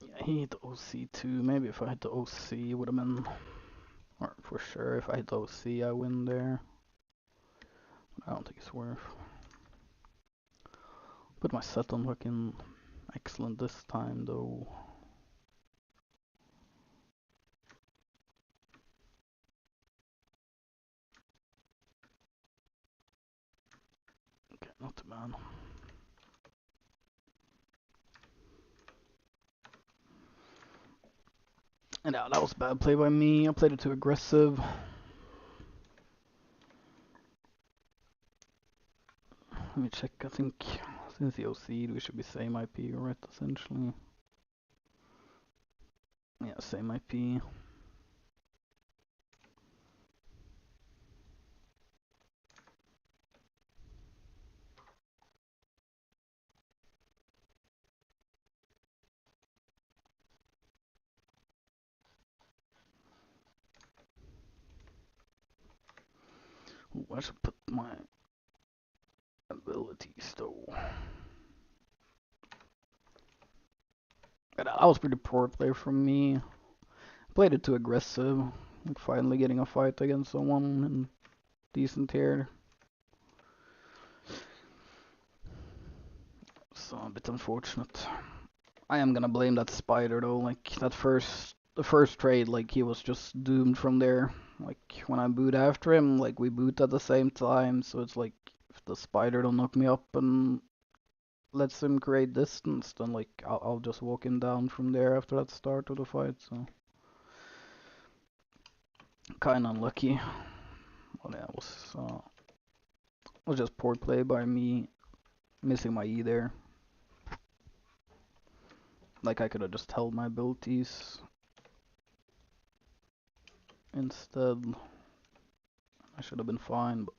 Yeah, he hit the OC too. Maybe if I hit the OC, would have been, or for sure, if I hit the OC, I win there. I don't think it's worth. Put my set on fucking excellent this time though. Okay, not too bad. And yeah, that was a bad play by me. I played it too aggressive. Let me check. I think since the OC'd, we should be same IP, right? Essentially. Yeah, same IP. Ooh, I should put my abilities though. That was pretty poor play from me. Played it too aggressive. Like finally getting a fight against someone in decent tier. So a bit unfortunate. I am gonna blame that spider though. Like that first the first trade, like he was just doomed from there. Like when I boot after him, like we boot at the same time, so it's like if the spider don't knock me up and lets him create distance, then like I'll just walk him down from there after that start of the fight. So kind of unlucky. Well, yeah, was just poor play by me missing my E there. Like I could have just held my abilities instead. I should have been fine, but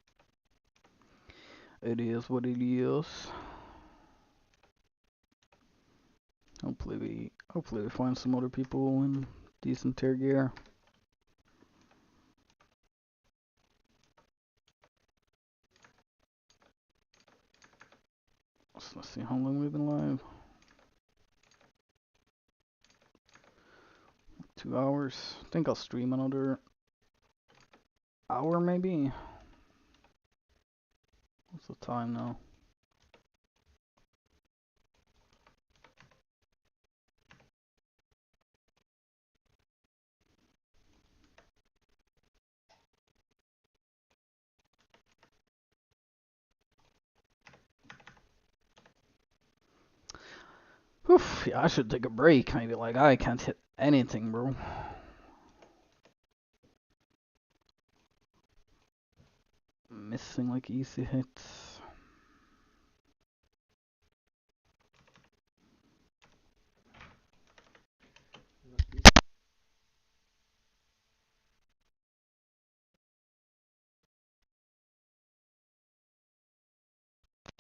it is what it is. Hopefully we find some other people in decent tier gear. So let's see how long we've been live. 2 hours. I think I'll stream another hour maybe. What's the time now? Oof, yeah, I should take a break. Maybe like I can't hit anything, bro. Missing like easy hits.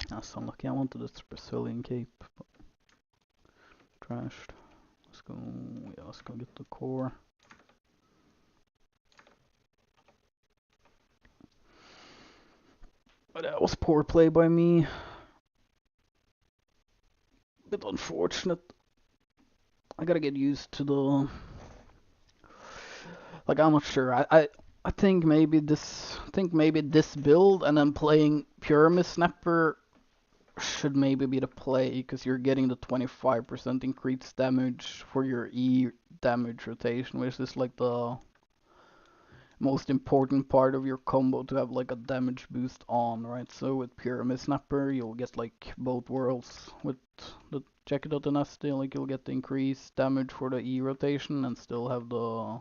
That's unlucky. I wanted this Brazilian cape, but trashed. Let's go. Yeah, let's go get the core. But that was poor play by me. Bit unfortunate. I gotta get used to the. Like I'm not sure. I think maybe this build and then playing Pyramid Snapper should maybe be the play, because you're getting the 25% increased damage for your E damage rotation, which is like the most important part of your combo to have like a damage boost on, right? So with Pyramid Snapper, you'll get like both worlds. With the Jacket of Tenacity, like you'll get the increased damage for the E rotation and still have the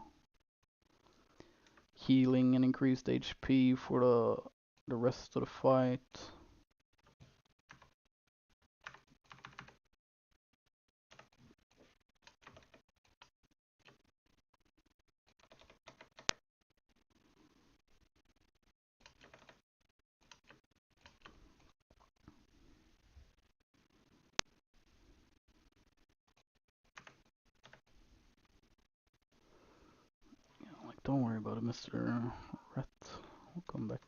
healing and increased HP for the rest of the fight. Like, don't worry about it, Mr. Rat. I'll come back.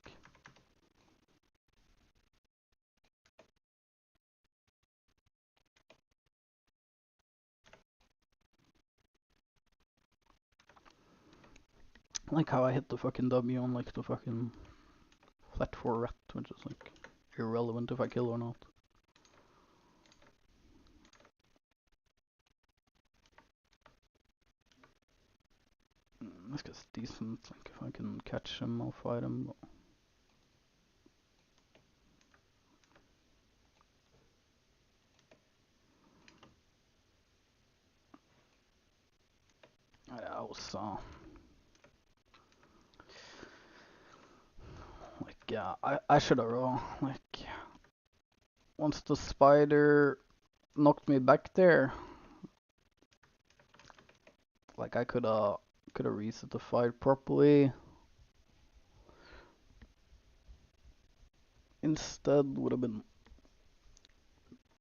I like how I hit the fucking W on like the fucking flat 4 rat, which is like irrelevant if I kill or not. This guy's decent. Like if I can catch him, I'll fight him. But I was like yeah, I should have like once the spider knocked me back there, like I could have reset the fight properly. Instead would have been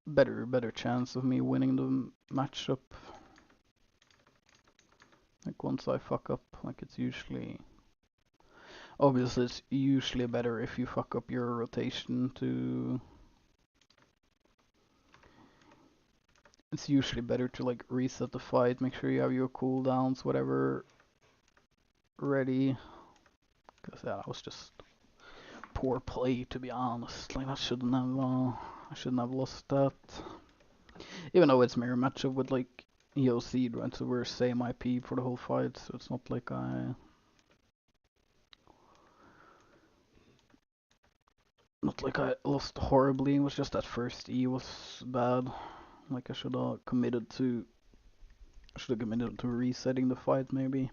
better chance of me winning the matchup. Like once I fuck up, like it's usually obviously it's usually better if you fuck up your rotation to. It's usually better to like reset the fight, make sure you have your cooldowns, whatever, ready. Cause yeah, that was just poor play to be honest. Like I shouldn't have lost that. Even though it's mirror matchup with like EOC'd, right? So we're same IP for the whole fight, so it's not like I lost horribly. It was just that first E was bad. Like I should have committed to resetting the fight maybe.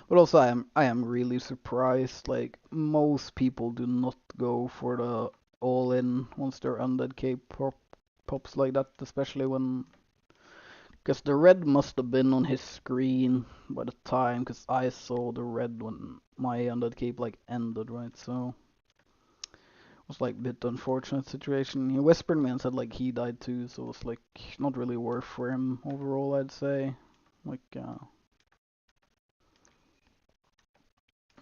But also I am really surprised. Like most people do not go for the all in once their undead cape pops like that, especially when because the red must have been on his screen by the time, because I saw the red when my undead cape like ended, right? So it was like a bit unfortunate situation. He whispered me and said like he died too, so it was like not really worth for him overall, I'd say. Like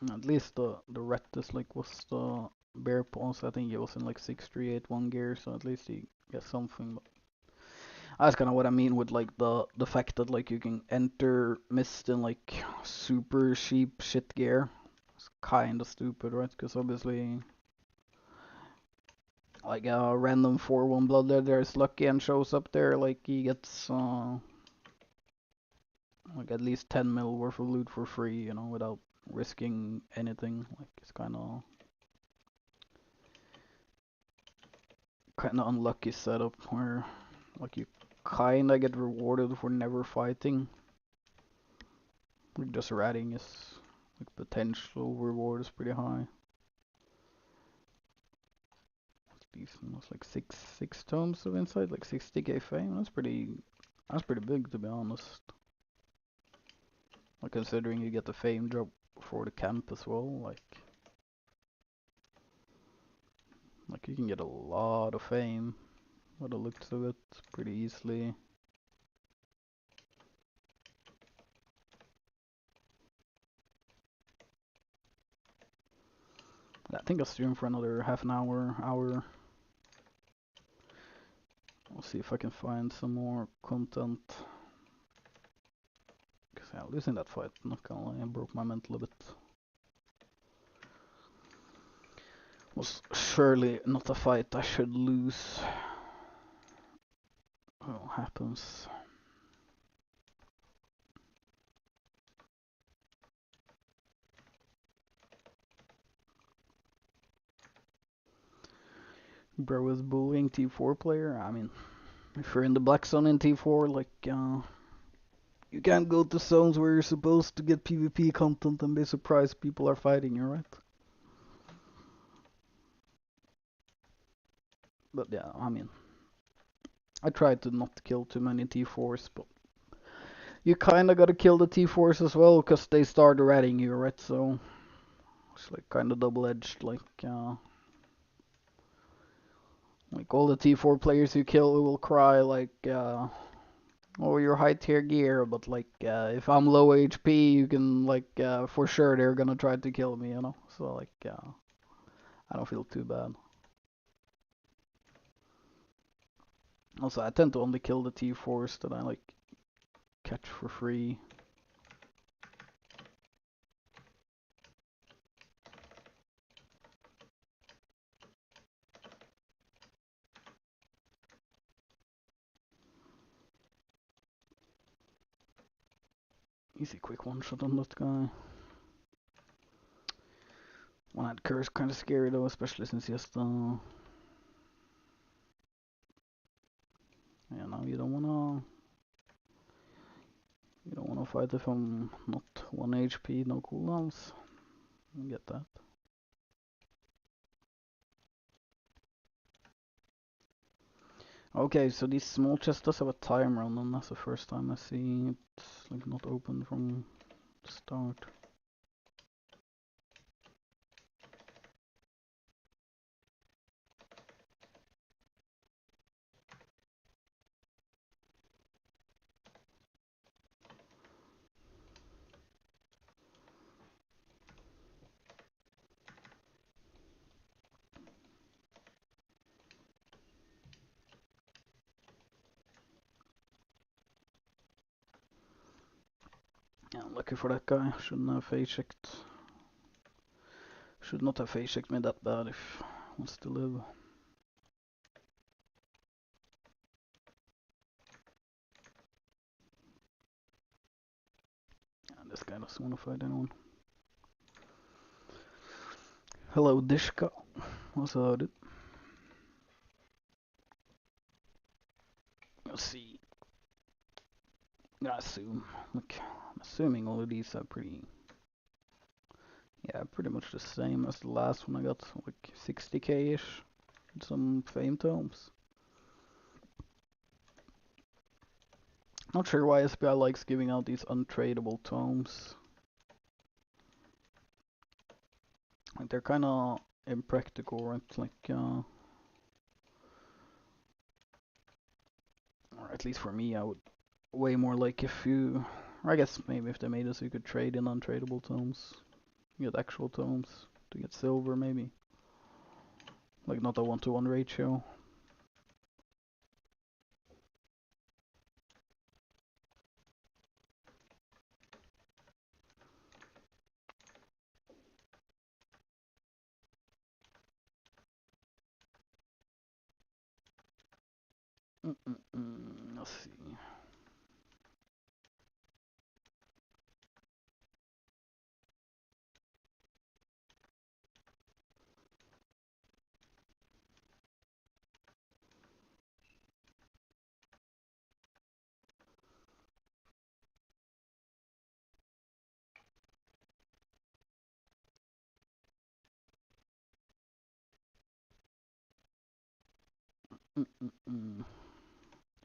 at least the red is like was the bear paws. I think he was in like 6381 gear, so at least he gets something. But that's kind of what I mean with like the fact that like you can enter mist in like super cheap shit gear. It's kind of stupid, right? Because obviously like a random 4-1 bloodleather is lucky and shows up there, like he gets like at least 10 mil worth of loot for free, you know, without risking anything. Like it's kind of unlucky setup where like you kind of get rewarded for never fighting. Like just ratting is like potential reward is pretty high. It's decent. It's like six tomes of insight, like 60k fame. That's pretty big to be honest. Like considering you get the fame drop for the camp as well, like you can get a lot of fame by the looks of it pretty easily. I think I'll stream for another half an hour. I'll see if I can find some more content. Because yeah, losing that fight, not gonna lie, broke my mental a bit. Was surely not a fight I should lose. Well, happens. Bro is bullying T4 player. I mean, if you're in the black zone in T4, like, you can't go to zones where you're supposed to get PvP content and be surprised people are fighting you, right? But yeah, I mean, I tried to not kill too many T4s, but you kinda gotta kill the T4s as well, cause they start ratting you, right? So it's like kinda double-edged, like all the T4 players you kill will cry like, oh, you're high tier gear, but like, if I'm low HP, you can like, for sure they're gonna try to kill me, you know? So like, I don't feel too bad. Also, I tend to only kill the T4s that I like catch for free. Easy quick one shot on that guy. One-Eyed Curse kinda scary though, especially since he has the... Yeah, no, you don't wanna fight if I'm not 1 HP, no cooldowns. I get that. Okay, so these small chests does have a timer on them. That's the first time I see it's like not open from the start. Yeah, lucky for that guy. Shouldn't have face checked. Should not have face checked me that bad if he wants to live. This guy doesn't want to fight anyone. Hello, Dishka. What's up, dude? Let's see. I assume. Look, I'm assuming all of these are pretty. Yeah, pretty much the same as the last one I got, like 60k-ish. And some fame tomes. Not sure why SPI likes giving out these untradeable tomes. Like, they're kinda impractical, right? Like, or at least for me, I would way more like if you, or I guess maybe if they made it so you could trade in untradeable tomes. You get actual tomes to get silver, maybe. Like, not a 1-to-1 ratio. Let's see.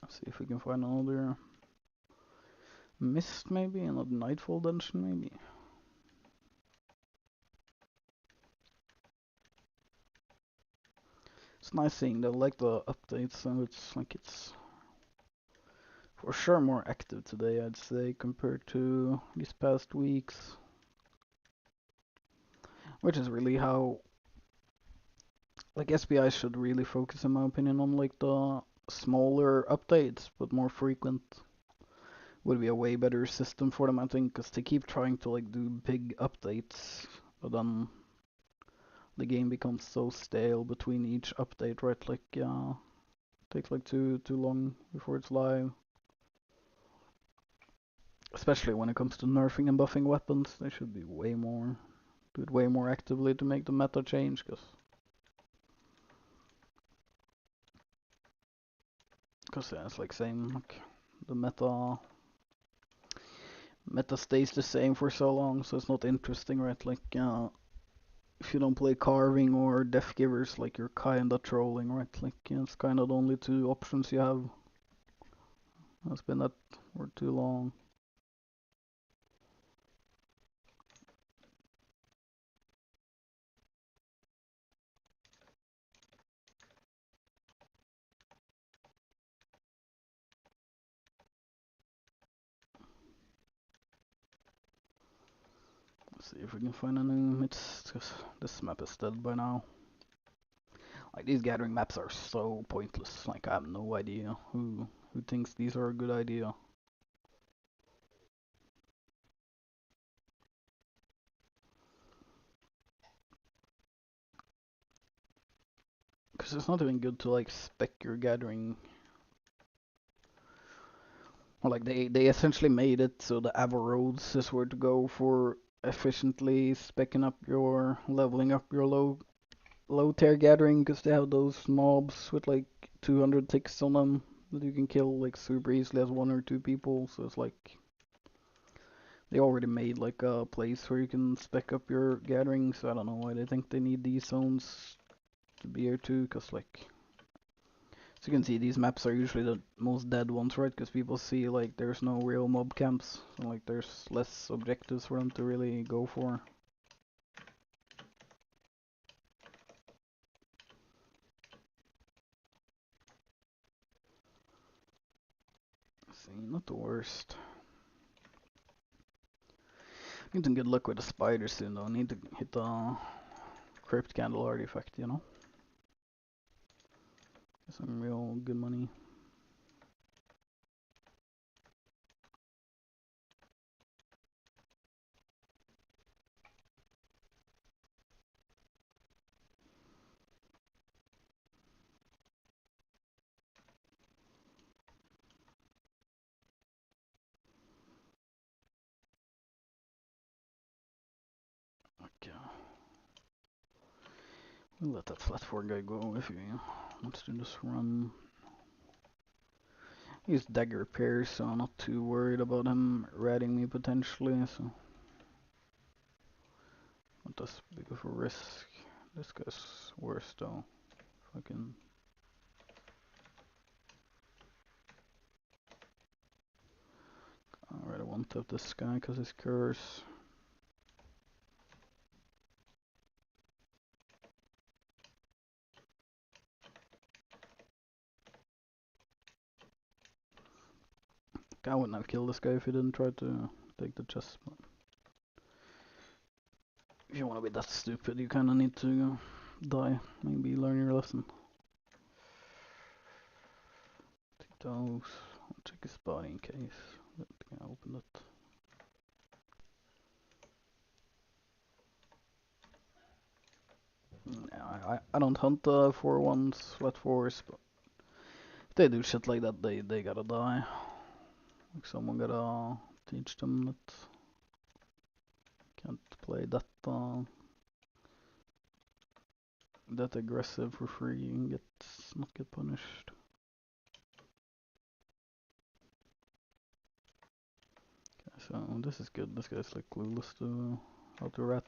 Let's see if we can find another mist, maybe another Nightfall dungeon, maybe. It's nice seeing they like the updates, and it's like it's for sure more active today, I'd say, compared to these past weeks. Which is really how, like, SPI should really focus, in my opinion, on like the smaller updates, but more frequent. Would be a way better system for them, I think, because they keep trying to like do big updates, but then the game becomes so stale between each update, right? Like, takes like too long before it's live. Especially when it comes to nerfing and buffing weapons, they should be do it way more actively to make the meta change, because yeah, it's like saying like the meta stays the same for so long, so it's not interesting, right? Like, if you don't play carving or death givers, like, you're kinda trolling, right? Like, it's kinda the only two options you have. It's been that for too long. Let's see if we can find any myths, because this map is dead by now. Like, these gathering maps are so pointless. Like, I have no idea who thinks these are a good idea. Because it's not even good to like spec your gathering. Or like they essentially made it so the Ava roads is where to go for efficiently specking up your leveling up your low tier gathering, because they have those mobs with like 200 ticks on them that you can kill like super easily as 1 or 2 people. So it's like they already made like a place where you can spec up your gathering. So I don't know why they think they need these zones to be here too, because like, so you can see these maps are usually the most dead ones, right? Because people see like there's no real mob camps, so like there's less objectives for them to really go for. See, not the worst. Getting good luck with the spider soon though. I need to hit the crypt candle artifact, you know? Get some real good money. Let that flat 4 guy go if he wants to just run. He's dagger repair, so I'm not too worried about him ratting me potentially, so not as big of a risk. This guy's worse though. If I can. Alright, I won't tap this guy because his curse. I wouldn't have killed this guy if he didn't try to take the chest. But if you want to be that stupid, you kind of need to die. Maybe learn your lesson. Take those. I'll check his body in case. Can I open it? Yeah, I don't hunt 4-1s, flat 4s, but if they do shit like that, they gotta die. Like someone gotta teach them that can't play that aggressive for free and not get punished. Okay, so this is good. This guy's like clueless to how to rat.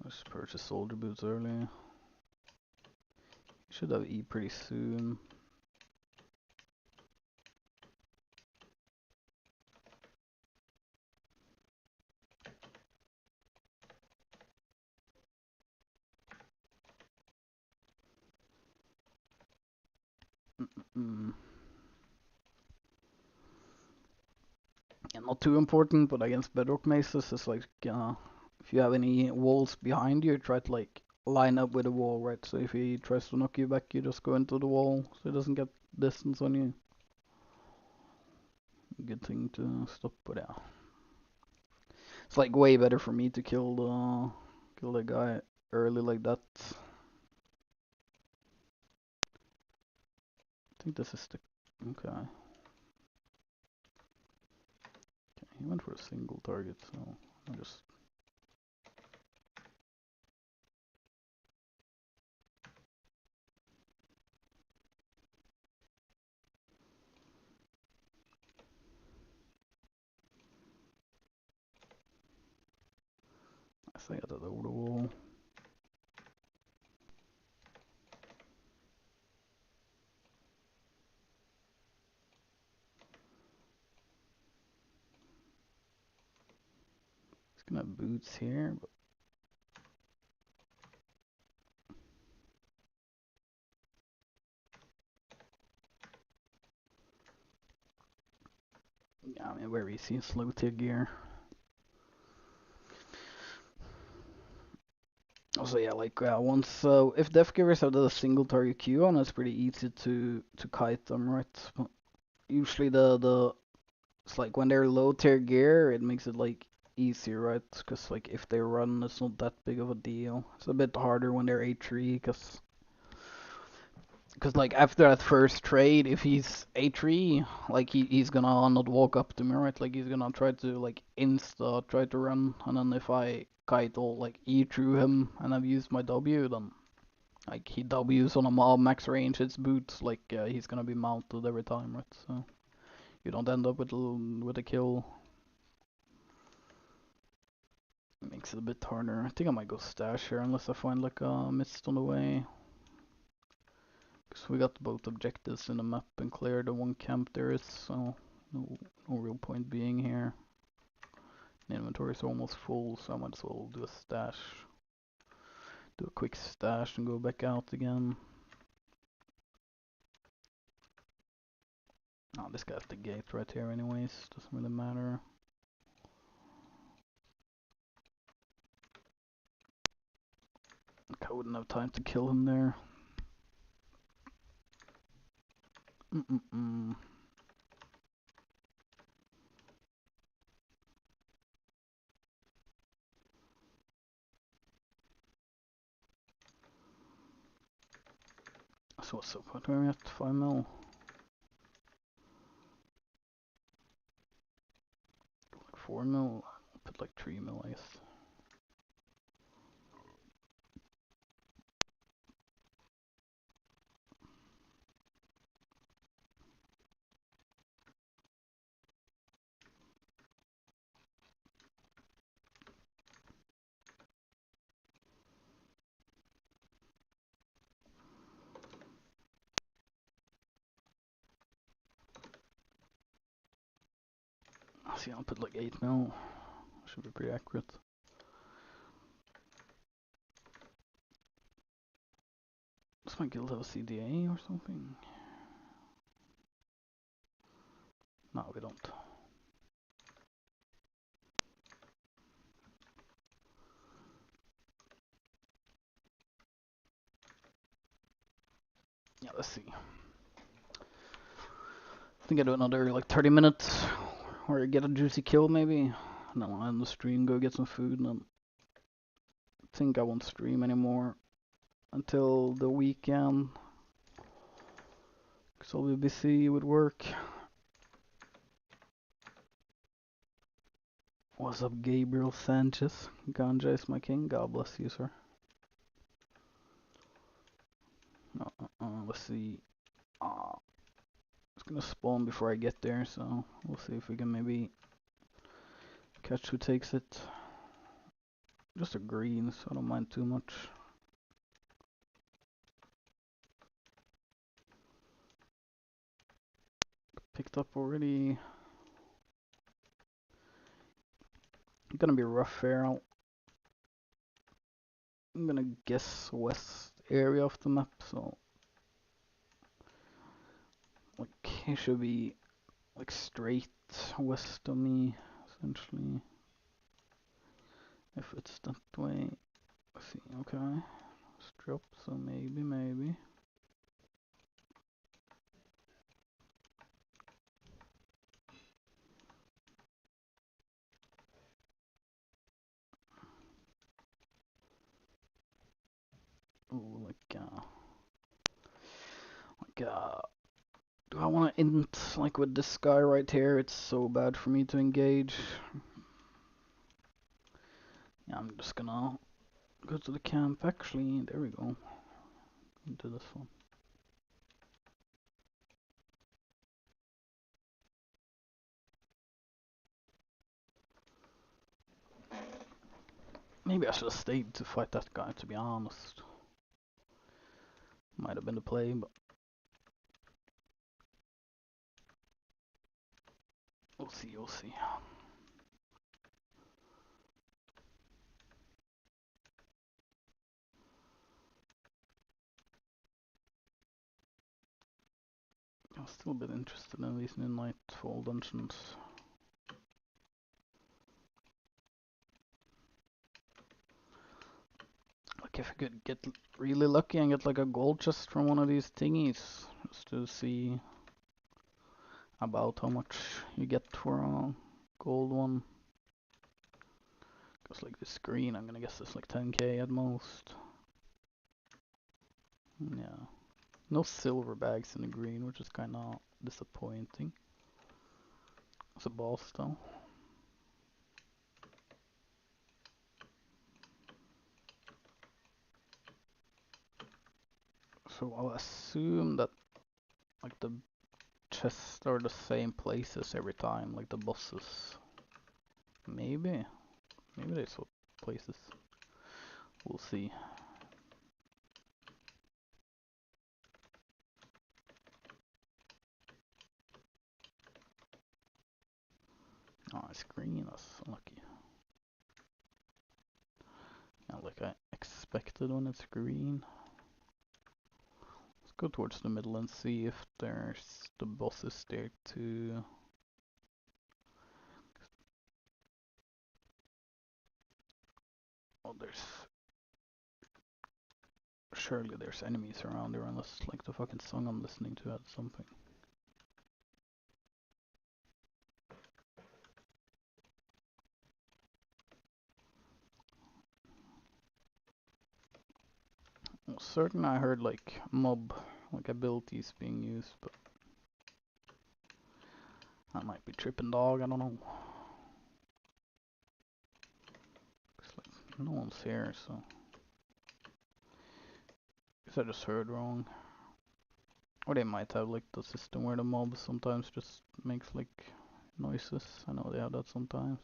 Let's purchase soldier boots early. Should have E pretty soon. Yeah, not too important, but against bedrock mazes, it's like if you have any walls behind you, try to like line up with the wall, right? So if he tries to knock you back, you just go into the wall, so he doesn't get distance on you. Good thing to stop, but yeah, it's like way better for me to kill the guy early like that. I think this is the okay. Okay, he went for a single target, so I just. I think I got that over the wall. He's gonna have boots here, but yeah, I mean, where is he? Slow tier gear. Also, yeah, like once if death givers have the single target Q on, it's pretty easy to kite them, right? But usually the it's like when they're low tier gear, it makes it like easier, right? Because like if they run, it's not that big of a deal. It's a bit harder when they're A3, because like after that first trade, if he's A3, like he's gonna not walk up to me, right? Like he's gonna try to like insta try to run, and then if I kite or like E through him and I've used my W, then like he W's on a mob max range, it's boots, like he's gonna be mounted every time, right? So you don't end up with a kill. It makes it a bit harder. I think I might go stash here unless I find like a mist on the way. Because we got both objectives in the map and clear the one camp there is, so no real point being here. The inventory is almost full, so I might as well do a stash. Do a quick stash and go back out again. Oh, this guy's the gate right here anyways, doesn't really matter. I wouldn't have time to kill him there. So what's up? What are we at? 5 mil? Like 4 mil? I'll put like 3 mil, I guess. see, I'll put like 8 mil. Should be pretty accurate. Does my guild have a CDA or something? No, we don't. Yeah, let's see. I think I do another like 30 minutes where I get a juicy kill maybe. And then I'll end the stream, go get some food, and then I think I won't stream anymore until the weekend. Cause I'll be busy with work. What's up, Gabriel Sanchez? Ganja is my king. God bless you, sir. Let's see. It's gonna spawn before I get there, so we'll see if we can maybe catch who takes it. Just a green, so I don't mind too much. Picked up already. Gonna be rough here. I'm gonna guess west area of the map, so like it should be like straight west of me, essentially. If it's that way. Let's see, okay. Let's drop, so maybe. Ooh, do I want to int like with this guy right here? It's so bad for me to engage. Yeah, I'm just gonna go to the camp. Actually, there we go. Into this one. Maybe I should have stayed to fight that guy, to be honest. Might have been the play, but we'll see, we'll see. I'm still a bit interested in these new Nightfall dungeons. Like if I could get really lucky and get like a gold chest from one of these thingies, just to see about how much you get for a gold one. Cause like this green, I'm gonna guess it's like 10k at most. Yeah. No silver bags in the green, which is kinda disappointing. It's a boss though. So I'll assume that like the chests are the same places every time, like the bosses. Maybe they swap places. We'll see. Oh, it's green, that's unlucky. Yeah, like I expected when it's green. Let's go towards the middle and see if there's the bosses there too. Oh, surely there's enemies around here, unless like the fucking song I'm listening to had something. Well, certain I heard like mob like abilities being used, but I might be tripping dog, I don't know. Looks like no one's here, so guess I just heard wrong. Or they might have like the system where the mob sometimes just makes like noises. I know they have that sometimes.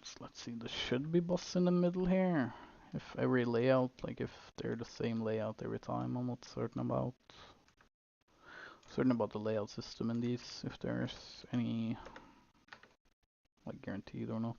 So let's see, there should be boss in the middle here. If every layout, like if they're the same layout every time, I'm not certain about the layout system in these, if there's any like guaranteed or not.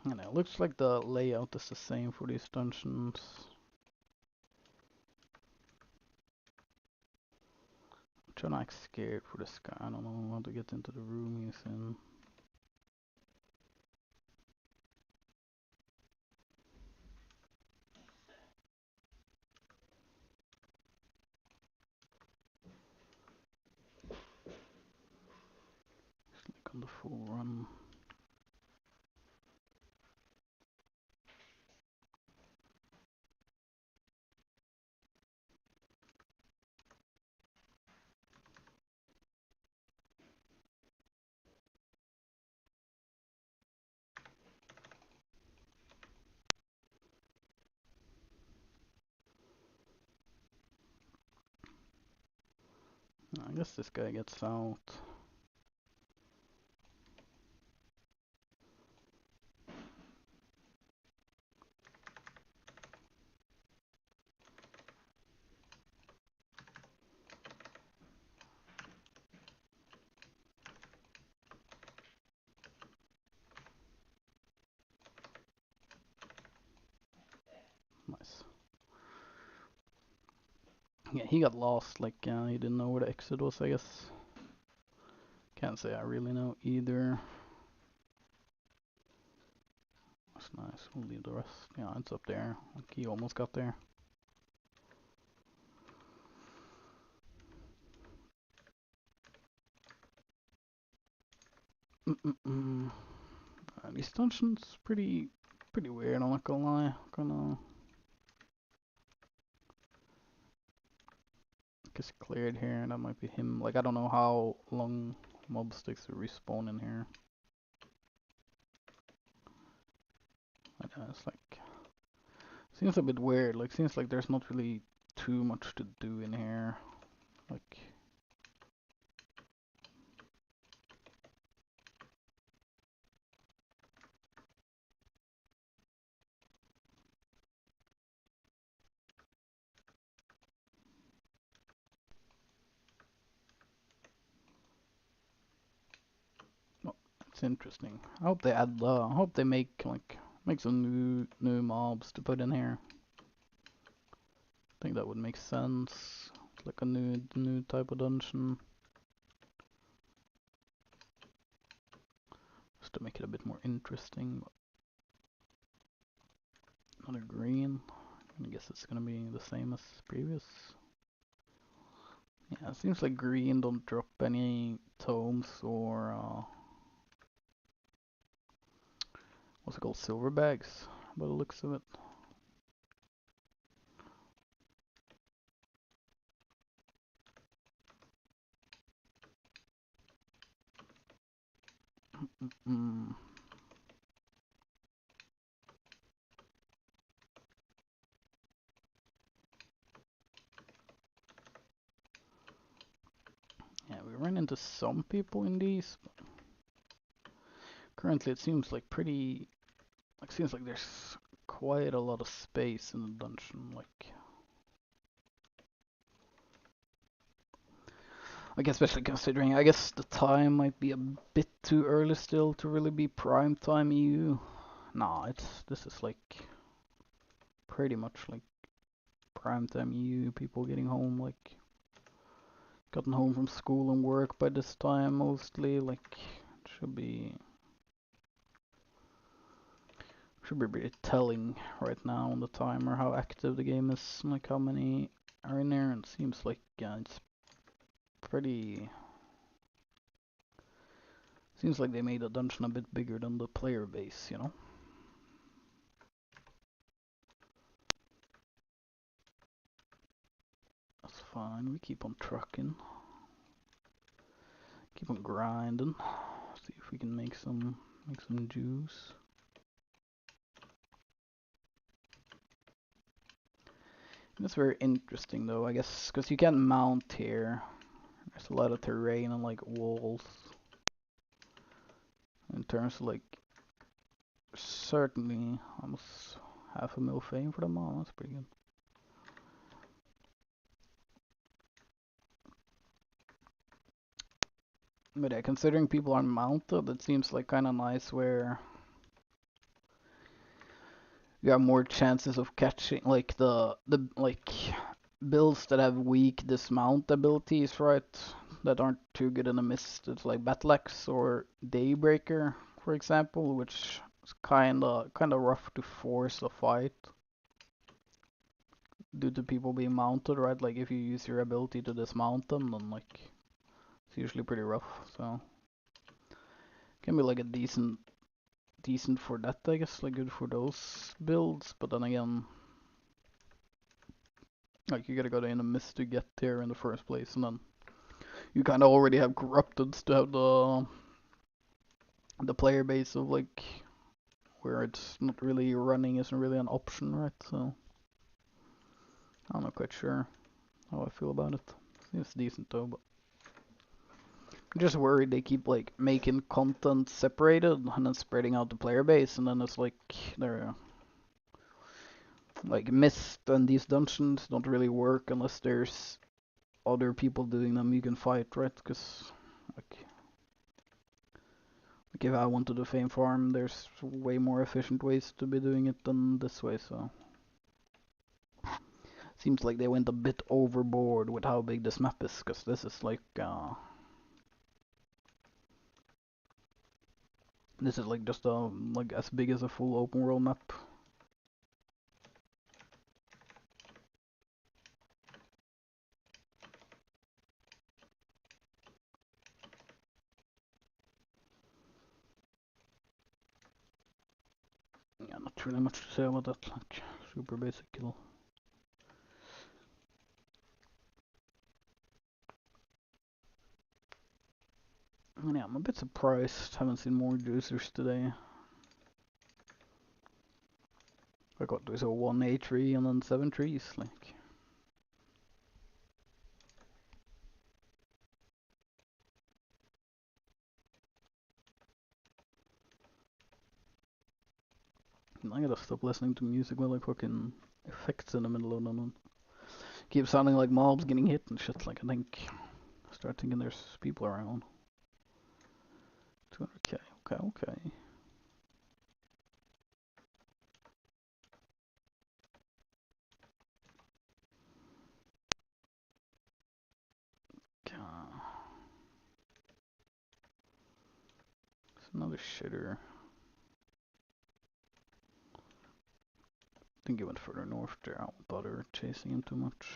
And it looks like the layout is the same for these dungeons. I'm trying to act scared for this guy. I don't know how to get into the room he's in. He's like on the full run. I guess this guy gets out. Nice. Yeah, he got lost, like he didn't know where the exit was, I guess. Can't say I really know either. That's nice, we'll leave the rest. Yeah, it's up there. Like he almost got there. These dungeons pretty weird, I'm not gonna lie. Just cleared here, and that might be him. Like I don't know how long mob sticks to respawn in here. It's like seems a bit weird. Like seems like there's not really too much to do in here. Like well, it's interesting. I hope they add I hope they make some new mobs to put in here. I think that would make sense. Like a new type of dungeon. Just to make it a bit more interesting. Another green. I guess it's gonna be the same as previous. Yeah, it seems like green don't drop any tomes or what's it called, silver bags, by the looks of it. Mm. Yeah, we ran into some people in these, but currently it seems like seems like there's quite a lot of space in the dungeon, like especially considering, I guess the time might be a bit too early still to really be prime time EU. Nah, this is like pretty much like prime time EU, people getting home, gotten home from school and work by this time mostly, Should be pretty telling right now on the timer how active the game is, like how many are in there. And it seems like it's pretty. Seems like they made the dungeon a bit bigger than the player base, you know. That's fine. We keep on trucking. Keep on grinding. See if we can make some juice. That's very interesting though, I guess, because you can't mount here. There's a lot of terrain and like walls. In terms of like, certainly almost half a mil fame for the mall. That's pretty good. But yeah, considering people are mounted, it seems like kind of nice where you have more chances of catching like the like builds that have weak dismount abilities, right? That aren't too good in the mist. It's like Battle Axe or Daybreaker, for example, which is kinda rough to force a fight due to people being mounted, right? Like if you use your ability to dismount them, then like it's usually pretty rough. So can be like a decent for that, I guess, like good for those builds. But then again, like you gotta go in the mist to get there in the first place, and then you kind of already have corrupted to have the player base of like where it's not really running isn't really an option, right? So I'm not quite sure how I feel about it. Seems decent though, but I'm just worried they keep like making content separated and then spreading out the player base, and then it's like they're like Mist and these dungeons don't really work unless there's other people doing them you can fight, right? Because like if I wanted to fame farm, there's way more efficient ways to be doing it than this way, so seems like they went a bit overboard with how big this map is, because this is like just like as big as a full open world map. Yeah, not really much to say about that, like super basic kill. And yeah, I'm a bit surprised, haven't seen more juicers today. I got there's a 1 tree and then 7 trees, like. I gotta stop listening to music with like fucking effects in the middle of them. Keep sounding like mobs getting hit and shit, like I start thinking there's people around. 200k, okay. It's another shitter. I think he went further north there. I won't bother chasing him too much.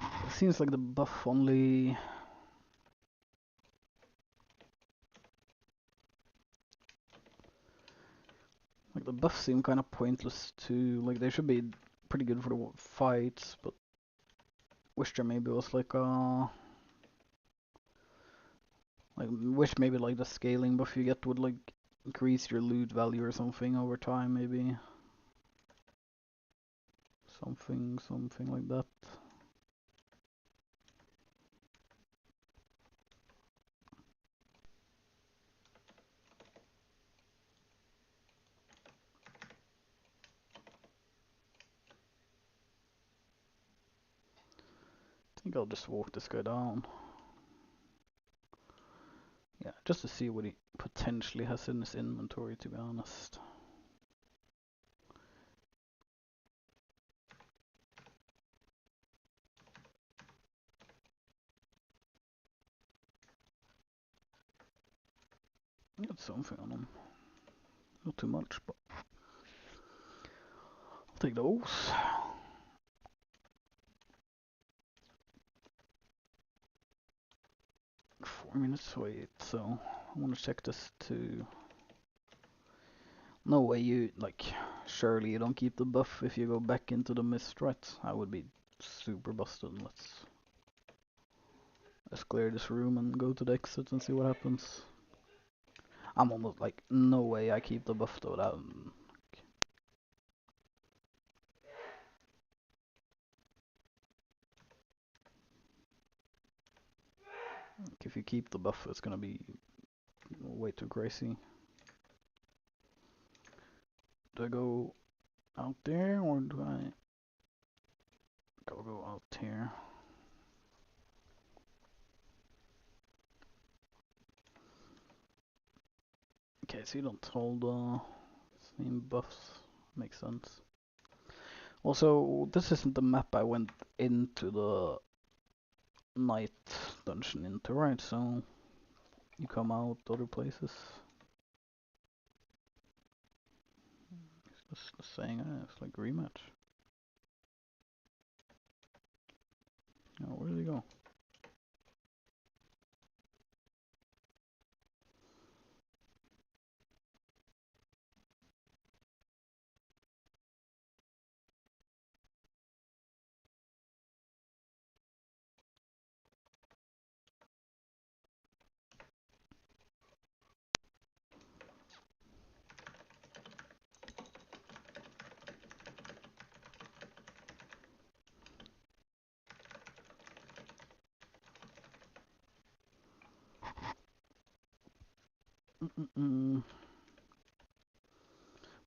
It seems like the buff only. Like the buffs seem kind of pointless too. Like they should be pretty good for the fights, but wish there maybe was like wish maybe like the scaling buff you get would like increase your loot value or something over time, maybe. Something like that. I think I'll just walk this guy down. Yeah, just to see what he potentially has in his inventory, to be honest. Got something on him. Not too much, but I'll take those. 4 minutes wait, so I want to check this too. No way you, like, surely you don't keep the buff if you go back into the mist, right? I would be super busted. Let's clear this room and go to the exit and see what happens. I'm almost like, no way I keep the buff though. If you keep the buff, it's gonna be way too crazy. Do I go out there or do I go out here? Okay, so you don't hold same buffs. Makes sense. Also, this isn't the map I went into the night dungeon into, right? So you come out other places. It's just saying it's like rematch. Oh, where did he go?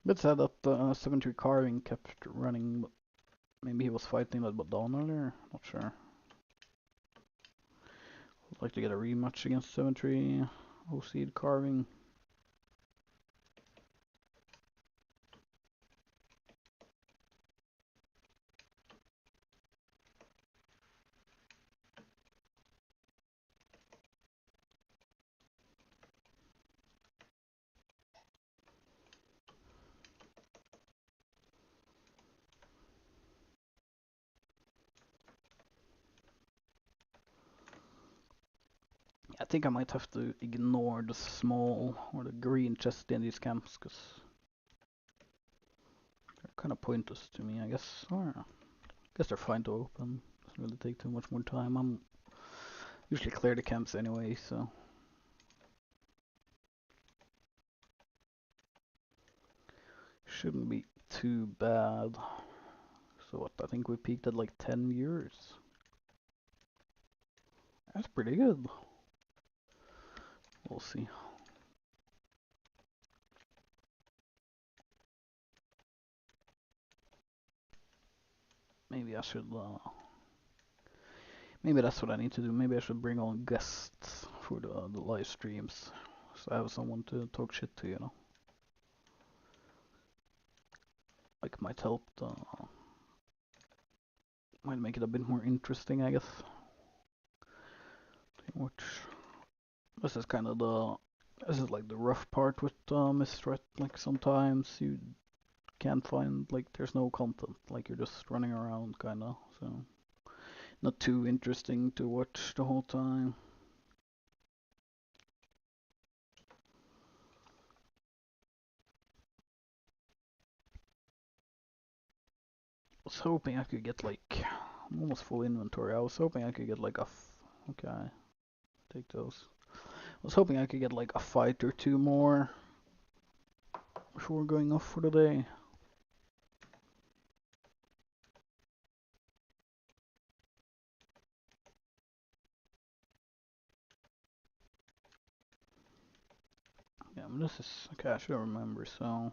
Bit sad that 73 carving kept running, but maybe he was fighting that Badon earlier. Not sure. I'd like to get a rematch against 73 OC carving. I think I might have to ignore the small or the green chest in these camps because they're kind of pointless to me, I guess. Or I guess they're fine to open. Doesn't really take too much more time. I'm usually clear the camps anyway, so shouldn't be too bad. So what? I think we peaked at like 10 years. That's pretty good. We'll see. Maybe I should. Maybe that's what I need to do. Maybe I should bring on guests for the live streams, so I have someone to talk shit to, you know. Like might help. Might make it a bit more interesting, I guess. Which this is kind of this is like the rough part with Mistret. Like sometimes you can't find, like, there's no content. Like you're just running around, kind of. So not too interesting to watch the whole time. I was hoping I could get like, I'm almost full inventory. I was hoping I could get like okay, take those. I was hoping I could get like a fight or two more before going off for the day. Yeah, but this is okay. I should remember. So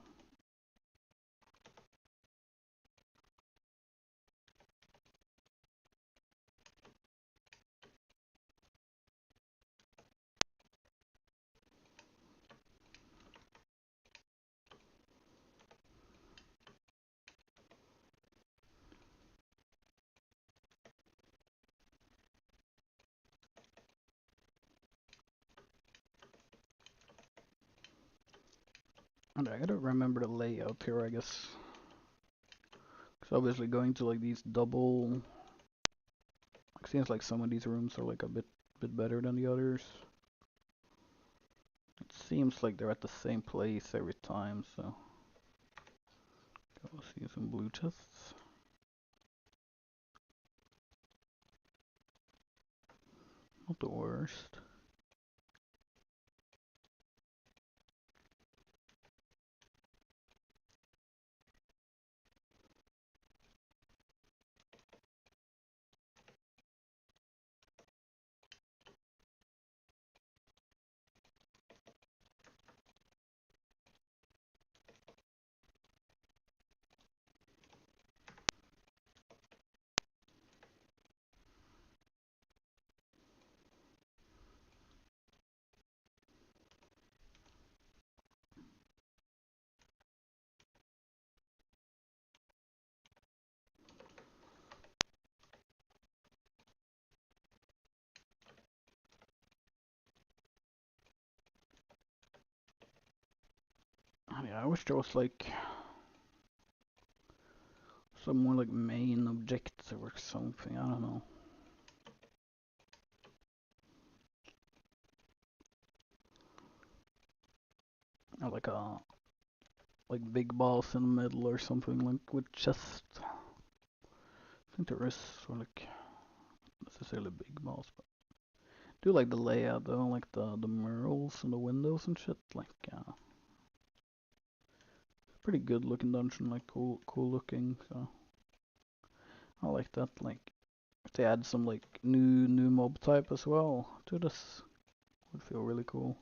And I gotta remember the layout here, I guess. Cause obviously going to like these double, it seems like some of these rooms are like a bit better than the others. It seems like they're at the same place every time, so go see some blue chests. Not the worst. Yeah, I wish there was like some more like main objective or something. I don't know. Or like a big boss in the middle or something like with chest. I think there is like necessarily big boss, but I do like the layout though, like the murals and the windows and shit. Like pretty good looking dungeon, like cool looking. So I like that. Like if they add some like new mob type as well to this, would feel really cool.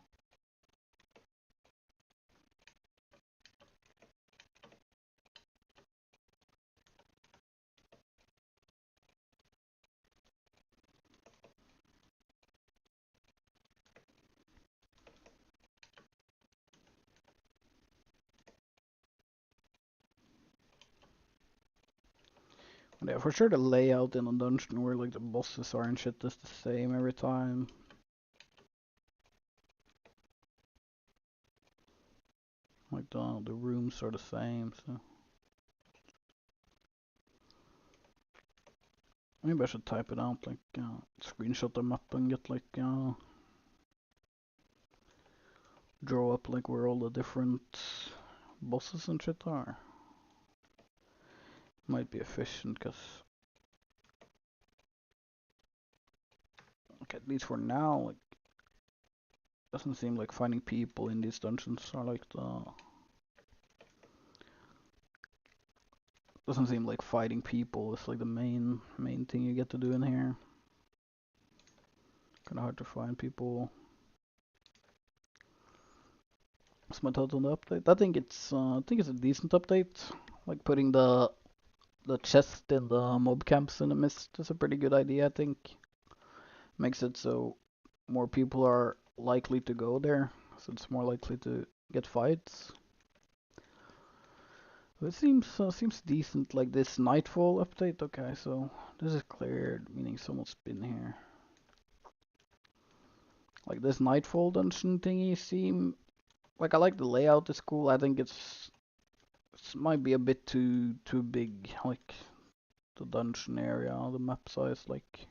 But yeah, for sure the layout in a dungeon where like the bosses are and shit is the same every time. Like the rooms are the same, so maybe I should type it out, like screenshot the map and get like draw up like where all the different bosses and shit are. Might be efficient, cause like at least for now, like doesn't seem like finding people in these dungeons are like the doesn't seem like fighting people is like the main thing you get to do in here. Kinda hard to find people. What's my thoughts on the update? I think it's a decent update. Like putting the chest in the mob camps in the mist is a pretty good idea, I think. Makes it so more people are likely to go there, so it's more likely to get fights. But it seems decent. Like this Nightfall update. Okay, so this is cleared, meaning someone's been here. Like this Nightfall dungeon thingy seem like I like the layout. It's cool. I think it might be a bit too big. Like the dungeon area, the map size. Like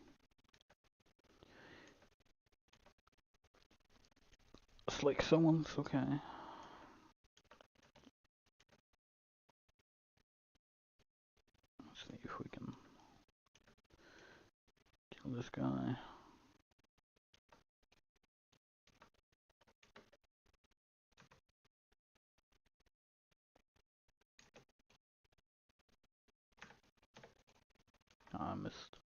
it's like someone's okay. Let's see if we can kill this guy. I missed.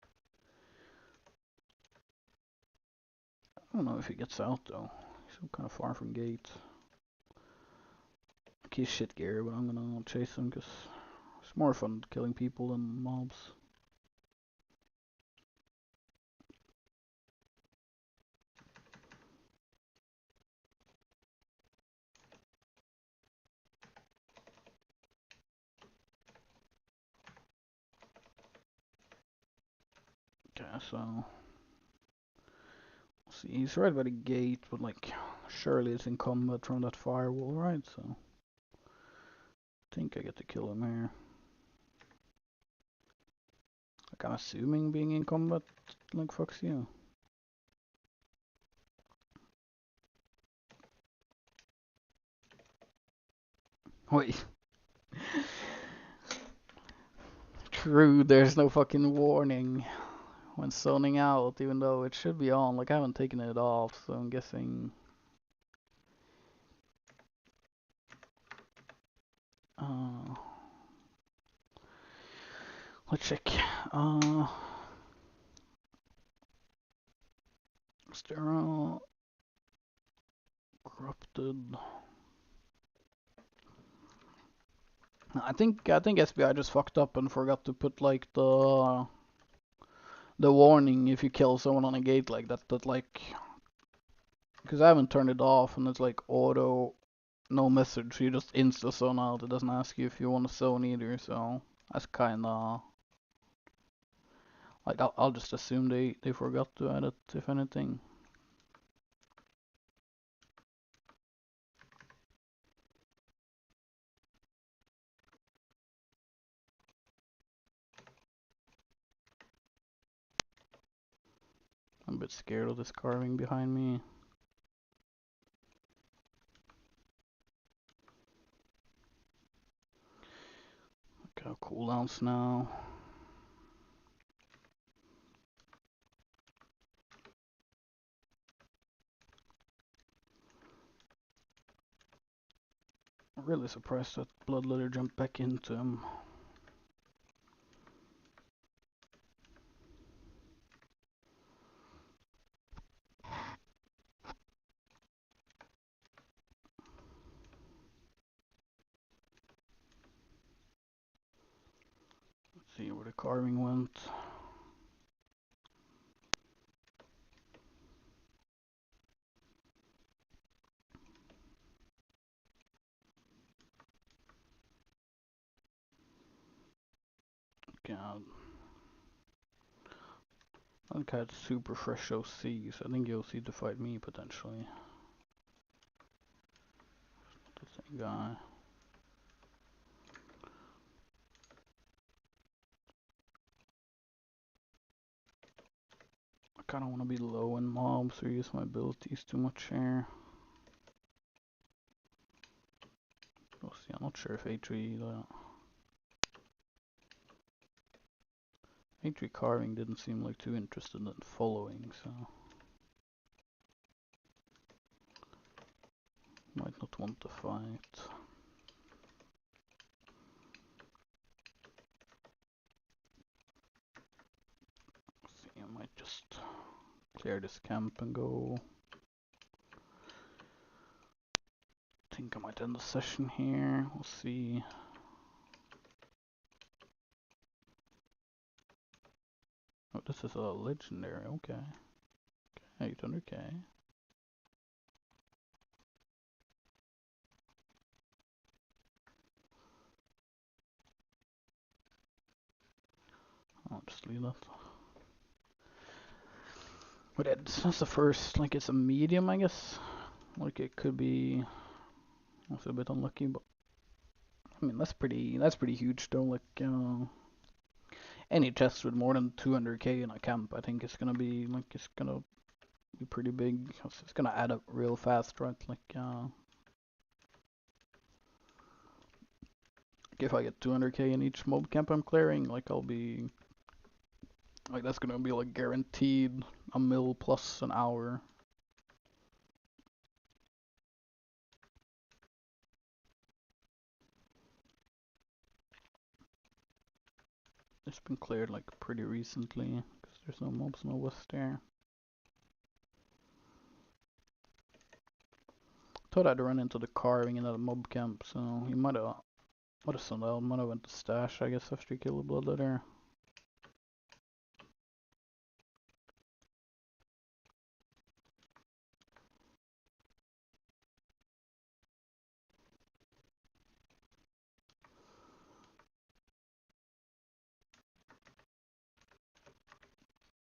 I don't know if he gets out though. He's kind of far from gate. He's shit gear, but I'm gonna chase him because it's more fun killing people than mobs. Okay, so see, he's right by the gate, but like surely it's in combat from that firewall, right? So think I get to kill him here. Like, I'm assuming being in combat, like, fucks you. Wait. True, there's no fucking warning when zoning out, even though it should be on. Like, I haven't taken it off, so I'm guessing... let's check. Sterile... Corrupted... I think SBI just fucked up and forgot to put, like, the warning if you kill someone on a gate like that, like... Because I haven't turned it off, and it's like auto... No message, you just insta-zone out. It doesn't ask you if you want to zone either, so... That's kinda... Like, I'll just assume they forgot to add it, if anything. I'm a bit scared of this carving behind me. Okay, cooldowns now. I'm really surprised that Bloodletter jumped back into him. Let's see where the carving went. God. I think I had super fresh OC, so I think you'll see to fight me potentially. The same guy. I kinda wanna be low in mobs or use my abilities too much here. We'll see, I'm not sure if A3 carving didn't seem like too interested in following, so might not want to fight. Let's see, I might just clear this camp and go. I think I might end the session here. We'll see. Oh, this is a legendary. Okay. 800k. I'll just leave that. But it's not the first. Like, it's a medium, I guess. Like, it could be also a bit unlucky, but I mean that's pretty huge though. Like, any chest with more than 200k in a camp, I think it's gonna be pretty big. It's gonna add up real fast, right? Like, if I get 200k in each mob camp I'm clearing, like I'll be like that's gonna be like guaranteed a mil plus an hour. It's been cleared like pretty recently because there's no mobs in the west there. Thought I'd run into the carving in that mob camp, so he might have sent out, might have went to stash, I guess, after he killed the bloodletter.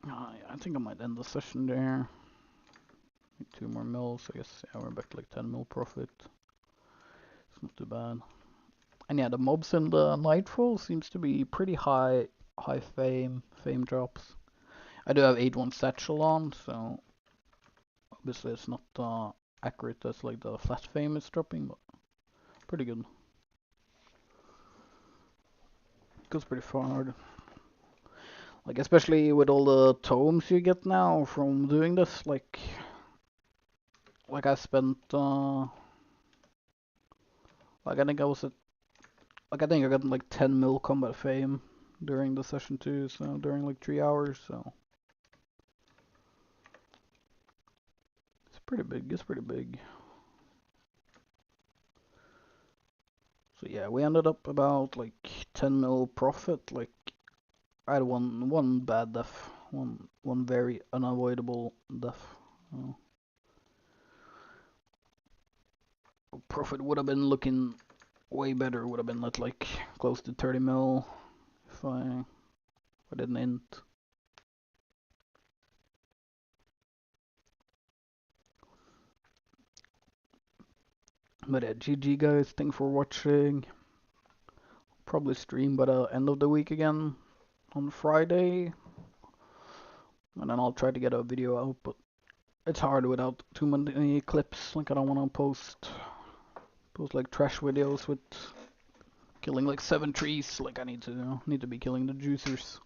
Yeah, I think I might end the session there. 2 more mils, I guess. Yeah, we're back to like 10 mil profit. It's not too bad. And yeah, the mobs in the Nightfall seems to be pretty high fame drops. I do have 8-1 satchel on, so obviously it's not accurate as like the flat fame is dropping, but pretty good. Goes pretty far. Like especially with all the tomes you get now from doing this, like I spent like I think I was at like I think I got like 10 mil combat fame during the session too, so during like 3 hours, so it's pretty big. It's pretty big. So yeah, we ended up about like 10 mil profit. Like I had one bad death, one very unavoidable death. Uh, Profit would have been looking way better. Would have been at like close to 30 mil if I didn't int. But yeah, GG guys, thanks for watching. Probably stream by the end of the week again on Friday, and then I'll try to get a video out. But it's hard without too many clips. Like I don't want to post like trash videos with killing like 7 trees. Like I need to be killing the juicers.